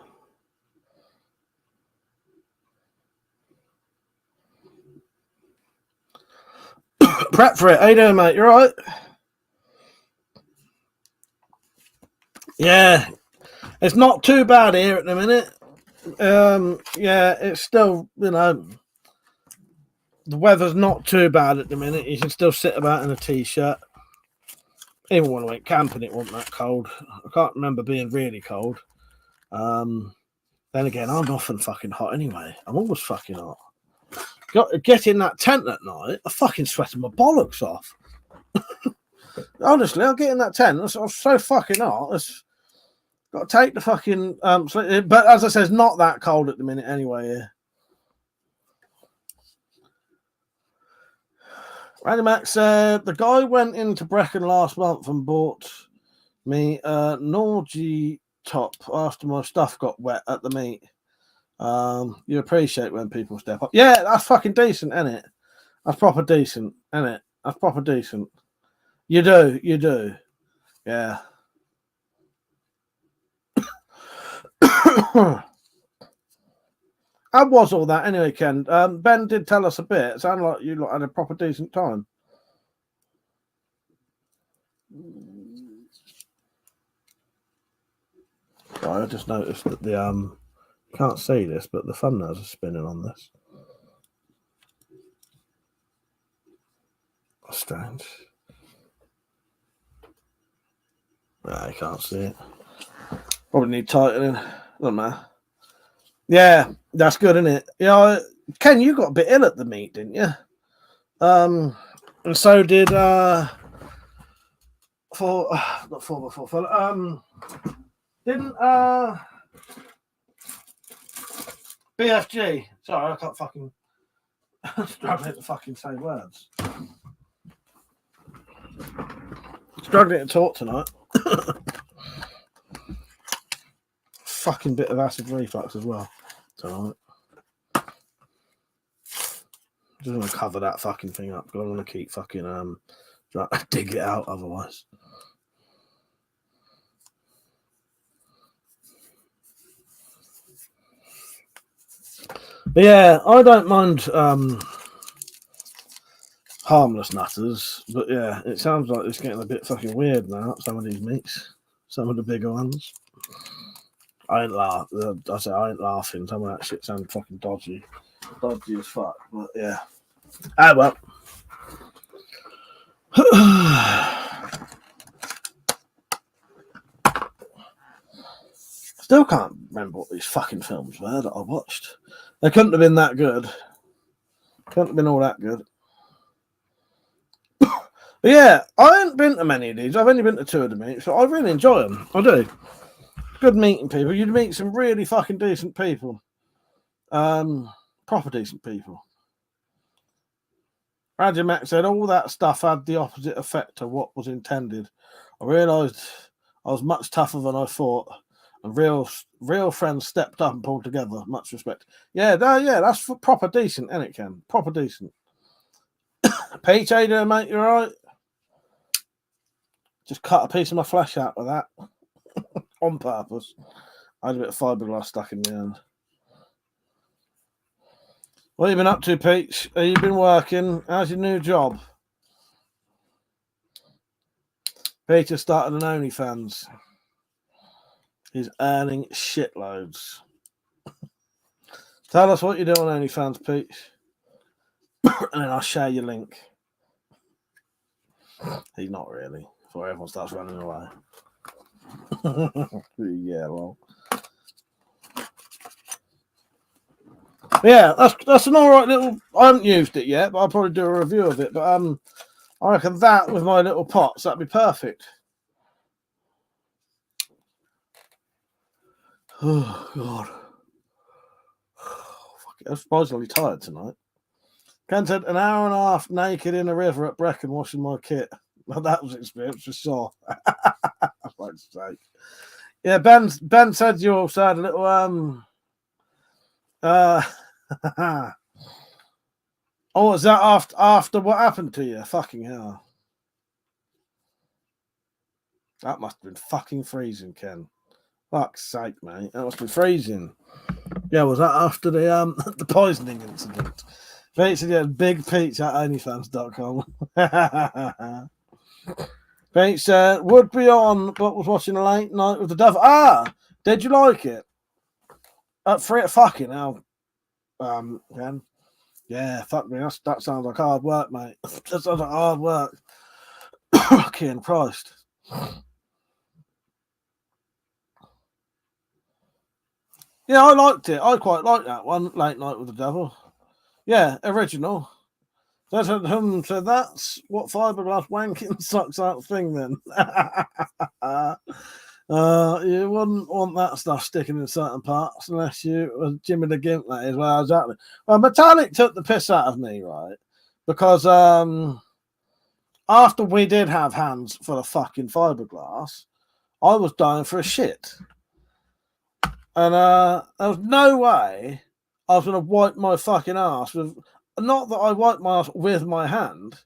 Prep for it. How you doing, mate? You all right? Yeah. It's not too bad here at the minute. Yeah, it's still, the weather's not too bad at the minute. You can still sit about in a t-shirt. Even when I went camping, it wasn't that cold. I can't remember being really cold. Then again, I'm often fucking hot anyway. I'm always fucking hot. Get in that tent at night, I fucking sweating my bollocks off. Honestly, I'll get in that tent. I'm so fucking hot. It's got to take the fucking. But as I said, it's not that cold at the minute anyway. Yeah. Randy Max said the guy went into Brecon last month and bought me a Norgy top after my stuff got wet at the meet. You appreciate when people step up. Yeah, that's fucking decent, isn't it? That's proper decent, isn't it? That's proper decent. You do. Yeah. How was all that anyway, Ken? Ben did tell us a bit. It sounded like you had a proper decent time. Sorry, I just noticed that the can't see this, but the thumbnails are spinning on this. Strange. Nah, I can't see it. Probably need tightening. Doesn't matter. Yeah, that's good, isn't it? Yeah, Ken, you got a bit ill at the meet, didn't you? And so did didn't BFG. Sorry, I can't fucking struggling to fucking say words. Struggling to talk tonight. Fucking bit of acid reflux as well tonight. Just want to cover that fucking thing up because I want to keep fucking trying to dig it out otherwise. But yeah, I don't mind harmless nutters, but yeah, it sounds like it's getting a bit fucking weird now. Some of these meats, some of the bigger ones. I ain't laughing. I ain't laughing. Some of that shit sounded fucking dodgy as fuck. But yeah, well. Still can't remember what these fucking films were that I watched. They couldn't have been that good. Couldn't have been all that good. But yeah, I ain't been to many of these. I've only been to 2 of the meets, so I really enjoy them. I do. Good meeting people. You'd meet some really fucking decent people. Proper decent people. Roger Mac said all that stuff had the opposite effect of what was intended. I realised I was much tougher than I thought. And real friends stepped up and pulled together. Much respect. Yeah, that's proper decent, isn't it, Ken? Proper decent. Peach, how you doing, mate? You alright? Just cut a piece of my flesh out with that. On purpose. I had a bit of fiberglass stuck in the end. What have you been up to, Peach? Have you been working? How's your new job? Peter started an OnlyFans. He's earning shitloads. Tell us what you do on OnlyFans, Peach. And then I'll share your link. He's not really. Before everyone starts running away. Yeah, well. Yeah, that's an alright little. I haven't used it yet, but I'll probably do a review of it. But I reckon that with my little pots, that'd be perfect. Oh God. Oh, fuck it. I'm surprisingly tired tonight. Ken said an hour and a half naked in a river at Brecon washing my kit. Well, that was experience for sure. Like sake. Yeah, Ben said you also had a little oh, was that after what happened to you? Fucking hell. That must have been fucking freezing, Ken. Fuck's sake, mate. That must be freezing. Yeah, was that after the the poisoning incident? Pete said, yeah, big Peach at onlyfans.com. Pete said, would be on, but was watching a late night with the devil. Ah, did you like it? At 3 fucking hell. Ken. Yeah, fuck me. That sounds like hard work, mate. That sounds like hard work. Fucking Christ. Yeah, I liked it. I quite like that one, Late Night with the Devil. Yeah, original. So that's what fiberglass wanking sucks out thing then. You wouldn't want that stuff sticking in certain parts unless you were Jimmy the Gimp, that is. Well, exactly. Well, Metallic took the piss out of me, right? Because after we did have hands full of fucking fiberglass, I was dying for a shit. And there was no way I was going to wipe my fucking ass with... Not that I wipe my ass with my hand,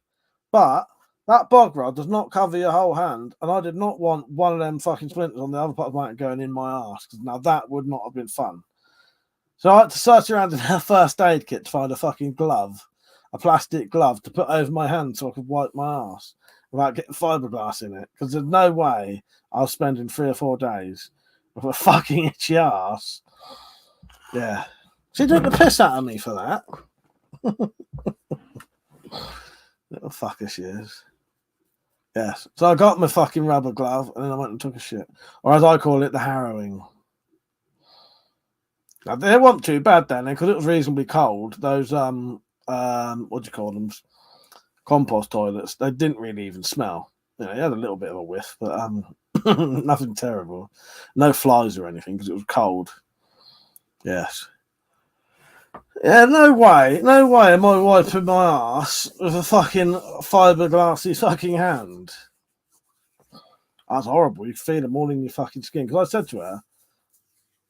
but that bog rod does not cover your whole hand, and I did not want one of them fucking splinters on the other part of my hand going in my ass, because now that would not have been fun. So I had to search around in our first aid kit to find a fucking glove, a plastic glove to put over my hand so I could wipe my ass without getting fiberglass in it, because there's no way I was spending 3 or 4 days with a fucking itchy ass. Yeah. She took the piss out of me for that. Little fucker she is. Yes. So I got my fucking rubber glove and then I went and took a shit. Or as I call it, the harrowing. Now, they weren't too bad then because it was reasonably cold. Those what do you call them? Compost toilets. They didn't really even smell. You know, you had a little bit of a whiff, but nothing terrible. No flies or anything because it was cold. Yes. Yeah, no way am I wiping my ass with a fucking fiberglassy fucking hand. That's horrible. You feel them all in your fucking skin. Because I said to her,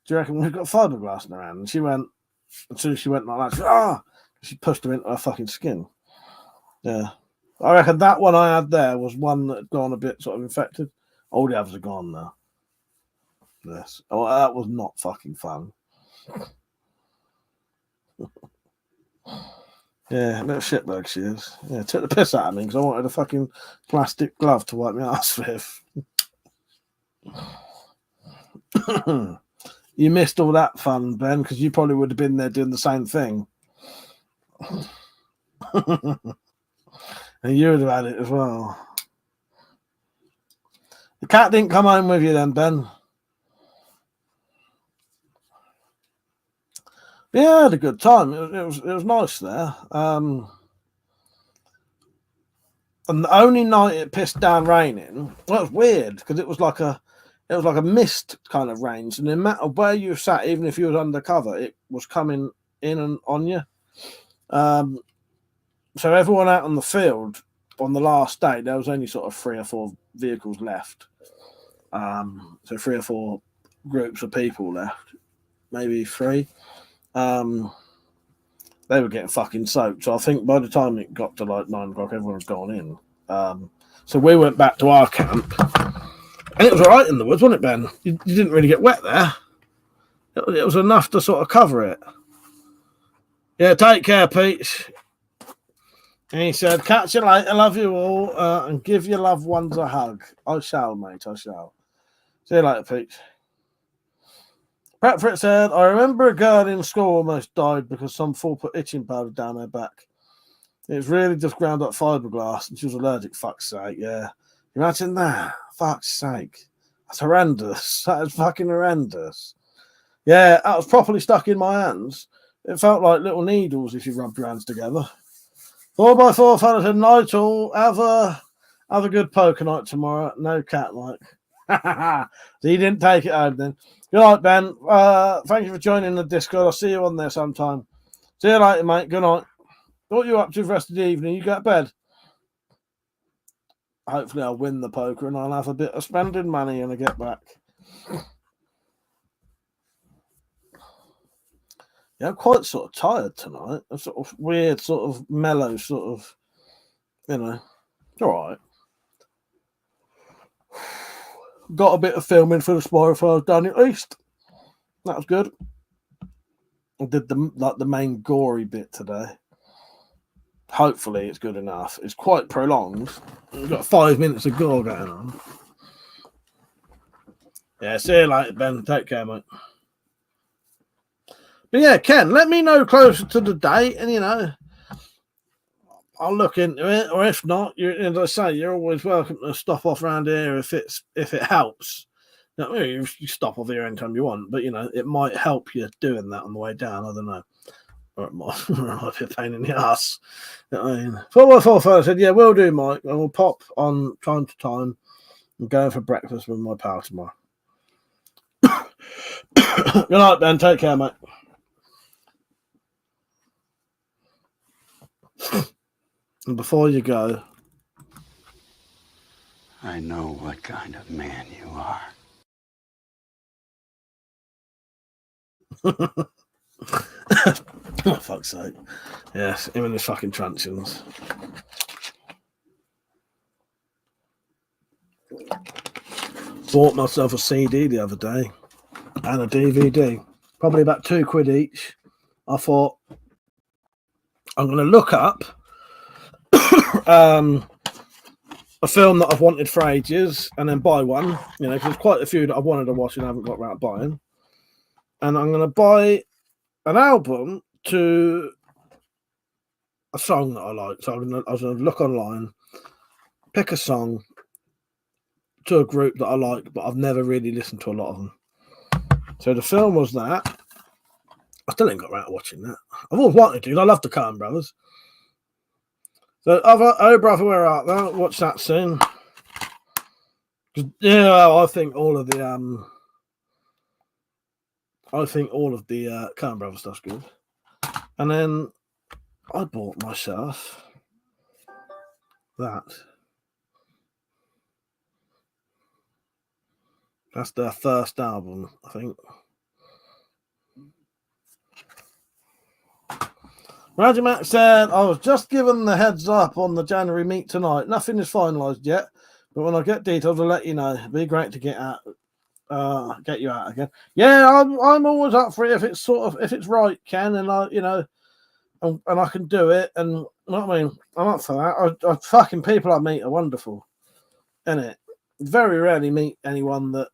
do you reckon we've got fiberglass in her hand? And she went, as soon as she went like that, she pushed them into her fucking skin. Yeah. I reckon that one I had there was one that had gone a bit sort of infected. All the others are gone now. Yes. Oh, that was not fucking fun. Yeah, little shitbag she is. Yeah, took the piss out of me because I wanted a fucking plastic glove to wipe my ass with. You missed all that fun, Ben, because you probably would have been there doing the same thing. And you would have had it as well. The cat didn't come home with you then, Ben? Yeah, I had a good time. It was nice there. And the only night it pissed down raining, well, it was weird because it was like a mist kind of rain. So no matter where you sat, even if you was undercover, it was coming in and on you. So everyone out on the field on the last day, there was only sort of 3 or 4 vehicles left. So 3 or 4 groups of people left, maybe 3. They were getting fucking soaked. So I think by the time it got to like 9 o'clock, everyone had gone in. So we went back to our camp, and it was all right in the woods, wasn't it, Ben? You didn't really get wet there. It was enough to sort of cover it. Yeah, take care, Pete. And he said, catch you later, love you all, and give your loved ones a hug. I shall, mate, I shall. See you later, Pete. Bradford said, I remember a girl in school almost died because some fool put itching powder down her back. It was really just ground up fiberglass and she was allergic. Fuck's sake, yeah. Imagine that. Fuck's sake. That's horrendous. That is fucking horrendous. Yeah, that was properly stuck in my hands. It felt like little needles if you rubbed your hands together. 4x4 fella said, night all. Have a good poker night tomorrow. No cat like. So you didn't take it home then. Good night, Ben. Thank you for joining the Discord. I'll see you on there sometime. See you later, mate. Good night. What are you up to for the rest of the evening? You go to bed? Hopefully I'll win the poker and I'll have a bit of spending money when I get back. Yeah, I'm quite sort of tired tonight. A sort of weird, sort of mellow, sort of, you know, it's all right. Got a bit of filming for the Spire Files done at least. That was good. I did the main gory bit today. Hopefully it's good enough. It's quite prolonged. We've got 5 minutes of gore going on. Yeah, see you later, Ben. Take care, mate. But yeah, Ken, let me know closer to the date, and you know, I'll look into it. Or if not, as I say, you're always welcome to stop off around here if it helps. You know, you stop off here anytime you want, but you know, it might help you doing that on the way down. I don't know. Or it might be a pain in the ass. You know what I mean? 4x4 fella said, yeah, we'll do, Mike. And we'll pop on time to time and go for breakfast with my pal tomorrow. Good night, Ben. Take care, mate. And before you go, I know what kind of man you are. oh, fuck's sake. Yes, him and his fucking truncheons. Bought myself a CD the other day and a DVD. Probably about £2 each. I thought, I'm going to look up a film that I've wanted for ages and then buy one, you know, because there's quite a few that I've wanted to watch and I haven't got around buying. And I'm going to buy an album to a song that I like. So I was going to look online, pick a song to a group that I like, but I've never really listened to a lot of them. So the film was that. I still ain't got around to watching that. I've always wanted to. I love the Coen Brothers. So, Oh Brother, Where Art Thou? Watch that soon. Yeah, I think all of the Coen Brothers stuff's good. And then I bought myself that. That's their first album, I think. Roger Mac said, I was just given the heads up on the January meet tonight. Nothing is finalised yet, but when I get details, I'll let you know. It'd be great to get you out again. Yeah, I'm always up for it if it's right, Ken, and and I can do it. And you know what I mean, I'm up for that. I fucking people I meet are wonderful, innit? Very rarely meet anyone that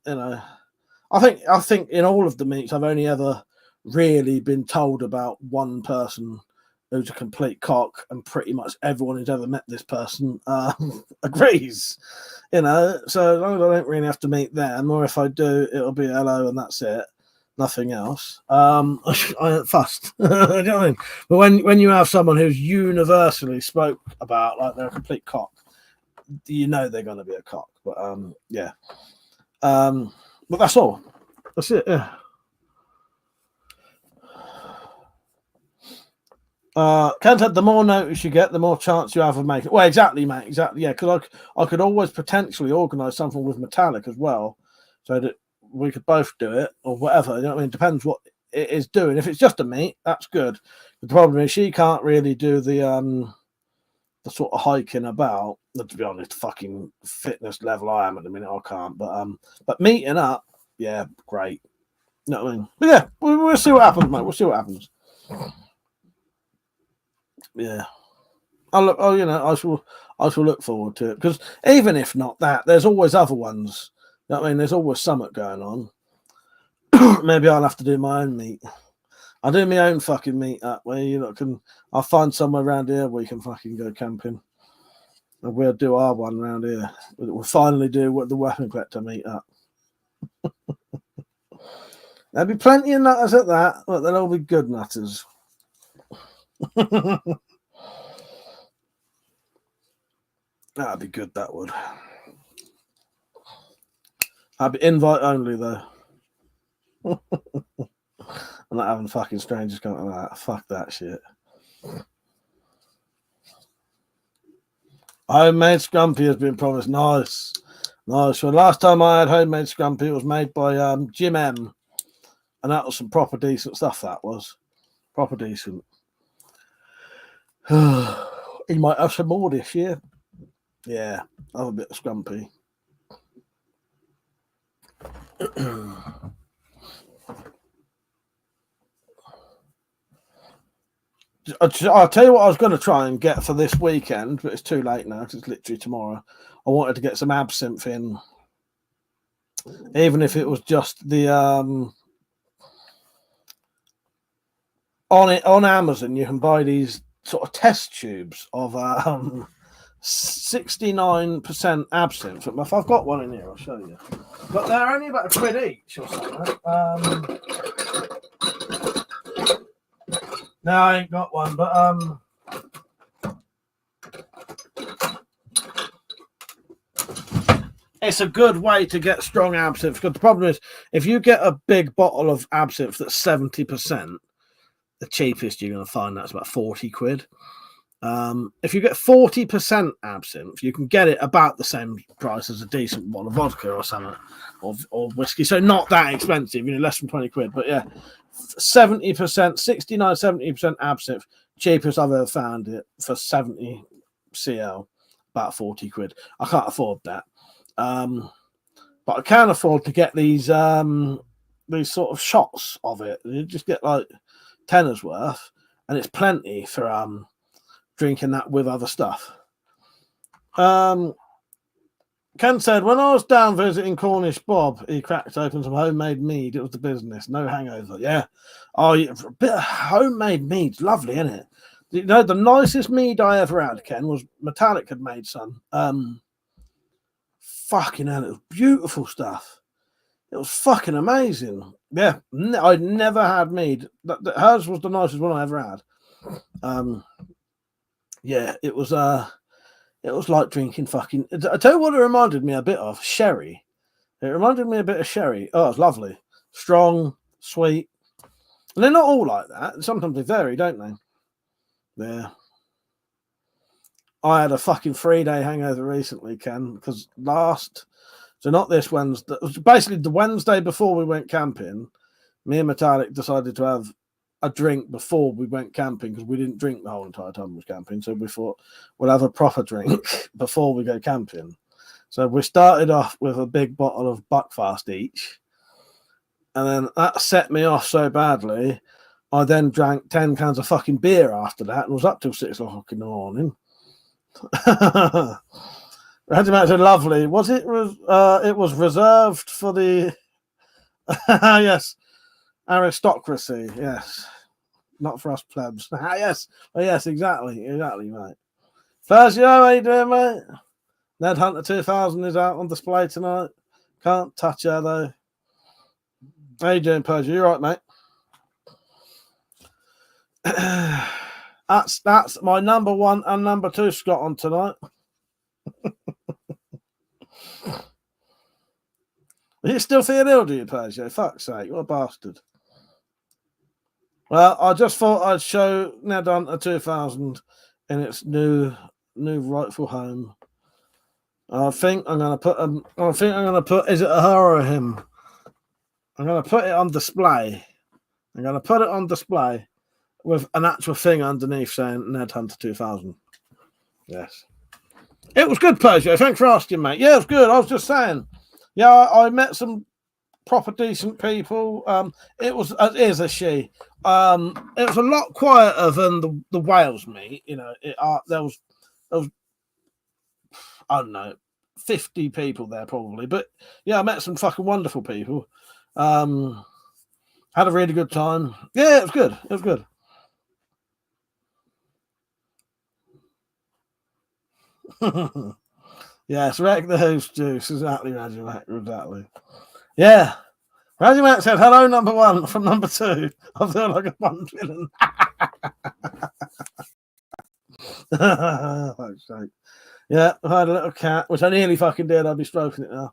I think in all of the meets I've only ever really been told about one person who's a complete cock, and pretty much everyone who's ever met this person agrees. So as long as I don't really have to meet them, or if I do, it'll be hello and that's it, nothing else. I ain't fussed. You know what I mean? But when you have someone who's universally spoke about like they're a complete cock, they're going to be a cock. But yeah. But that's all. That's it. Yeah. Ken said the more notice you get, the more chance you have of making it. Well, exactly, mate. Exactly. Yeah, because I could always potentially organise something with Metallic as well, so that we could both do it or whatever. You know what I mean? Depends what it is doing. If it's just a meet, that's good. But the problem is she can't really do the sort of hiking about. To be honest, fucking fitness level I am at the minute, I can't. But meeting up, yeah, great. You know what I mean? But yeah, we'll see what happens, mate. We'll see what happens. Yeah, I shall look forward to it, because even if not that, there's always other ones. You know what I mean? There's always something going on. Maybe I'll have to do my own meet. I'll do my own fucking meet up where I'll find somewhere around here where you can fucking go camping, and we'll do our one around here. We'll finally do what the Weapon Collector meet up. There'll be plenty of nutters at that, but they'll all be good nutters. That'd be good, that would. I'd be invite only, though. I'm not having fucking strangers come to that. Fuck that shit. Homemade scrumpy has been promised. Nice. Nice. Well, last time I had homemade scrumpy, it was made by Jim M. And that was some proper decent stuff, that was. Proper decent. He might have some more this year. Yeah, I'll have a bit of scrumpy. I'll tell you what I was going to try and get for this weekend, but it's too late now because it's literally tomorrow. I wanted to get some absinthe in, even if it was just the on Amazon. You can buy these sort of test tubes of 69% absinthe. If I've got one in here, I'll show you. But they're only about £1 each or something. No, I ain't got one, but it's a good way to get strong absinthe. Because the problem is, if you get a big bottle of absinthe that's 70%, the cheapest you're going to find that's about £40. If you get 40% absinthe, you can get it about the same price as a decent bottle of vodka or something, or whiskey. So not that expensive, less than £20. But yeah, 70% absinthe, cheapest I've ever found it for 70 cl, about £40. I can't afford that, but I can afford to get these sort of shots of it. You just get like tenner's worth, and it's plenty for drinking that with other stuff. Ken said, when I was down visiting Cornish Bob, he cracked open some homemade mead. It was the business. No hangover. Yeah. Oh, yeah, a bit of homemade mead's lovely, isn't it? You know, the nicest mead I ever had, Ken, was Metallic had made some. Fucking hell, it was beautiful stuff. It was fucking amazing. Yeah, I'd never had mead. Hers was the nicest one I ever had. Yeah, it was like drinking fucking. I tell you what, it reminded me a bit of sherry. It reminded me a bit of sherry. Oh, it's lovely, strong, sweet. And they're not all like that. Sometimes they vary, don't they? Yeah. I had a fucking 3-day hangover recently, Ken, because so not this Wednesday, it was basically the Wednesday before we went camping. Me and Metallic decided to have a drink before we went camping because we didn't drink the whole entire time we was camping. So we thought we'll have a proper drink before we go camping. So we started off with a big bottle of Buckfast each. And then that set me off so badly. I then drank 10 cans of fucking beer after that and was up till 6 o'clock in the morning. Randy Matt said, lovely. It was reserved for the yes, aristocracy. Yes, not for us plebs. Yes, oh, yes, exactly, mate. Fazio, how you doing, mate? Ned Hunter 2000 is out on display tonight. Can't touch her though. How you doing, Persia? You right, mate? That's my number 1 and number 2 Scott on tonight. Are you still feeling ill, do you, Persia? Fuck's sake, what a bastard. Well, I just thought I'd show Ned Hunter 2000 in its new rightful home. I think I'm gonna put is it a her or a him? I'm gonna put it on display. I'm gonna put it on display with an actual thing underneath saying Ned Hunter 2000. Yes. It was good, Persia. Thanks for asking, mate. Yeah, it was good. I was just saying. Yeah, I met some proper decent people. It is a she. It was a lot quieter than the Wales meet. You know, there was I don't know, 50 people there probably. But yeah, I met some fucking wonderful people. Had a really good time. Yeah, it was good. It was good. Yes, wreck the host juice. Exactly, Rajimak. Exactly. Yeah. Rajimak said, hello, number 1 from number 2. I feel like a fun villain. Yeah, I had a little cat, which I nearly fucking did. I'd be stroking it now.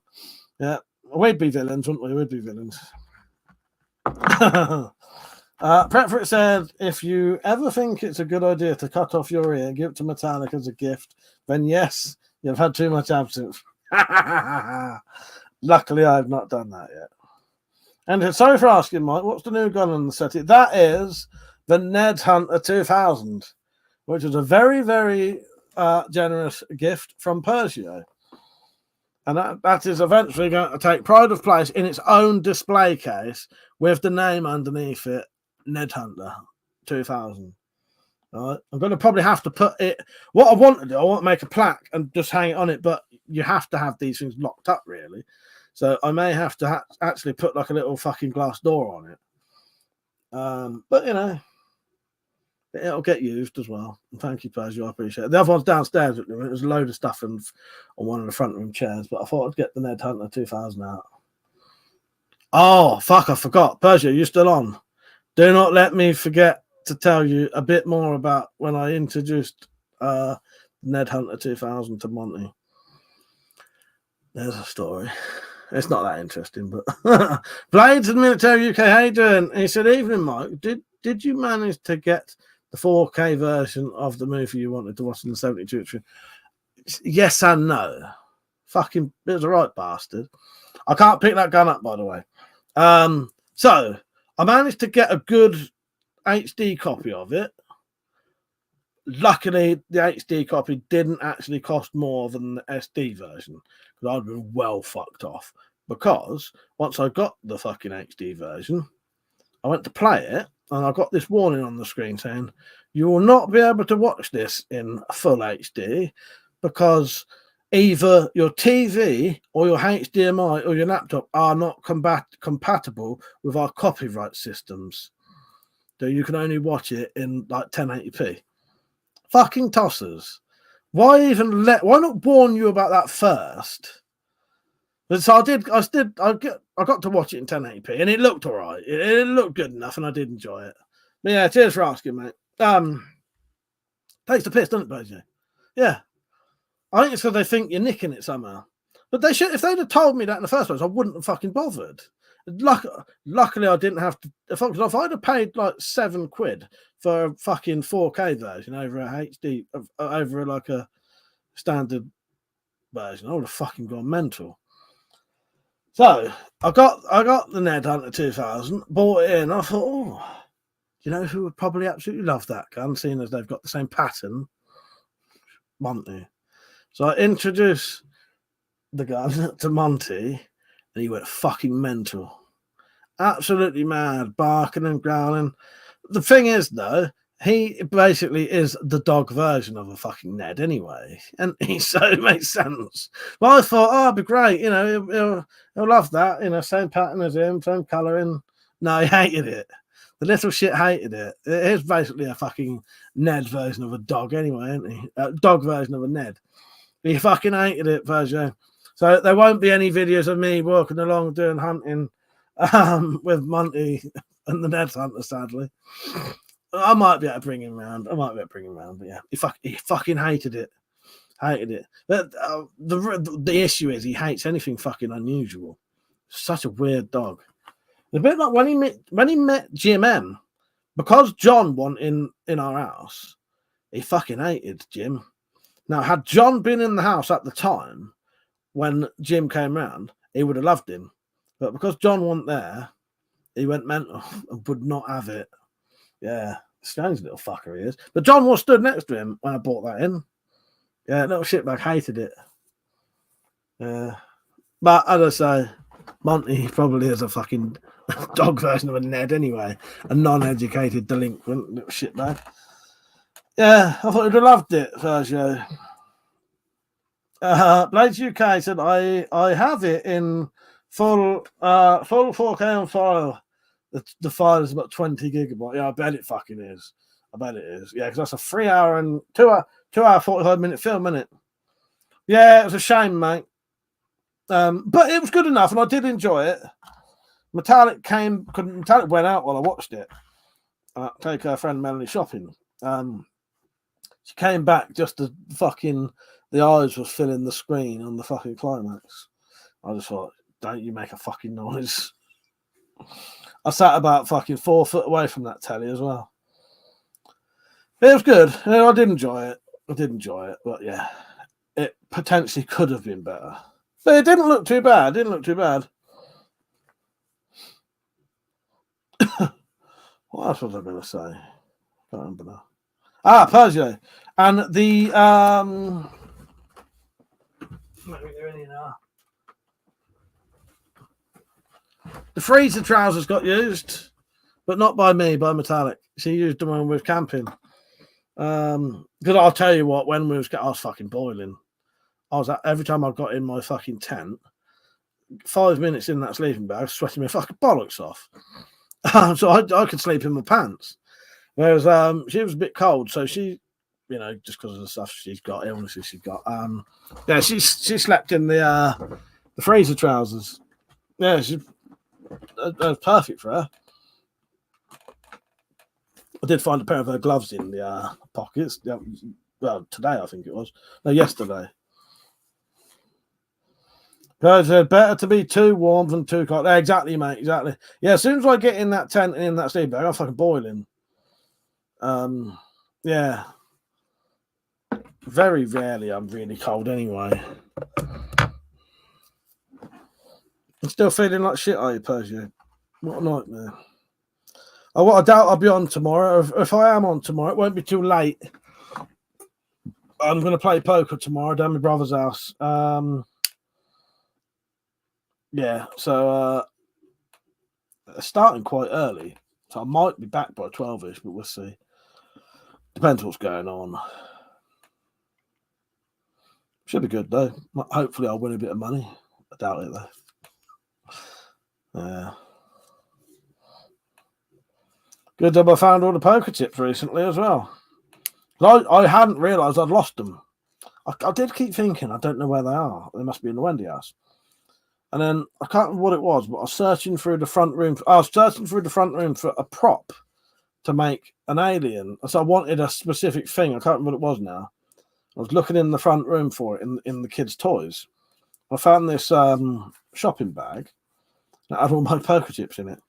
Yeah. We'd be villains, wouldn't we? We'd be villains. Pretford said, if you ever think it's a good idea to cut off your ear, give it to Metallic as a gift, then yes, you've had too much absinthe. Luckily, I've not done that yet. And sorry for asking, Mike, what's the new gun on the set? That is the Ned Hunter 2000, which is a very, very generous gift from Persio. And that is eventually going to take pride of place in its own display case with the name underneath it, Ned Hunter 2000. All right. I'm going to probably have to put it. What I want to do, I want to make a plaque and just hang it on it, but you have to have these things locked up, really. So I may have to actually put like a little fucking glass door on it. But you know, it'll get used as well. And thank you, Persia. I appreciate it. The other one's downstairs. There's a load of stuff on one of the front room chairs, but I thought I'd get the Ned Hunter 2000 out. Oh, fuck, I forgot. Persia, you still on? Do not let me forget to tell you a bit more about when I introduced Ned Hunter 2000 to Monty. There's a story. It's not that interesting, but Blades and Military UK, how you doing? He said, evening, Mike. Did you manage to get the 4K version of the movie you wanted to watch in the 72? Yes and no. Fucking, it was a right bastard. I can't pick that gun up, by the way. So I managed to get a good HD copy of it. Luckily, the HD copy didn't actually cost more than the SD version because I'd been well fucked off. Because once I got the fucking HD version, I went to play it and I got this warning on the screen saying, you will not be able to watch this in full HD because either your TV or your HDMI or your laptop are not compatible with our copyright systems. So you can only watch it in like 1080p. fucking tossers. Why even why not warn you about that first? But so I got to watch it in 1080p and it looked all right. It looked good enough and I did enjoy it. But yeah, cheers for asking, mate. Takes the piss, doesn't it, BJ? Yeah. I think it's because they think you're nicking it somehow. But they should, if they'd have told me that in the first place, I wouldn't have fucking bothered. Luckily, I didn't have to. If I'd have paid like £7 for a fucking 4K version over a HD, over like a standard version, I would have fucking gone mental. So I got the Ned Hunter 2000, bought it in. I thought, oh, you know who would probably absolutely love that gun, seeing as they've got the same pattern? Monty. So I introduced the gun to Monty, and he went fucking mental. Absolutely mad, barking and growling. The thing is, though, he basically is the dog version of a fucking Ned anyway. And so it makes sense. Well, I thought, oh, it'd be great. You know, he'll love that. You know, same pattern as him, same colouring. No, he hated it. The little shit hated it. It is basically a fucking Ned version of a dog anyway, isn't he? A dog version of a Ned. He fucking hated it, version. So there won't be any videos of me walking along doing hunting with Monty and the Ned Hunter, sadly. I might be able to bring him around. But yeah, he fucking hated it. But the issue is he hates anything fucking unusual. Such a weird dog. A bit like when he met Jim M, because John went in our house, he fucking hated Jim. Now, had John been in the house at the time when Jim came round, he would have loved him. But because John wasn't there, he went mental and would not have it. Yeah, strange little fucker he is. But John was stood next to him when I brought that in. Yeah, little shitbag hated it. Yeah. But as I say, Monty probably is a fucking dog version of a Ned anyway. A non-educated delinquent little shitbag. Yeah, I thought you'd have loved it, Sergio. Blades UK said, I have it in full 4K on file. The file is about 20 gigabyte. Yeah, I bet it fucking is. Yeah, because that's a 3 hour and 2 hour 45 minute film, isn't it? Yeah, it was a shame, mate. But it was good enough, and I did enjoy it. Metallic went out while I watched it. Take her friend Melanie shopping. She came back just as fucking the eyes was filling the screen on the fucking climax. I just thought, don't you make a fucking noise. I sat about fucking 4 foot away from that telly as well. It was good. I did enjoy it. But yeah, it potentially could have been better. But it didn't look too bad. What else was I going to say? Can't remember now. Peugeot. And the the freezer trousers got used, but not by me, by Metallic. She used them when we were camping. Because I'll tell you what, when I was fucking boiling. Every time I got in my fucking tent, 5 minutes in that sleeping bag, sweating my fucking bollocks off. So I could sleep in my pants. Whereas she was a bit cold, so she, just because of the stuff she's got, illnesses she's got. Yeah, she slept in the freezer trousers. Yeah, that was perfect for her. I did find a pair of her gloves in the pockets. Well, today I think it was. No, yesterday. Because it's better to be too warm than too cold. Exactly, mate. Exactly. Yeah, as soon as I get in that tent and in that sleeping bag, I'm fucking boiling. Yeah. Very rarely I'm really cold anyway. I'm still feeling like shit, are you, Persia? What a nightmare. I doubt I'll be on tomorrow. If I am on tomorrow, it won't be too late. I'm going to play poker tomorrow down my brother's house. Yeah, so starting quite early. So I might be back by 12-ish, but we'll see. Depends what's going on. Should be good, though. Hopefully I'll win a bit of money. I doubt it, though. Yeah. Good job I found all the poker chips recently as well. But I hadn't realised I'd lost them. I did keep thinking, I don't know where they are. They must be in the Wendy house. And then I can't remember what it was, but I was searching through the front room. I was searching through the front room for a prop to make an alien. So I wanted a specific thing. I can't remember what it was now. I was looking in the front room for it in the kids' toys. I found this shopping bag that had all my poker chips in it.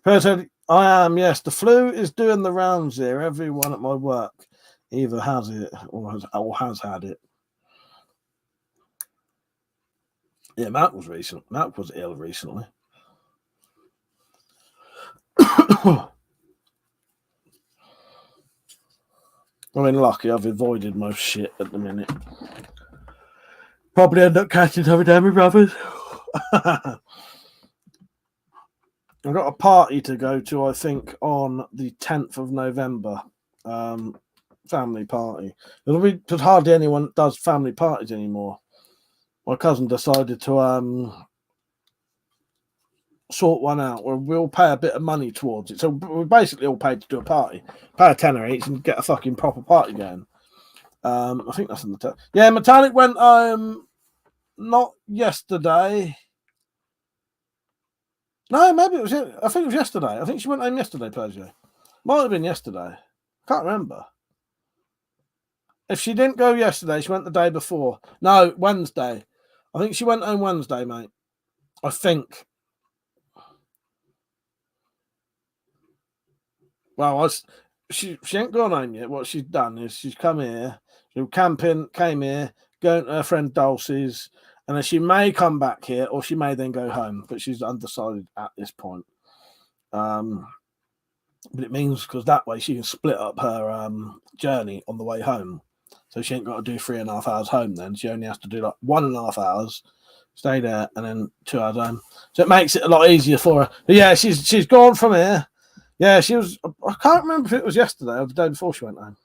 He said, I am, yes, the flu is doing the rounds here. Everyone at my work either has it or has had it. Yeah, Mark was recent. Mark was ill recently. I mean, lucky I've avoided most shit at the minute. Probably end up catching some of them brothers. I've got a party to go to, I think, on the 10th of November. Family party. Because hardly anyone does family parties anymore. My cousin decided to sort one out where we'll pay a bit of money towards it. So we basically all paid to do a party. Pay a tenner each and get a fucking proper party going. I think that's in the yeah, Metallic went not yesterday. No, maybe it was. I think it was yesterday. I think she went home yesterday, Persia. Might have been yesterday. Can't remember. If she didn't go yesterday, she went the day before. No, Wednesday. I think she went home Wednesday, mate. I think. Well, she ain't gone home yet. What she's done is she's come here, she camping, came here, going to her friend Dulce's, and then she may come back here or she may then go home, but she's undecided at this point. But it means because that way she can split up her journey on the way home. So she ain't got to do 3.5 hours home then. She only has to do like 1.5 hours, stay there, and then 2 hours home. So it makes it a lot easier for her. But yeah, she's gone from here. Yeah, she was. I can't remember if it was yesterday or the day before she went home.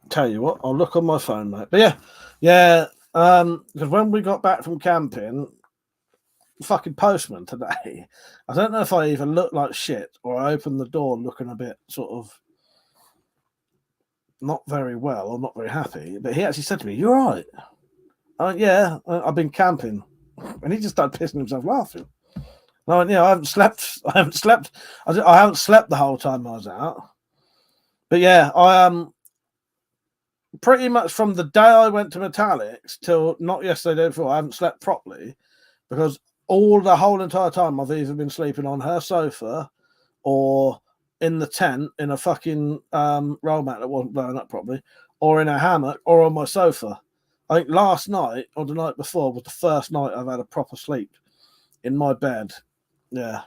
Tell you what, I'll look on my phone, mate. But yeah. Because when we got back from camping, fucking postman today. I don't know if I even looked like shit or I opened the door looking a bit sort of not very well or not very happy. But he actually said to me, "You all right?" I went, "Yeah, I've been camping," and he just started pissing himself laughing. I went, I haven't slept. I haven't slept the whole time I was out. But yeah, I pretty much from the day I went to Metallics till not yesterday, day before, I haven't slept properly because the whole entire time I've either been sleeping on her sofa or in the tent in a fucking roll mat that wasn't blown up properly, or in a hammock or on my sofa. I think last night or the night before was the first night I've had a proper sleep in my bed. Yeah.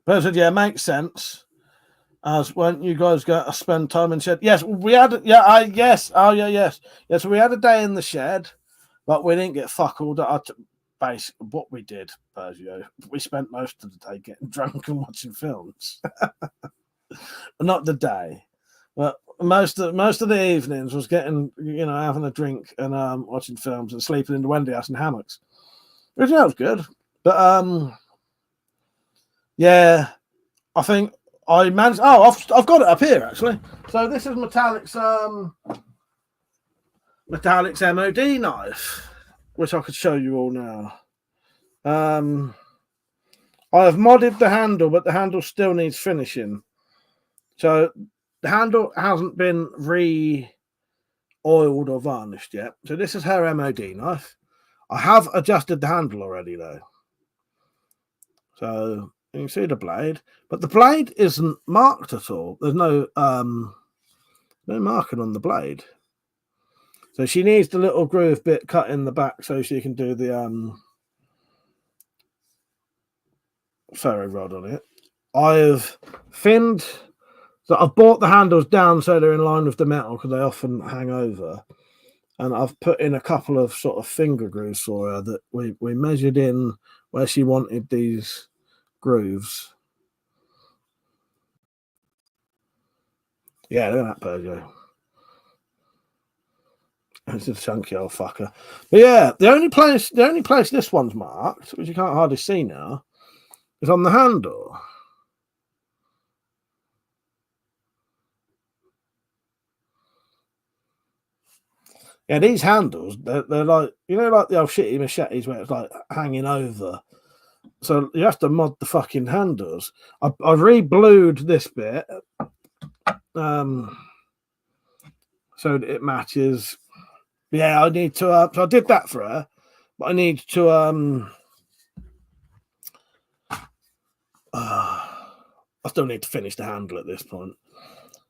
But I said, yeah, makes sense. As when you guys go to spend time in shed. Yes, we had yes. Oh yeah, yes. Yes, we had a day in the shed, but we didn't get fuck all that. Basically, what we did, Persia, we spent most of the day getting drunk and watching films. Not the day. But most of the evenings was getting, having a drink and watching films and sleeping in the Wendy house in hammocks. Which was good. But yeah, I think I managed. Oh, I've got it up here actually. So this is Metallic's MOD knife, which I could show you all now. I have modded the handle, but the handle still needs finishing. So the handle hasn't been re-oiled or varnished yet. So this is her MOD knife. I have adjusted the handle already though. So you can see the blade, but the blade isn't marked at all. There's no marking on the blade. So she needs the little groove bit cut in the back so she can do the ferro rod on it. I've finned, so I've brought the handles down so they're in line with the metal because they often hang over. And I've put in a couple of sort of finger grooves for her that we measured in where she wanted these grooves. Yeah, look at that Peugeot. It's a chunky old fucker. But yeah, the only place this one's marked, which you can't hardly see now, is on the handle. Yeah, these handles, they're like, you know, like the old shitty machetes where it's like hanging over. So you have to mod the fucking handles. I re-blued this bit, so that it matches. Yeah, I need to. So I did that for her, but I need to. I still need to finish the handle at this point.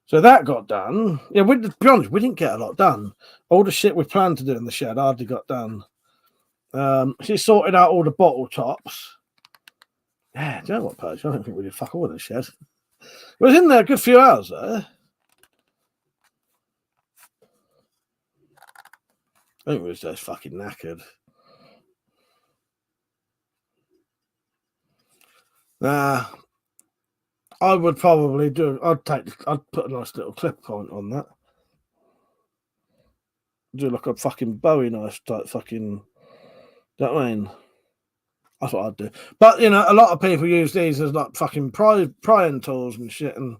So that got done. Yeah, to be honest, we didn't get a lot done. All the shit we planned to do in the shed hardly got done. She sorted out all the bottle tops. Yeah, do you know what, Perch? I don't think we did fuck all in the shed. It was in there a good few hours, though. I think we was just fucking knackered. Nah, I would probably do. I'd put a nice little clip point on that. Do like a fucking Bowie knife type fucking. Do you know what I mean? That's what I'd do. But you know, a lot of people use these as like fucking prying tools and shit. And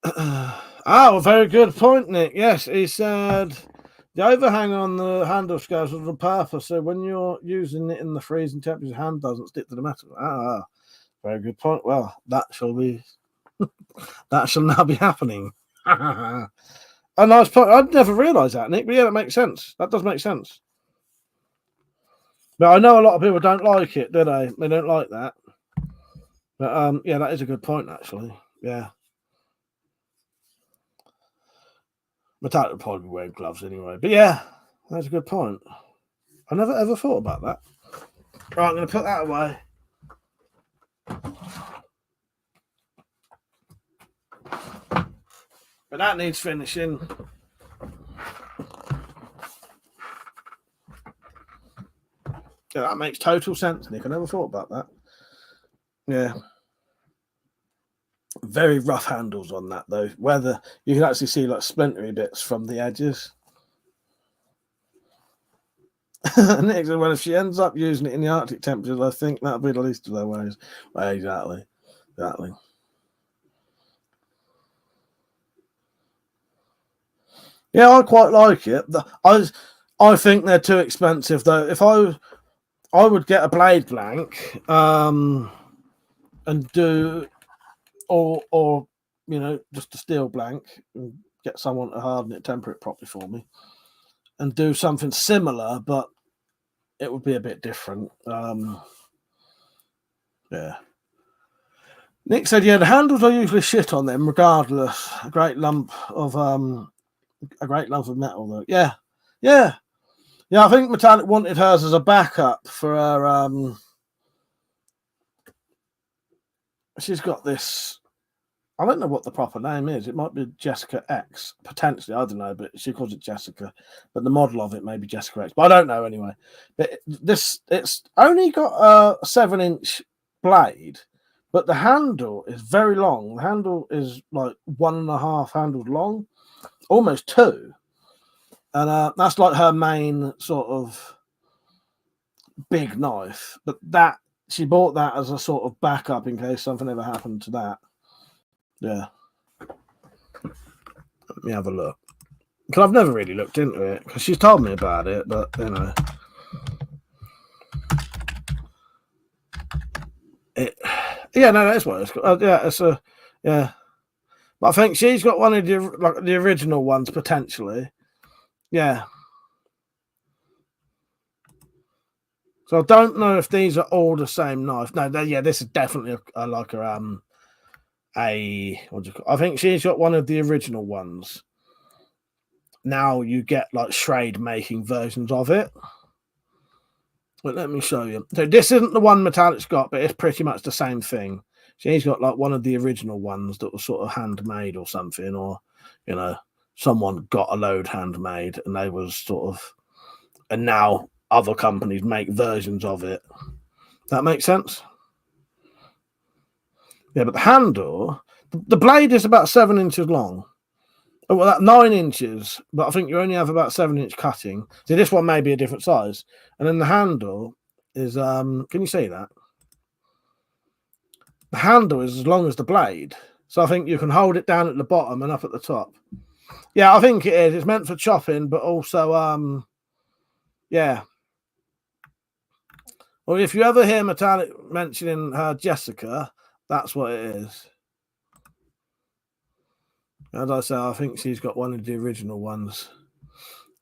oh, very good point, Nick. Yes, he said the overhang on the handle scales was the purpose. So when you're using it in the freezing temperature, the hand doesn't stick to the metal. Ah, very good point. Well, that shall be that shall now be happening. A nice point. I'd never realised that, Nick. But yeah, that makes sense. That does make sense. But I know a lot of people don't like it, do they? They don't like that. But yeah, that is a good point, actually. Yeah. Metallic would probably be wearing gloves anyway. But yeah, that's a good point. I never ever thought about that. Right, I'm going to put that away. But that needs finishing. Yeah, that makes total sense, Nick. I never thought about that. Yeah. Very rough handles on that, though. Whether you can actually see like splintery bits from the edges. Nick said, well, if she ends up using it in the Arctic temperatures, I think that'll be the least of their worries. Well, exactly. Exactly. Yeah, I quite like it. I think they're too expensive, though. If I would get a blade blank, and do, or you know, just a steel blank, and get someone to harden it, temper it properly for me, and do something similar, but it would be a bit different. Yeah. Nick said, yeah, the handles are usually shit on them, regardless. A great lump of metal, though. Yeah, yeah. Yeah, I think Metallic wanted hers as a backup for her. She's got this. I don't know what the proper name is. It might be Jessica X, potentially. I don't know, but she calls it Jessica. But the model of it may be Jessica X. But I don't know anyway. But it's only got a 7-inch blade, but the handle is very long. The handle is like 1.5 handles long, almost 2. And that's like her main sort of big knife. But that she bought that as a sort of backup in case something ever happened to that. Yeah. Let me have a look. Because I've never really looked into it. Because she's told me about it, but you know. Yeah, no, that's what it's called. Yeah, it's a yeah. But I think she's got one of the original ones potentially. Yeah. So I don't know if these are all the same knife. No, yeah, this is definitely like a what do you call? I think she's got one of the original ones. Now you get like Schrade making versions of it. But let me show you. So this isn't the one Metallic's got, but it's pretty much the same thing. She's got like one of the original ones that was sort of handmade or something, or you know, someone got a load handmade and they was sort of, and now other companies make versions of it. That makes sense? Yeah, but the handle, the blade is about 7 inches long. Oh, well, that 9 inches, but I think you only have about 7-inch cutting. So this one may be a different size. And then the handle is, can you see that? The handle is as long as the blade. So I think you can hold it down at the bottom and up at the top. Yeah, I think it is. It's meant for chopping, but also, yeah. Well, if you ever hear Metallic mentioning her Jessica, that's what it is. As I say, I think she's got one of the original ones.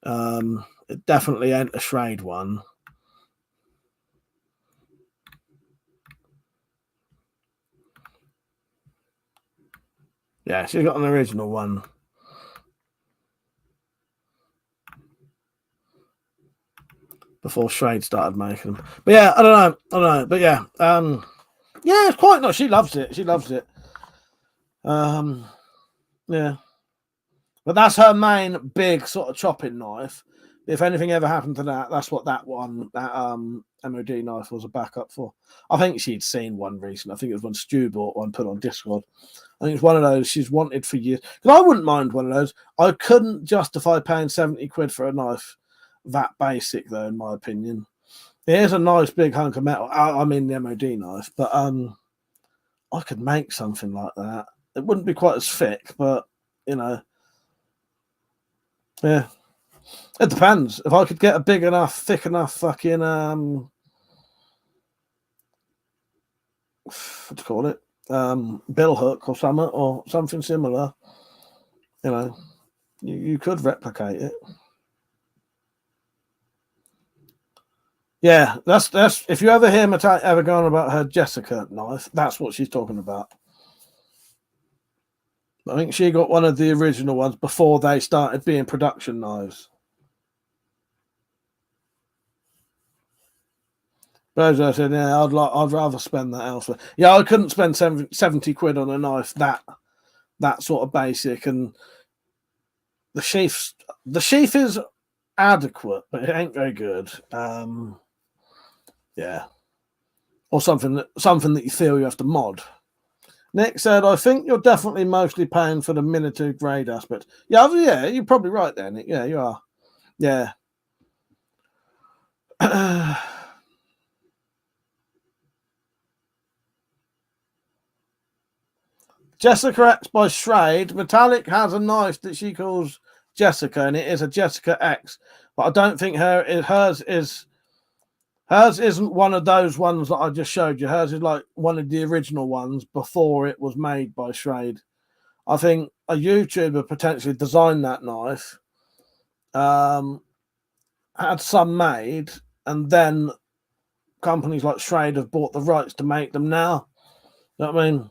It definitely ain't a Shrade one. Yeah, she's got an original one. Before Shrade started making them. But yeah, I don't know. But yeah, yeah, it's quite nice. She loves it. She loves it. Yeah. But that's her main big sort of chopping knife. If anything ever happened to that, that's what that MOD knife was a backup for. I think she'd seen one recently. I think it was when Stu bought one, put on Discord. I think it's one of those she's wanted for years. Because I wouldn't mind one of those. I couldn't justify paying 70 quid for a knife that basic, though, in my opinion. It is a nice big hunk of metal. I mean, the MOD knife. But I could make something like that. It wouldn't be quite as thick, but, you know. Yeah. It depends. If I could get a big enough, thick enough fucking what do you call it? Bill hook or something similar, you know, you could replicate it. Yeah, that's if you ever hear Metallic ever going about her Jessica knife, that's what she's talking about. I think she got one of the original ones before they started being production knives. But I said, yeah, I'd rather spend that elsewhere. Yeah, I couldn't spend 70 quid on a knife that sort of basic, and the sheath is adequate, but it ain't very good. Yeah, or something that you feel you have to mod. Nick said, I think you're definitely mostly paying for the miniature grade aspect. Yeah, you're probably right there, Nick. Yeah, you are. Yeah. Jessica X by Shrade. Metallic has a knife that she calls Jessica, and it is a Jessica X. But I don't think hers isn't one of those ones that I just showed you. Hers is like one of the original ones before it was made by Shrade. I think a YouTuber potentially designed that knife, had some made, and then companies like Shrade have bought the rights to make them now. You know what I mean?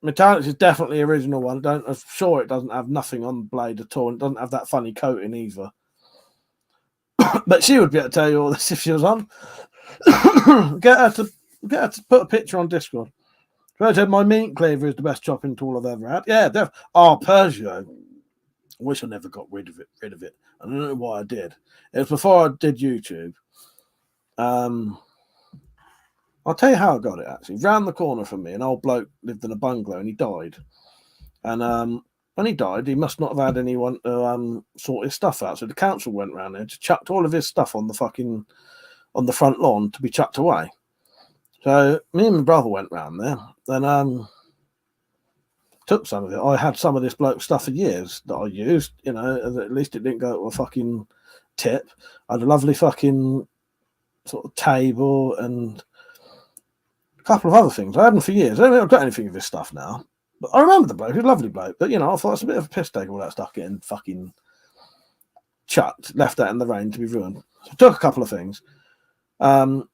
Metallic is definitely the original one. I'm sure it doesn't have nothing on the blade at all. It doesn't have that funny coating either. But she would be able to tell you all this if she was on. Get her to put a picture on Discord. My meat cleaver is the best chopping tool I've ever had. Yeah, Persia. I wish I never got rid of it. I don't know why I did. It was before I did YouTube. I'll tell you how I got it, actually. Round the corner from me, an old bloke lived in a bungalow and he died. And when he died, he must not have had anyone to sort his stuff out. So the council went round there and chucked all of his stuff on the front lawn to be chucked away. So me and my brother went round there and took some of it. I had some of this bloke's stuff for years that I used, you know, at least it didn't go to a fucking tip. I had a lovely fucking sort of table and a couple of other things. I had them for years. I haven't got anything of this stuff now. But I remember the bloke. He was a lovely bloke. But, you know, I thought it's a bit of a piss take, all that stuff getting fucking chucked, left out in the rain to be ruined. So I took a couple of things. And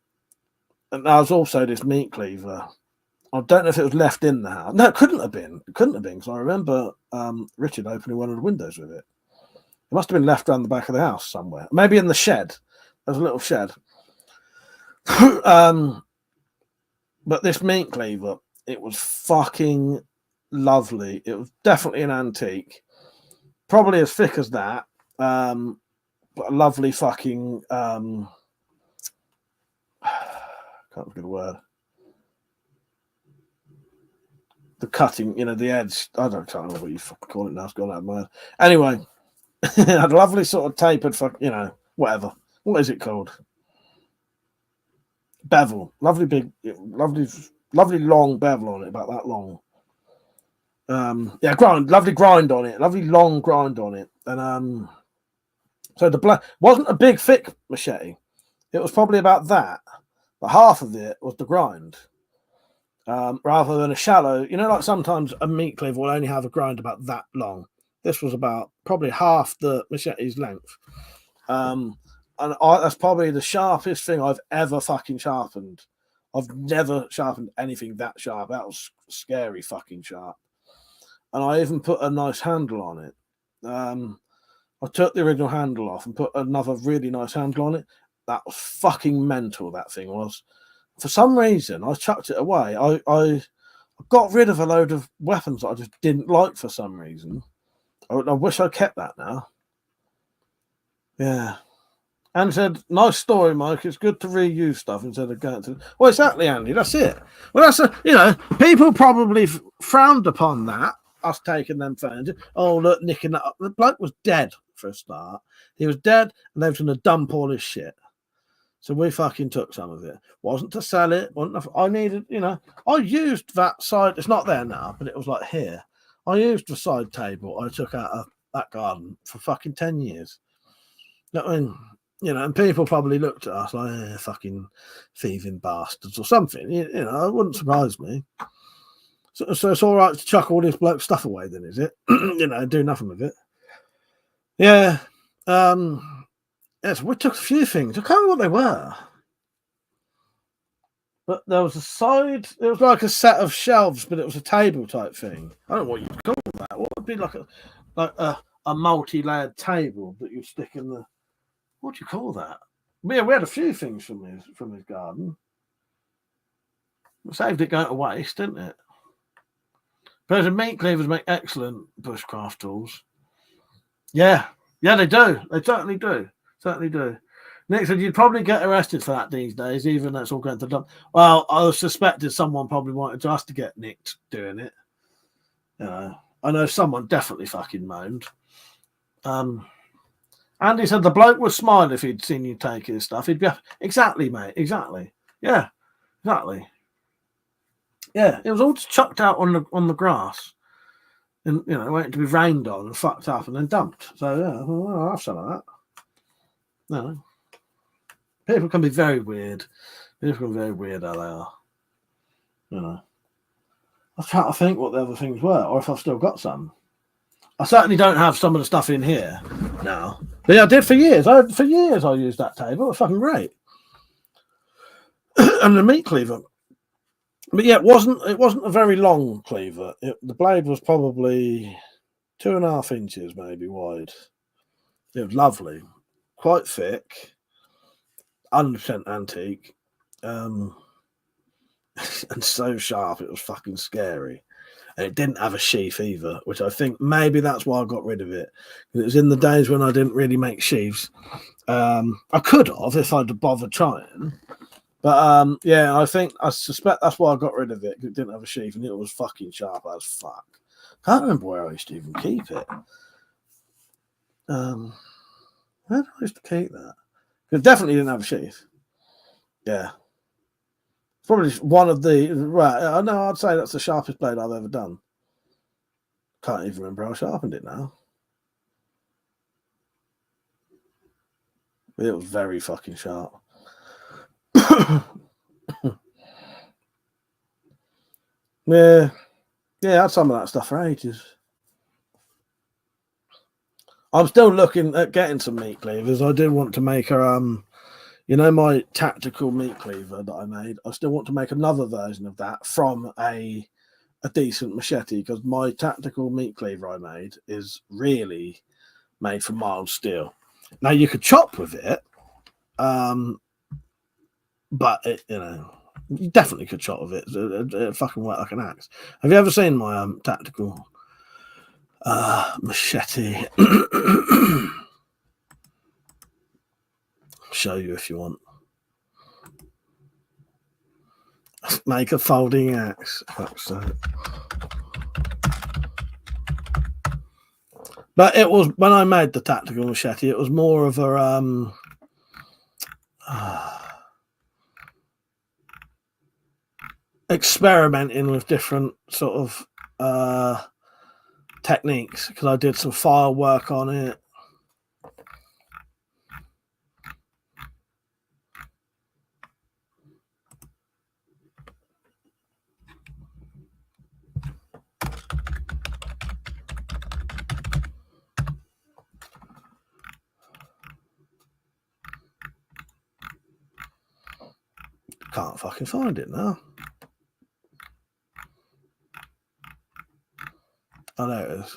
there was also this meat cleaver. I don't know if it was left in the house. No, it couldn't have been. It couldn't have been, because I remember Richard opening one of the windows with it. It must have been left around the back of the house somewhere. Maybe in the shed. There's a little shed. But this meat cleaver, it was fucking lovely. It was definitely an antique. Probably as thick as that. But a lovely fucking... can't think of the word. The cutting, you know, the edge. I can't know what you fucking call it now. It's gone out of my head. Anyway, it had a lovely sort of tapered, you know, whatever. What is it called? Bevel. Lovely big, lovely long bevel on it, about that long. Yeah, lovely grind on it, lovely long grind on it, and so the black wasn't a big thick machete. It was probably about that, but half of it was the grind, rather than a shallow. You know, like sometimes a meat cleaver will only have a grind about that long. This was about probably half the machete's length, and that's probably the sharpest thing I've ever fucking sharpened. I've never sharpened anything that sharp. That was scary fucking sharp. And I even put a nice handle on it. I took the original handle off and put another really nice handle on it. That was fucking mental, that thing was. For some reason, I chucked it away. I got rid of a load of weapons that I just didn't like for some reason. I wish I kept that now. Yeah. And said, nice story, Mike. It's good to reuse stuff instead of going to... Well, exactly, Andy. That's it. Well, people probably frowned upon that, us taking them phones. Oh, look, nicking that up. The bloke was dead for a start. He was dead, and they was going to dump all his shit. So we fucking took some of it. Wasn't to sell it. I needed, I used that side. It's not there now, but it was like here. I used the side table I took out of that garden for fucking 10 years. I mean, and people probably looked at us like, fucking thieving bastards or something. It wouldn't surprise me. So it's all right to chuck all this bloke stuff away then, is it? Do nothing with it. Yeah. Yes, we took a few things. I can't remember what they were. But there was a side, it was like a set of shelves, but it was a table type thing. I don't know what you'd call that. What would be like a multi-layered table that you stick in the, what do you call that? Yeah, we had a few things from his garden. We saved it going to waste, didn't it? But the meat cleavers make excellent bushcraft tools. Yeah, they do. They certainly do. Nick said you'd probably get arrested for that these days, even though it's all going to dump. Well, I suspected someone probably wanted us to get nicked doing it. I know someone definitely fucking moaned. Andy said the bloke would smile if he'd seen you take his stuff. He'd be exactly, mate, exactly. Yeah, exactly. Yeah, it was all just chucked out on the grass, and waiting to be rained on and fucked up and then dumped. So yeah, I'll have some of that. No. People can be very weird. People can be very weird how they are. I was trying to think what the other things were, or if I've still got some. I certainly don't have some of the stuff in here now. But yeah, I did for years. For years I used that table. It was fucking great. And the meat cleaver. But yeah, it wasn't a very long cleaver. The blade was probably 2.5 inches maybe wide. It was lovely. Quite thick. 100% antique. And so sharp it was fucking scary. And it didn't have a sheath either, which I think maybe that's why I got rid of it. It was in the days when I didn't really make sheaths. I could have if I'd bothered trying. But yeah, I suspect that's why I got rid of it. It didn't have a sheath and it was fucking sharp as fuck. Can't remember where I used to even keep it. Where did I used to keep that? It definitely didn't have a sheath. Yeah. Probably one of the, right, I know, I'd say that's the sharpest blade I've ever done. Can't even remember how I sharpened it now. It was very fucking sharp. Yeah, I had some of that stuff for ages. I'm still looking at getting some meat cleavers. I do want to make my tactical meat cleaver that I made. I still want to make another version of that from a decent machete, because my tactical meat cleaver I made is really made from mild steel. Now you could chop with it, but you definitely could chop with it. It fucking work like an axe. Have you ever seen my tactical machete? Show you if you want. Make a folding axe. But it was, when I made the tactical machete, it was more of a experimenting with different sort of techniques because I did some file work on it. Can't fucking find it now. Oh, there it is.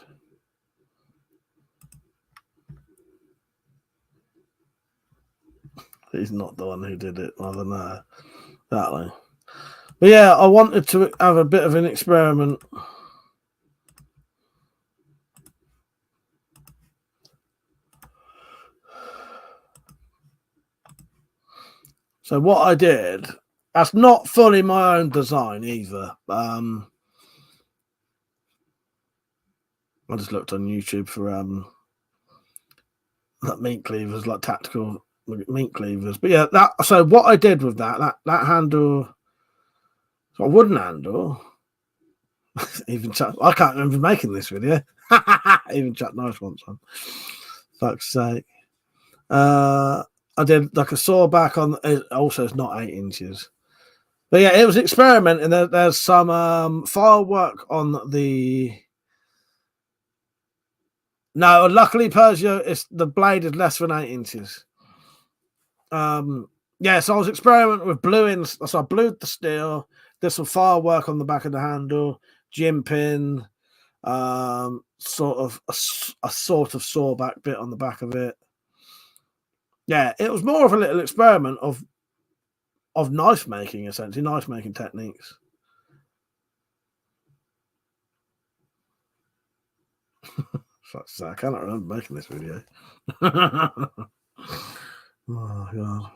He's not the one who did it. I don't know. Exactly. But yeah, I wanted to have a bit of an experiment. So what I did, that's not fully my own design either. I just looked on YouTube for like meat cleavers, like tactical meat cleavers. But yeah, that. So what I did with that handle, a wooden handle. Even Chuck, I can't remember making this video. Even Chuck Norris wants one. Fuck's sake. I did like a saw back on. Also, it's not 8 inches. But yeah, it was experimenting. There's some file work on the. No, luckily Peugeot, the blade is less than 8 inches. Yeah, so I was experimenting with bluing. So I blued the steel. There's some file work on the back of the handle, jimping, sort of a sort of sawback bit on the back of it. Yeah, it was more of a little experiment of knife making, essentially, knife making techniques. I cannot remember making this video. Oh god.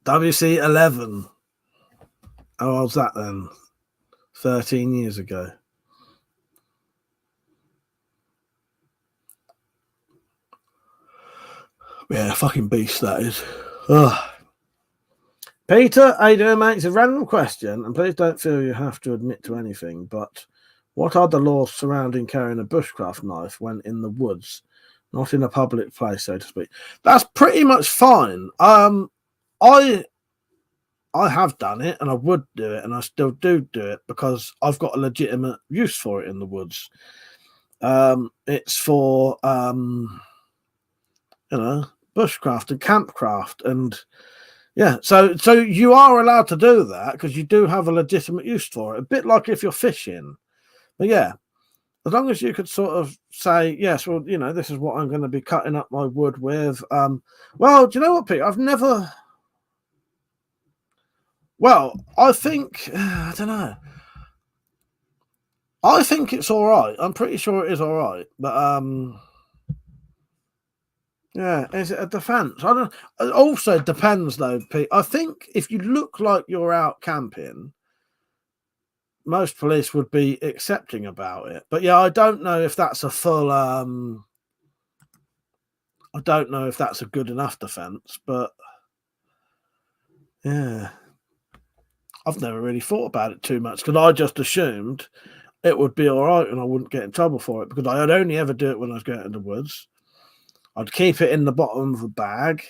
WC11. How old's that then? 13 years ago. Yeah, fucking beast that is. Ugh. Peter, how you doing, mate? It's a random question, and please don't feel you have to admit to anything, but what are the laws surrounding carrying a bushcraft knife when in the woods, not in a public place, so to speak? That's pretty much fine. I have done it, and I would do it, and I still do it because I've got a legitimate use for it in the woods. It's for bushcraft and campcraft, and yeah, so you are allowed to do that because you do have a legitimate use for it. A bit like if you're fishing, but yeah, as long as you could sort of say yes, well, this is what I'm going to be cutting up my wood with. Well, do you know what, Pete? I've never. Well, I think I don't know. I think it's all right. I'm pretty sure it is all right, but yeah, is it a defense? I don't. It also depends, though, Pete. I think if you look like you're out camping, most police would be accepting about it. But yeah, I don't know if that's a full. I don't know if that's a good enough defense, but yeah, I've never really thought about it too much because I just assumed it would be all right and I wouldn't get in trouble for it because I'd only ever do it when I was going in the woods. I'd keep it in the bottom of the bag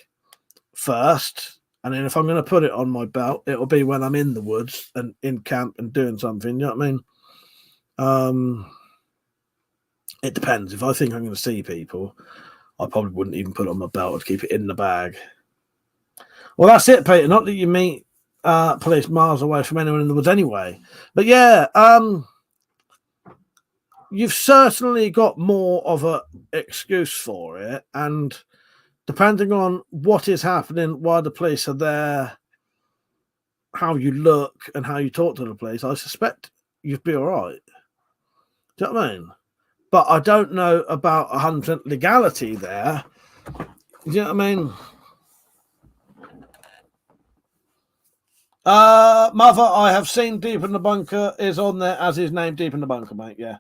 first, and then if I'm going to put it on my belt, it'll be when I'm in the woods and in camp and doing something. You know what I mean? It depends. If I think I'm going to see people, I probably wouldn't even put it on my belt. I'd keep it in the bag. Well, that's it, Peter. Not that you meet police miles away from anyone in the woods anyway. But yeah, you've certainly got more of an excuse for it, and depending on what is happening while the police are there, how you look and how you talk to the police, I suspect you'd be all right. Do you know what I mean? But I don't know about 100% legality there. Do you know what I mean? Mother, I have seen Deep in the Bunker is on there as his name, Deep in the Bunker, mate. Yeah.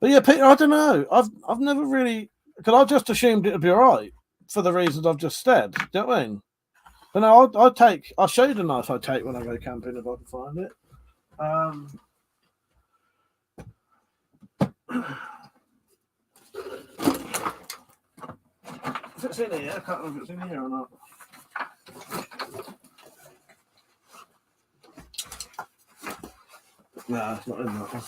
But yeah, Peter, I don't know. I've never really, because I just assumed it would be all right for the reasons I've just said. Do you know what I mean? But no, I'll show you the knife I take when I go camping if I can find it. If it's in here, I can't remember if it's in here or not. No, it's not in that one.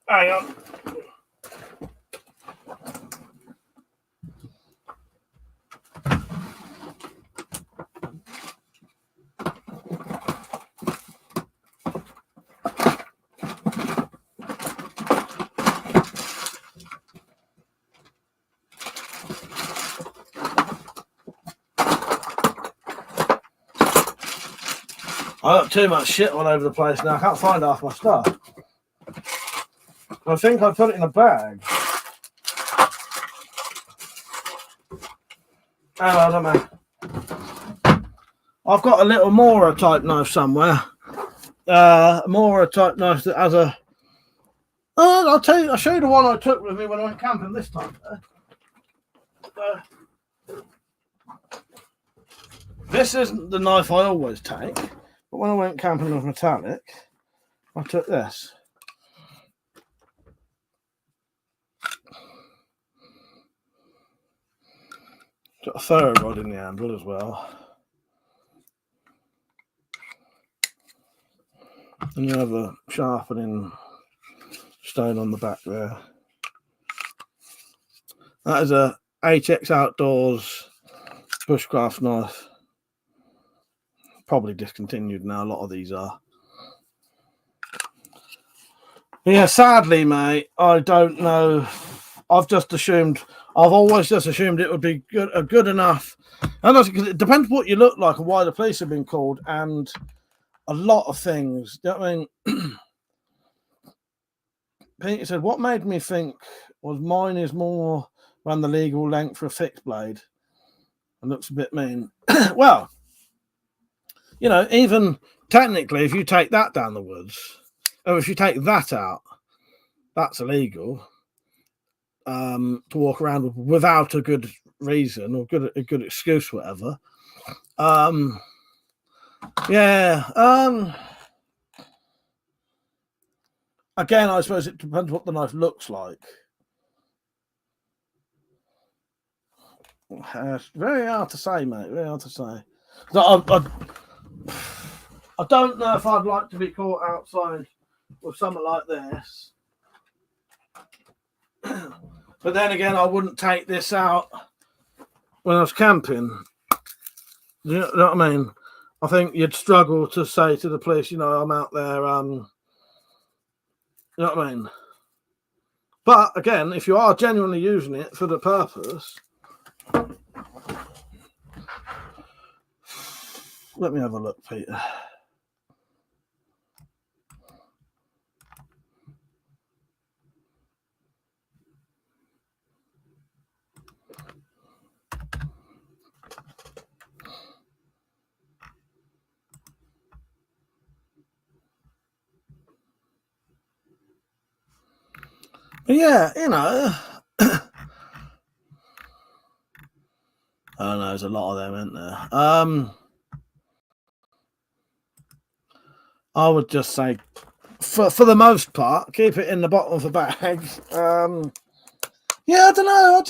Hang on. I got too much shit all over the place now. I can't find half my stuff. I think I put it in a bag. Oh, I don't know. I've got a little Mora type knife somewhere. Mora type knife that has a. Oh, I'll show you the one I took with me when I went camping this time. This isn't the knife I always take, but when I went camping with metallic, I took this. Got a ferro rod in the handle as well. And you have a sharpening stone on the back there. That is a HX Outdoors bushcraft knife. Probably discontinued now, a lot of these are. Yeah, sadly, mate, I don't know. I've always just assumed it would be good enough. And because it depends what you look like and why the police have been called, and a lot of things. You know what I mean? Peter said, what made me think was mine is more around the legal length for a fixed blade. And looks a bit mean. Well, you know, even technically, if you take that down the woods, or if you take that out, that's illegal. To walk around without a good reason or a good excuse, whatever. Yeah. Again, I suppose it depends what the knife looks like. It's very hard to say, mate. Very hard to say. I don't know if I'd like to be caught outside with something like this. But then again, I wouldn't take this out when I was camping. You know what I mean? I think you'd struggle to say to the police, you know, I'm out there. You know what I mean? But again, if you are genuinely using it for the purpose, let me have a look, Peter. Yeah, you know. I don't know, there's a lot of them, isn't there? I would just say, for the most part, keep it in the bottom of the bag. Yeah, I don't know.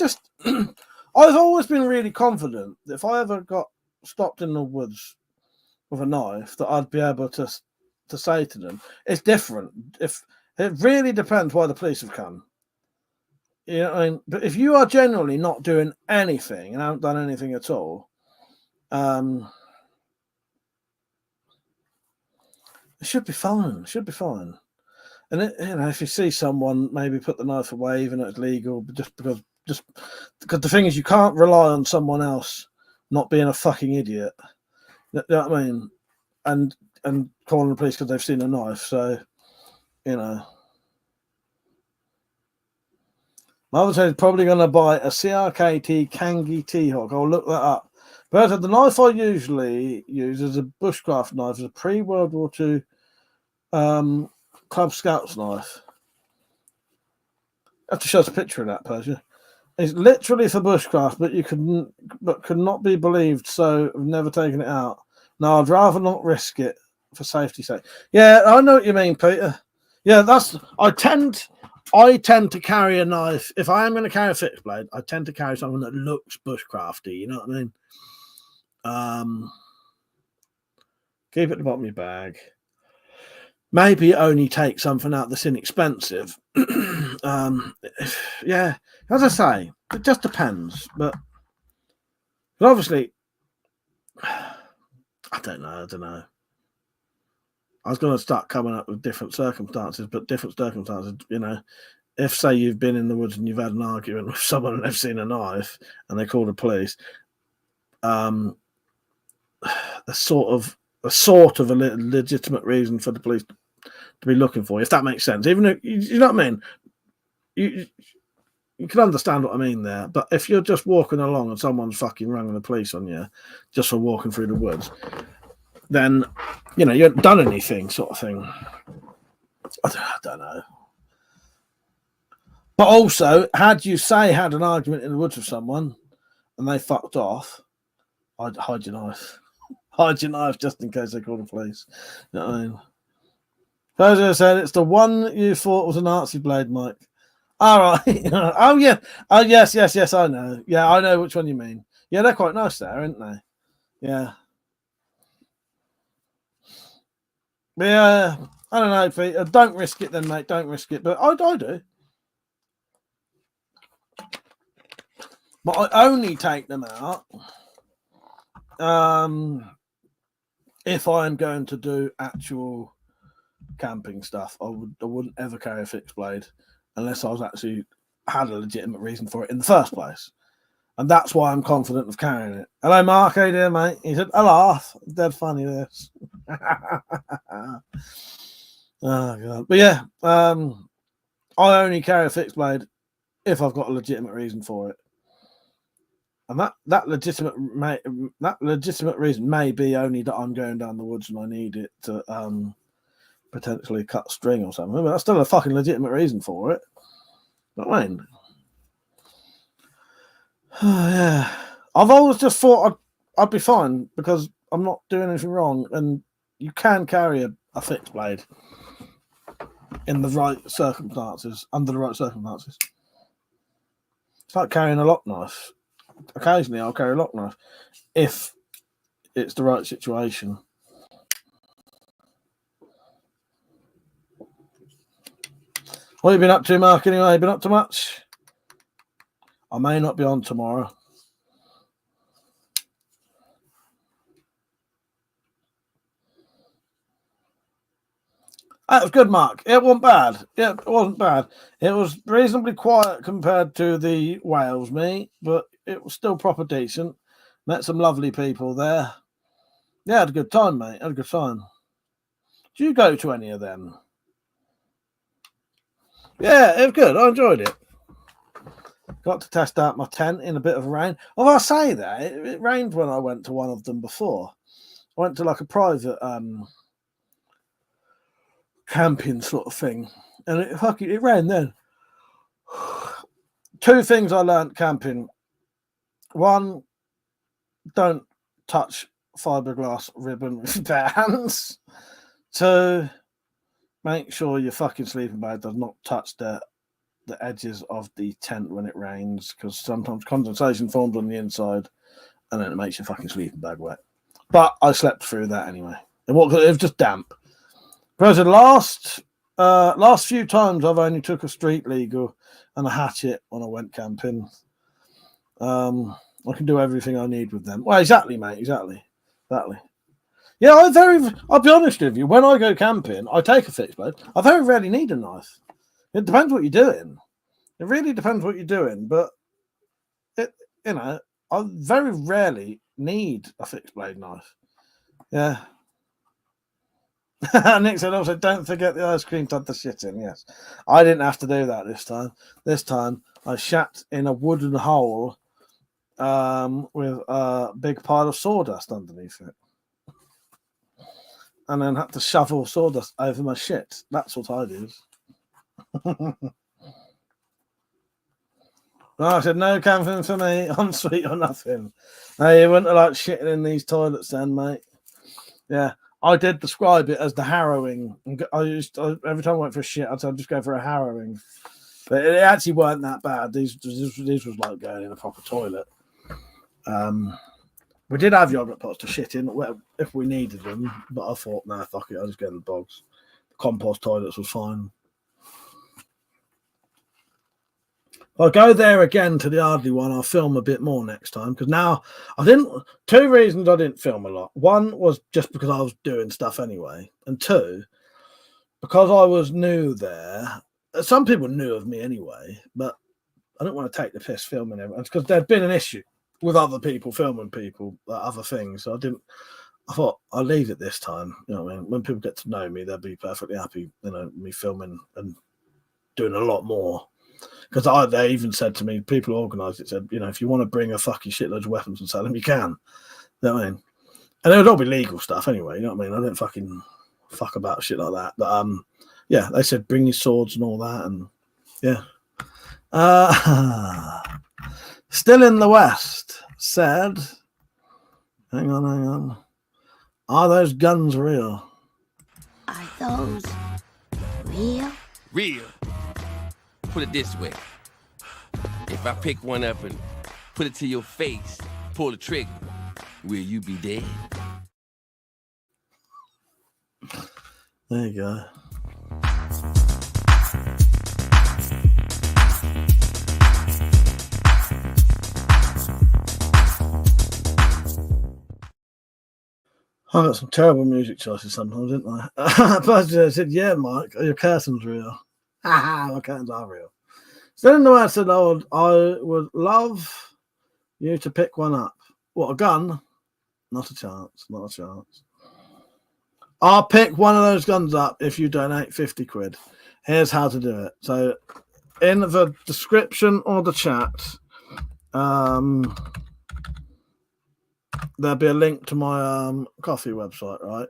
I've always been really confident that if I ever got stopped in the woods with a knife, that I'd be able to say to them, it's different. If it really depends why the police have come. You know what I mean? But if you are generally not doing anything and haven't done anything at all, it should be fine. It should be fine. And you know, if you see someone maybe put the knife away, even though it's legal, but just because the thing is, you can't rely on someone else not being a fucking idiot. You know what I mean? And calling the police because they've seen a knife. So, you know. Mother said probably going to buy a CRKT Kangi T-Hawk. I'll look that up. But the knife I usually use as a bushcraft knife is a pre-World War II Club Scouts knife. I have to show us a picture of that, Persia. It's literally for bushcraft, but could not be believed. So I've never taken it out. No, I'd rather not risk it for safety's sake. Yeah, I know what you mean, Peter. Yeah, I tend to carry a knife. If I am going to carry a fixed blade, I tend to carry something that looks bushcrafty. You know what I mean? Keep it at the bottom of your bag. Maybe only take something out that's inexpensive. Yeah, as I say, it just depends. But obviously, I don't know. I was going to start coming up with different circumstances, but different circumstances, if, say, you've been in the woods and you've had an argument with someone and they've seen a knife and they call the police, a sort of a legitimate reason for the police to be looking for you, if that makes sense. Even if, you know what I mean? You can understand what I mean there. But if you're just walking along and someone's fucking rung the police on you just for walking through the woods, then, you haven't done anything, sort of thing. I don't know. But also, had an argument in the woods with someone and they fucked off, I'd hide your knife. Hide your knife just in case they call the police. You know what I mean? President said it's the one you thought was a Nazi blade, Mike. All right. Oh, yeah. Oh, yes, I know. Yeah, I know which one you mean. Yeah, they're quite nice there, aren't they? Yeah. Yeah, I don't know, Peter. Don't risk it then, mate. Don't risk it. But I do. But I only take them out if I'm going to do actual camping stuff. I wouldn't ever carry a fixed blade unless I was actually had a legitimate reason for it in the first place. And that's why I'm confident of carrying it. Hello, Mark. How you doing, mate? He said, hello. Dead funny, this. Oh, God. But yeah, I only carry a fixed blade if I've got a legitimate reason for it. And that legitimate reason may be only that I'm going down the woods and I need it to potentially cut string or something. But that's still a fucking legitimate reason for it. You know what I mean? Yeah. I've always just thought I'd be fine because I'm not doing anything wrong, and you can carry a fixed blade in the right circumstances, under the right circumstances. It's like carrying a lock knife. Occasionally I'll carry a lock knife if it's the right situation. What have you been up to, Mark, anyway? Been up to much? I may not be on tomorrow. That was good, Mark. It wasn't bad. Yeah, it wasn't bad. It was reasonably quiet compared to the Wales meet, but it was still proper decent. Met some lovely people there. Yeah, had a good time, mate. Had a good time. Did you go to any of them? Yeah, it was good. I enjoyed it. Got to test out my tent in a bit of rain. Although I say that, it rained when I went to one of them before. I went to like a private camping sort of thing, and it rained then. Two things I learned camping. One, don't touch fiberglass ribbon with bare hands. Two, make sure your fucking sleeping bag does not touch the edges of the tent when it rains, because sometimes condensation forms on the inside and then it makes your fucking sleeping bag wet. But I slept through that anyway. It was just damp. Whereas the last few times I've only took a street legal and a hatchet when I went camping. I can do everything I need with them. Well, exactly, mate. Exactly. Yeah, I'll be honest with you. When I go camping, I take a fixed blade. I very rarely need a knife. It depends what you're doing. It really depends what you're doing. But I very rarely need a fixed blade knife. Yeah. Nick said also, don't forget the ice cream to have the shit in. Yes. I didn't have to do that this time. This time I shat in a wooden hole with a big pile of sawdust underneath it. And then had to shovel sawdust over my shit. That's what I did. I said, no camping for me. I'm sweet or nothing. No, you wouldn't have like shitting in these toilets then, mate. Yeah, I did describe it as the harrowing. Every time I went for a shit, I'd just go for a harrowing. But it actually weren't that bad. These was like going in a proper toilet. We did have yogurt pots to shit in if we needed them, but I thought, nah, fuck it, I'll just go in the bogs. The compost toilets was fine. I'll go there again to the Ardley one. I'll film a bit more next time because now I didn't. 2 reasons I didn't film a lot. One was just because I was doing stuff anyway, and 2, because I was new there. Some people knew of me anyway, but I didn't want to take the piss filming everyone because there'd been an issue with other people filming people, other things. So I thought I'll leave it this time. You know what I mean? When people get to know me, they'll be perfectly happy. You know, me filming and doing a lot more. Because they even said to me, people who organised it said, you know, if you want to bring a fucking shitload of weapons and sell them, you can. You know what I mean? And it would all be legal stuff anyway. You know what I mean? I don't fucking fuck about shit like that. But yeah, they said bring your swords and all that, and yeah. Still in the West said, hang on. Are those guns real? Are those real? Real. Put it this way. If I pick one up and put it to your face, pull the trigger, will you be dead? There you go. I got some terrible music choices sometimes, didn't I? But I said, yeah, Mike, your curtain's real. My curtains are real. So then I said, I would love you to pick one up. What, a gun? Not a chance. I'll pick one of those guns up if you donate 50 quid. Here's how to do it. So in the description or the chat, there'll be a link to my coffee website, right?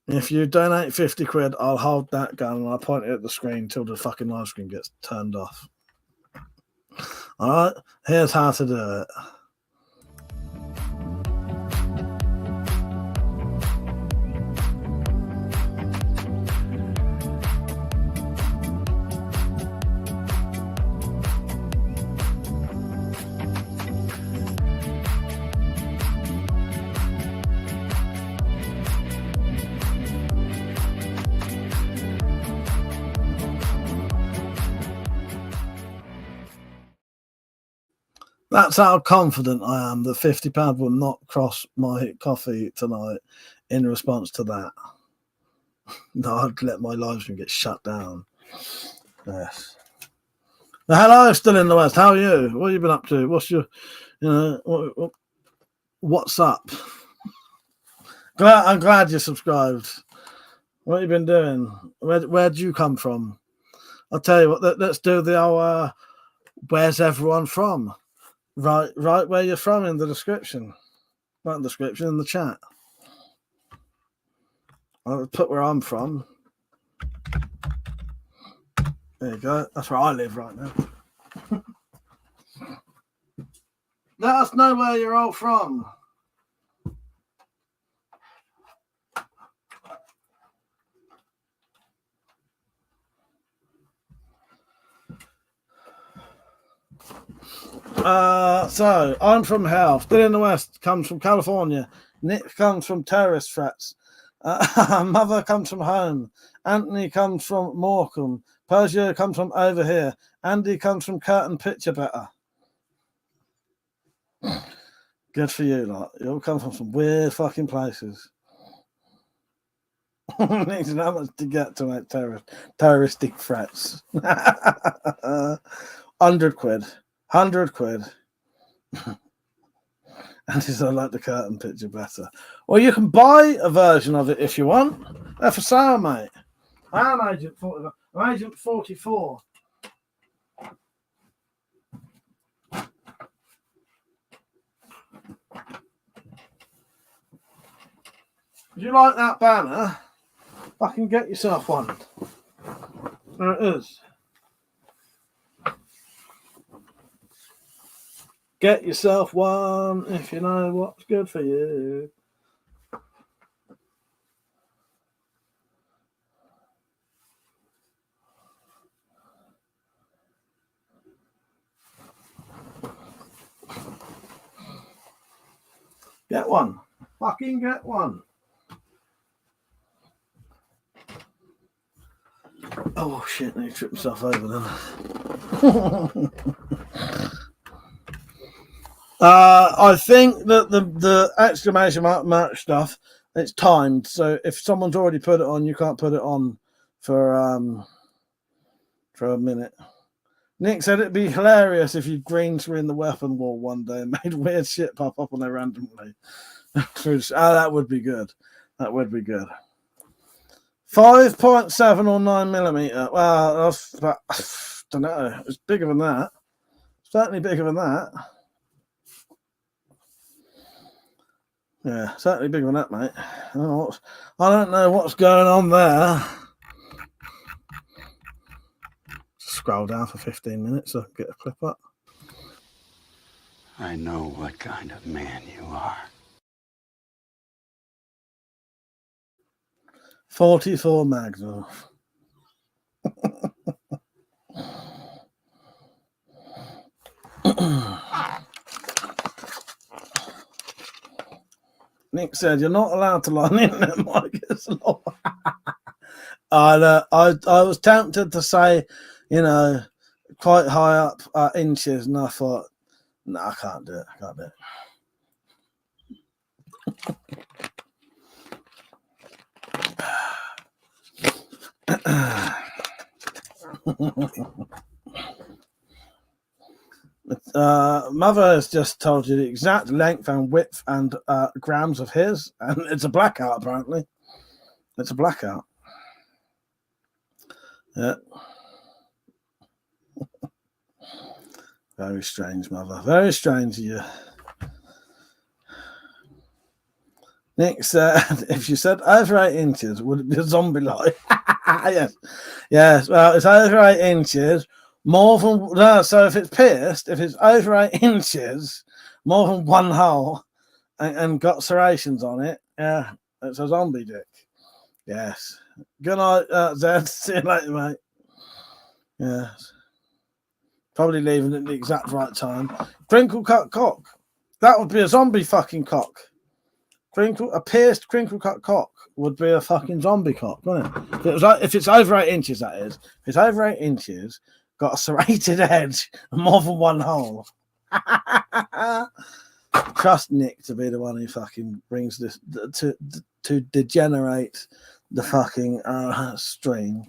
If you donate 50 quid, I'll hold that gun and I'll point it at the screen till the fucking live screen gets turned off. All right, here's how to do it. That's how confident I am that £50 will not cross my coffee tonight in response to that. No, I'd let my live stream get shut down. Yes. Well, hello, still in the West. How are you? What have you been up to? What's your, what's up? I'm glad you subscribed. What have you been doing? Where'd you come from? I'll tell you what, let's do the old, where's everyone from? Right where you're from in the description. Not in the description, in the chat. I'll put where I'm from. There you go. That's where I live right now. Let us know where you're all from. So I'm from hell. Still in the West comes from California. Nick comes from terrorist threats. Mother comes from home. Anthony comes from Morecambe. Persia comes from over here. Andy comes from Curtain Picture Better. Good for you, lot. You all come from some weird fucking places. Needs how much to get to make terroristic threats. 100 quid. 100 quid. And he said, I like the Curtain Picture Better. Well, you can buy a version of it if you want. They're for sale, mate. I'm Agent 44. I'm Agent 44. Would you like that banner? Fucking get yourself one. There it is. Get yourself one if you know what's good for you. Get one. Fucking get one. Oh shit, I tripped myself over then. I think that the exclamation mark merch stuff, it's timed. So if someone's already put it on, you can't put it on for a minute. Nick said it'd be hilarious if you green screen the weapon wall one day and made weird shit pop up on there randomly. That would be good. That would be good. 5.7 or 9mm. Well, I don't know. It's bigger than that. Certainly bigger than that. Yeah, certainly bigger than that, mate. I don't know what's going on there. Scroll down for 15 minutes so I can get a clip up. I know what kind of man you are. 44 Magnum. Nick said, "You're not allowed to lie on the internet, Mike." I was tempted to say, you know, quite high up inches, and I thought, no, I can't do it. I can't do it. Mother has just told you the exact length and width and grams of his, and it's a blackout apparently. It's a blackout. Yeah. Very strange, Mother. Very strange of you. Nick said, if you said over 8 inches, would it be a zombie lie? Yes. Yes. Well, it's over 8 inches. More than no, so if it's pierced, if it's over 8 inches, more than one hole, and got serrations on it, yeah, it's a zombie dick. Yes. Good night, Zed. See you later, mate. Yes. Probably leaving at the exact right time. Crinkle cut cock. That would be a zombie fucking cock. A pierced crinkle cut cock would be a fucking zombie cock, wouldn't it? If it's over 8 inches, that is. If it's over 8 inches, got a serrated edge and more than one hole. Trust Nick to be the one who fucking brings this to degenerate the fucking stream.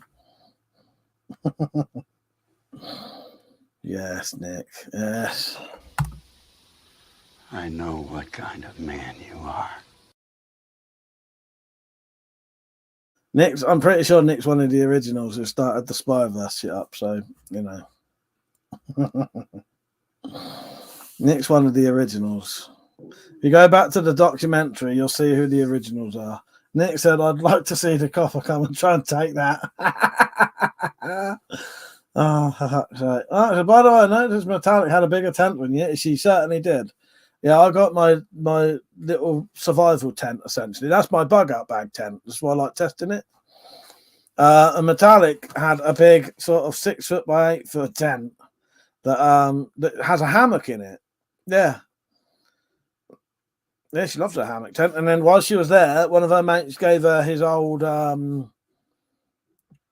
Yes, Nick. Yes. I know what kind of man you are. I'm pretty sure Nick's one of the originals who started the Spyverse shit up, so, you know. Nick's one of the originals. If you go back to the documentary, you'll see who the originals are. Nick said, I'd like to see the copper come and try and take that. Oh, right. Oh, by the way, I noticed Metallic had a bigger tent than you. She certainly did. Yeah, I got my little survival tent, essentially. That's my bug out bag tent. That's why I like testing it. And Metallic had a big sort of 6 foot by 8 foot tent that has a hammock in it. Yeah. Yeah, she loves her hammock tent. And then while she was there, one of her mates gave her his old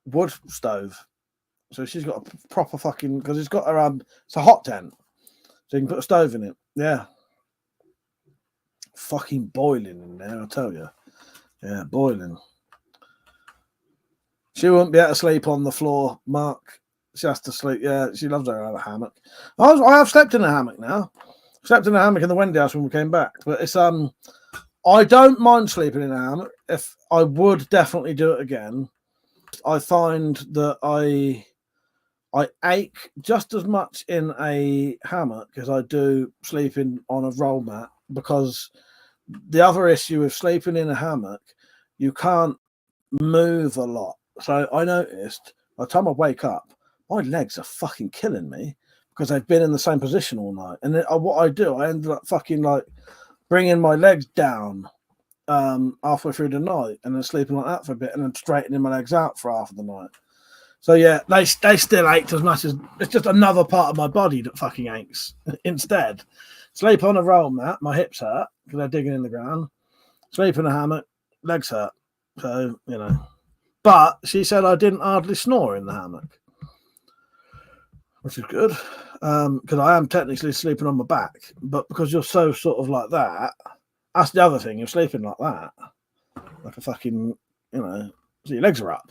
wood stove. So she's got a proper fucking, because it's got her it's a hot tent. So you can put a stove in it. Yeah. Fucking boiling in there, I'll tell you. Yeah, boiling. She wouldn't be able to sleep on the floor, Mark. She has to sleep. Yeah, she loves her hammock. I have slept in a hammock now. Slept in a hammock in the Wendy house when we came back. But it's I don't mind sleeping in a hammock. If I would definitely do it again. I find that I ache just as much in a hammock as I do sleeping on a roll mat, because the other issue with sleeping in a hammock, you can't move a lot. So I noticed by the time I wake up, my legs are fucking killing me because they've been in the same position all night. And then what I do, I ended up fucking like bringing my legs down halfway through the night and then sleeping like that for a bit and then straightening my legs out for half of the night. So yeah, they still ache as much as it's just another part of my body that fucking aches. Instead, sleep on a roll mat, my hips hurt because they're digging in the ground. Sleep in a hammock, legs hurt. So you know, but she said I didn't hardly snore in the hammock, which is good because I am technically sleeping on my back. But because you're so sort of like that, that's the other thing. You're sleeping like that, like a fucking, you know, so your legs are up.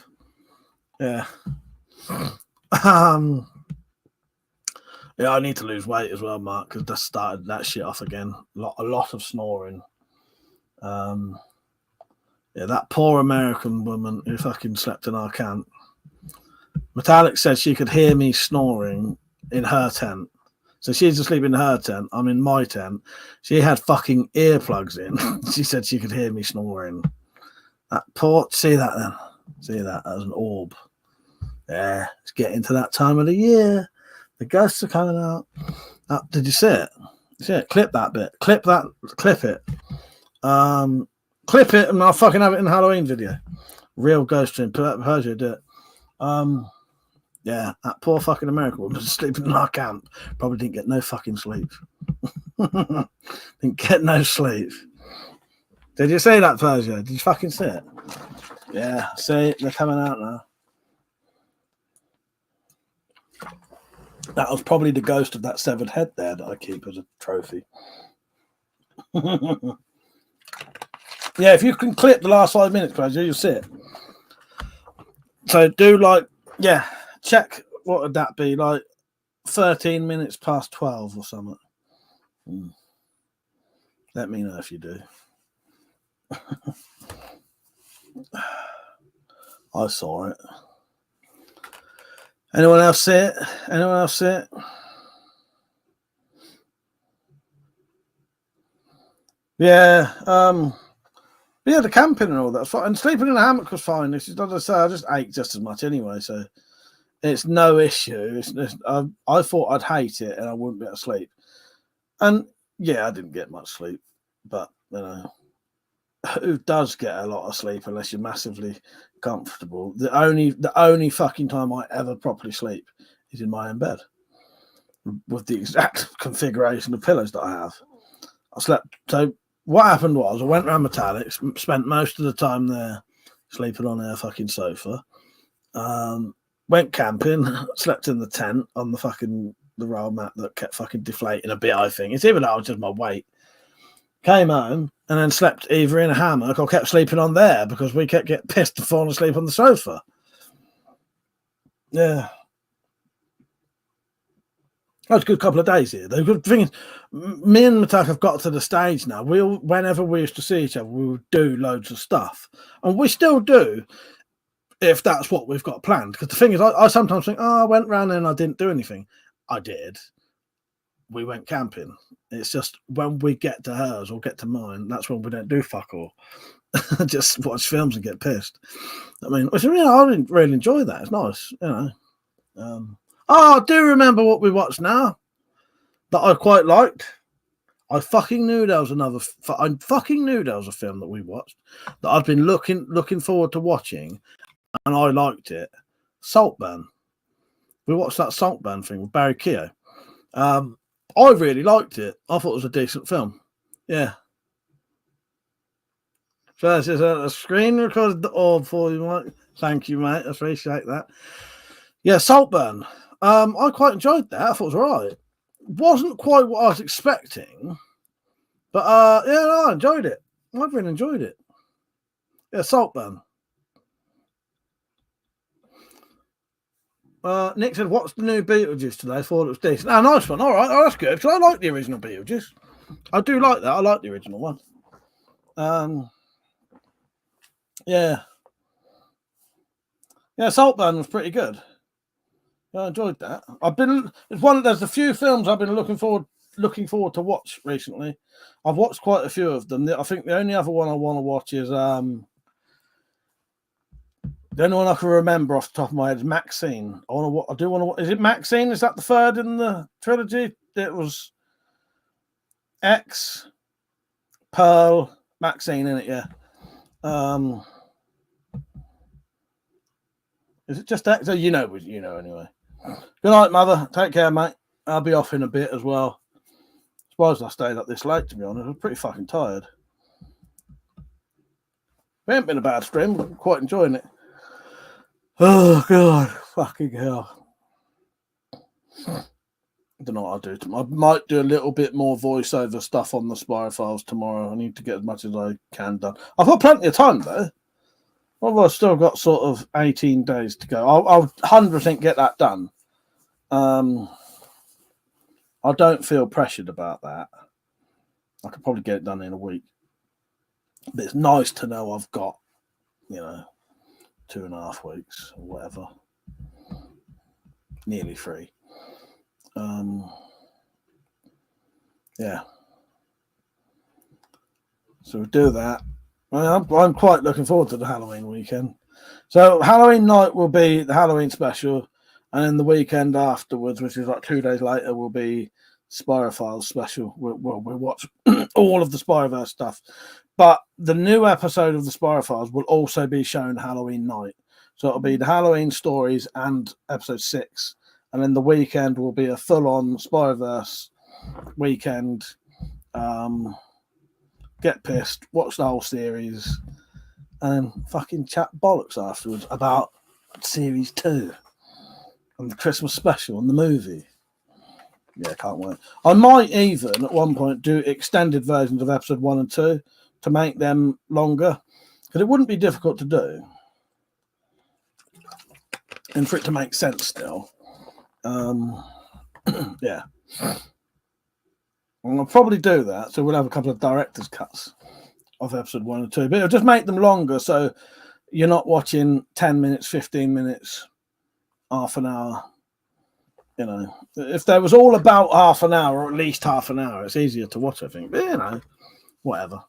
Yeah. Yeah, I need to lose weight as well, Mark, because that started that shit off again. A lot of snoring. Yeah, that poor American woman who fucking slept in our camp. Metallic said she could hear me snoring in her tent. So she's asleep in her tent. I'm in my tent. She had fucking earplugs in. She said she could hear me snoring. That poor, see that then? See that as an orb. Yeah, it's getting to that time of the year. The ghosts are coming out. Did you see it? See it? Clip that bit. Clip that. Clip it. Clip it, and I'll fucking have it in the Halloween video. Real ghost in Persia did it. Yeah, that poor fucking American woman was sleeping in our camp. Probably didn't get no fucking sleep. Didn't get no sleep. Did you see that, Persia? Did you fucking see it? Yeah, see, they're coming out now. That was probably the ghost of that severed head there that I keep as a trophy. Yeah, if you can clip the last 5 minutes, Persia, you'll see it. So do like, yeah, check what would that be, like 13 minutes past 12 or something. Let me know if you do. I saw it. Anyone else see it? Anyone else see it? Yeah, yeah, the camping and all that was fine. And sleeping in a hammock was fine. This is, as I say, I just ate just as much anyway, so it's no issue. I thought I'd hate it and I wouldn't be able to sleep. And yeah, I didn't get much sleep, but you know, who does get a lot of sleep unless you're massively comfortable? The only fucking time I ever properly sleep is in my own bed with the exact configuration of pillows that I have. I slept. So what happened was I went round Metallics, spent most of the time there sleeping on their fucking sofa. Went camping, slept in the tent on the roll mat that kept fucking deflating a bit, I think. It's even that was just my weight. Came home and then slept either in a hammock or kept sleeping on there because we kept getting pissed and falling asleep on the sofa. Yeah. That was a good couple of days here. The good thing is, me and Matak have got to the stage now. Whenever we used to see each other, we would do loads of stuff. And we still do if that's what we've got planned. Because the thing is, I sometimes think, I went round and I didn't do anything. I did. We went camping. It's just when we get to hers or get to mine, that's when we don't do fuck all. Just watch films and get pissed. I mean, I didn't really enjoy that. It's nice, you know. I do remember what we watched now that I quite liked. I fucking knew there was a film that we watched that I'd been looking forward to watching, and I liked it. Saltburn. We watched that Saltburn thing with Barry Keogh. I really liked it. I thought it was a decent film. Yeah. So this is a screen recorded the orb for you, mate. Thank you, mate. I appreciate that. Yeah, Saltburn. I quite enjoyed that. I thought it was all right. Wasn't quite what I was expecting, but yeah, no, I enjoyed it. I really enjoyed it. Yeah, Saltburn. Nick said, "What's the new Beetlejuice today?" I thought it was decent. Ah, nice one. All right, that's good because I like the original Beetlejuice. I do like that. I like the original one. Yeah, Saltburn was pretty good. I enjoyed that. There's a few films I've been looking forward to watch recently. I've watched quite a few of them. I think the only other one I want to watch is the only one I can remember off the top of my head is Maxine. I do want to. Is it Maxine? Is that the third in the trilogy? It was X, Pearl, Maxine in it. Yeah. Is it just that? So you know anyway. Good night, mother. Take care, mate. I'll be off in a bit as well. Surprised I stayed up this late, to be honest. I was pretty fucking tired. It ain't been a bad stream. I'm quite enjoying it. Oh, God. Fucking hell. I don't know what I'll do tomorrow. I might do a little bit more voiceover stuff on the Spyro Files tomorrow. I need to get as much as I can done. I've got plenty of time, though. Well, I've still got sort of 18 days to go. I'll 100% get that done. I don't feel pressured about that. I could probably get it done in a week. But it's nice to know I've got, 2.5 weeks or whatever. Nearly 3. Yeah. So we'll do that. I'm quite looking forward to the Halloween weekend. So Halloween night will be the Halloween special, and then the weekend afterwards, which is like 2 days later, will be Spyro Files special. We'll watch all of the Spyroverse stuff. But the new episode of the Spyro Files will also be shown Halloween night. So it'll be the Halloween stories and episode 6. And then the weekend will be a full-on Spyroverse weekend. Get pissed, watch the whole series, and fucking chat bollocks afterwards about series 2 and the Christmas special and the movie. Yeah, can't wait. I might even at one point do extended versions of episode 1 and 2 to make them longer, because it wouldn't be difficult to do, and for it to make sense still. Yeah. And I'll probably do that, so we'll have a couple of director's cuts of episode 1 and 2, but it'll just make them longer, so you're not watching 10 minutes, 15 minutes, half an hour. If there was all about half an hour, or at least half an hour, it's easier to watch, I think. But, whatever.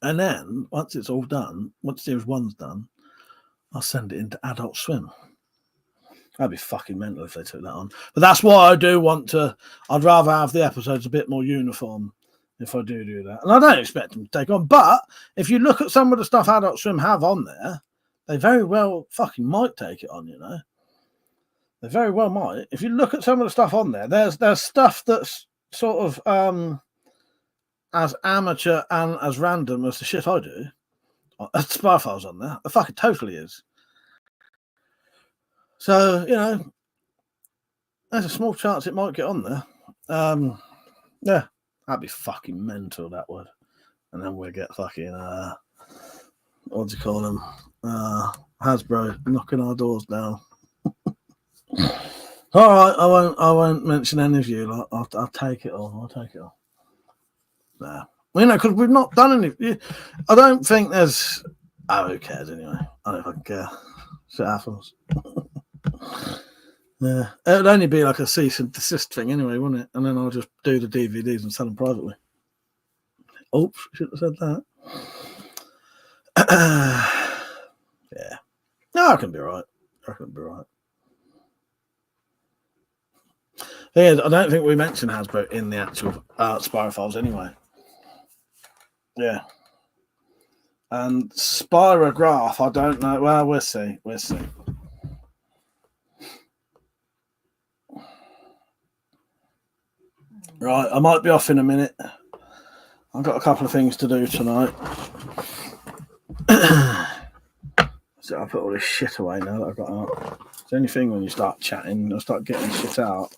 And then, once it's all done, once series 1's done, I'll send it into Adult Swim. That'd be fucking mental if they took that on. But that's why I do want to. I'd rather have the episodes a bit more uniform if I do that. And I don't expect them to take on. But if you look at some of the stuff Adult Swim have on there, they very well fucking might take it on, They very well might. If you look at some of the stuff on there, there's stuff that's sort of as amateur and as random as the shit I do. Spy Files on there. It fucking totally is. So, there's a small chance it might get on there. Yeah, that'd be fucking mental, that would. And then we'll get fucking, what do you call them? Hasbro knocking our doors down. All right, I won't mention any of you. I'll take it all. I'll take it all. Nah. Because we've not done any. I don't think there's. Oh, who cares anyway? I don't fucking care. Shit happens. Yeah, it would only be like a cease and desist thing anyway, wouldn't it? And then I'll just do the DVDs and sell them privately. Oops, should have said that. Yeah. No, I can be right. Yeah, I don't think we mentioned Hasbro in the actual Spyro Files anyway. Yeah. And Spirograph, I don't know. Well, we'll see. Right, I might be off in a minute. I've got a couple of things to do tonight. So I'll put all this shit away now that I've got out. It's the only thing when you start chatting, you'll start getting shit out.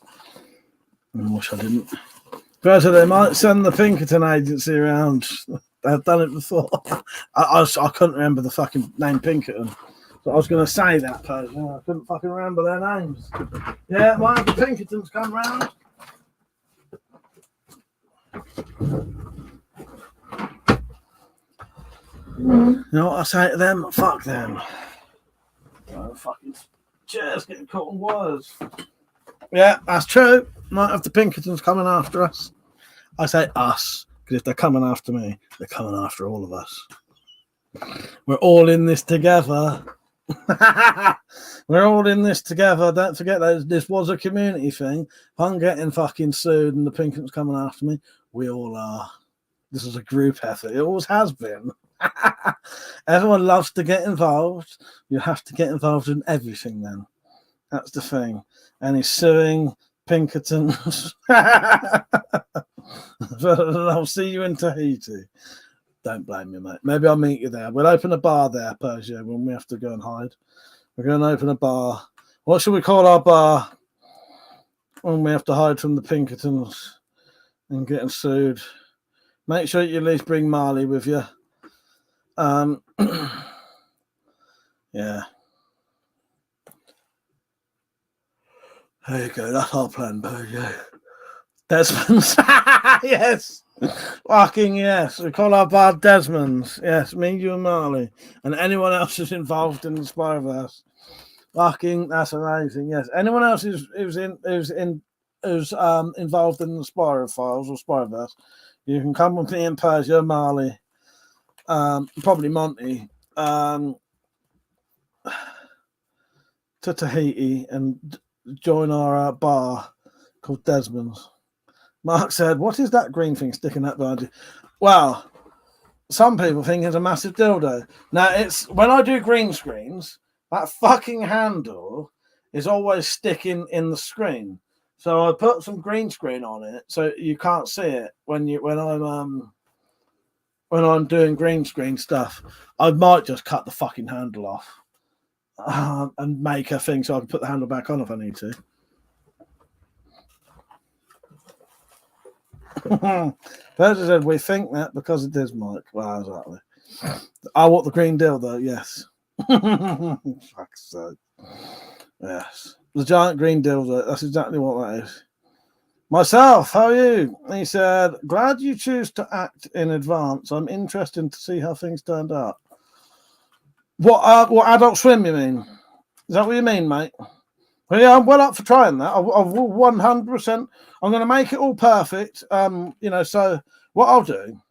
I wish I didn't. First, they might send the Pinkerton agency around. They've done it before. I couldn't remember the fucking name Pinkerton. So I was going to say that person. I couldn't fucking remember their names. Yeah, might have the Pinkertons come round. You know what I say to them? Fuck them. Oh, fucking chairs getting caught on wires. Yeah, that's true. Might have the Pinkertons coming after us. I say us, because if they're coming after me, they're coming after all of us. We're all in this together. We're all in this together. Don't forget that this was a community thing. If I'm getting fucking sued and the Pinkertons coming after me, we all are. This is a group effort. It always has been. Everyone loves to get involved. You have to get involved in everything then. That's the thing. And he's suing Pinkerton. I'll see you in Tahiti. Don't blame me, mate. Maybe I'll meet you there. We'll open a bar there, Persia, when we have to go and hide. We're going to open a bar. What should we call our bar when we have to hide from the Pinkertons and getting sued? Make sure you at least bring Marley with you. Yeah. There you go. That's our plan, Persia. Desmond's. Yes. Fucking yes. We call our bar Desmond's. Yes, me, you, and Marley. And anyone else who's involved in the Spider-Verse. Fucking, that's amazing. Yes. Anyone else who's involved in the Spyro Files or Spider-Verse, you can come with me and Persia, Marley, probably Monty, to Tahiti and join our bar called Desmond's. Mark said, "What is that green thing sticking up behind you?" Well, some people think it's a massive dildo. Now, it's when I do green screens, that fucking handle is always sticking in the screen. So I put some green screen on it so you can't see it when I'm doing green screen stuff. I might just cut the fucking handle off and make a thing so I can put the handle back on if I need to. Persia said, "We think that because it is Mike." Well, exactly. I want the green dildo, yes. Fuck's sake. Yes. The giant green dildo. That's exactly what that is. Myself, how are you? He said, "Glad you choose to act in advance. I'm interested to see how things turned out." What Adult Swim, you mean? Is that what you mean, mate? Well, yeah, I'm well up for trying that. I will 100%. I'm going to make it all perfect. So what I'll do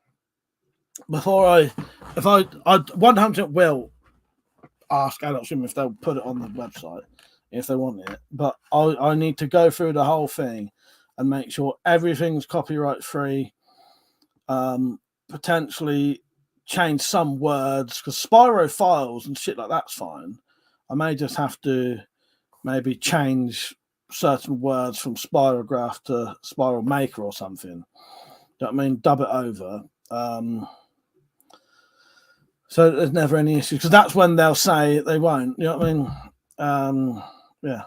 if I 100% will ask Adult Swim if they'll put it on the website if they want it. But I need to go through the whole thing and make sure everything's copyright free. Potentially change some words because Spyro Files and shit like that's fine. I may just have to maybe change certain words from Spirograph to Spiral Maker or something. Do you know what I mean? Dub it over. So there's never any issues because that's when they'll say they won't. You know what I mean? Yeah.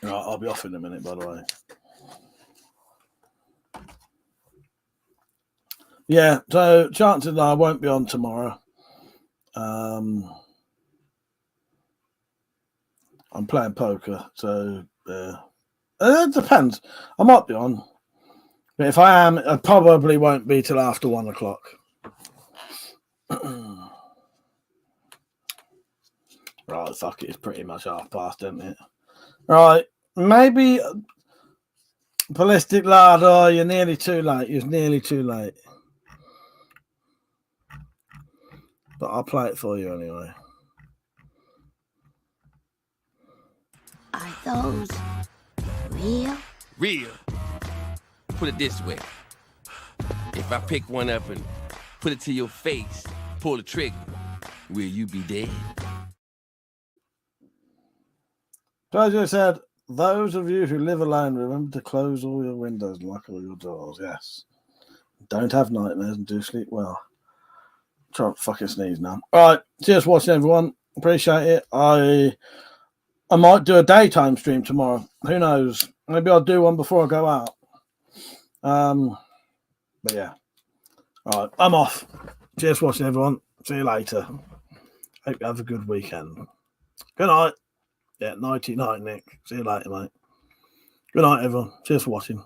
Right, I'll be off in a minute, by the way. Yeah, so chances are I won't be on tomorrow. I'm playing poker, so it depends. I might be on, but if I am, I probably won't be till after 1 o'clock. Right, fuck it, it's pretty much past, isn't it? Right, maybe Ballistic Lad, oh, you're nearly too late. You're nearly too late. But I'll play it for you anyway. Are those real? Real. Put it this way. If I pick one up and put it to your face, pull the trigger, will you be dead? Jojo said, "Those of you who live alone, remember to close all your windows and lock all your doors." Yes. Don't have nightmares and do sleep well. Try to fucking sneeze now. All right. Cheers for watching, everyone. Appreciate it. I might do a daytime stream tomorrow. Who knows? Maybe I'll do one before I go out. But yeah. All right. I'm off. Cheers for watching, everyone. See you later. Hope you have a good weekend. Good night. Yeah, 99, Nick. See you later, mate. Good night, everyone. Cheers for watching.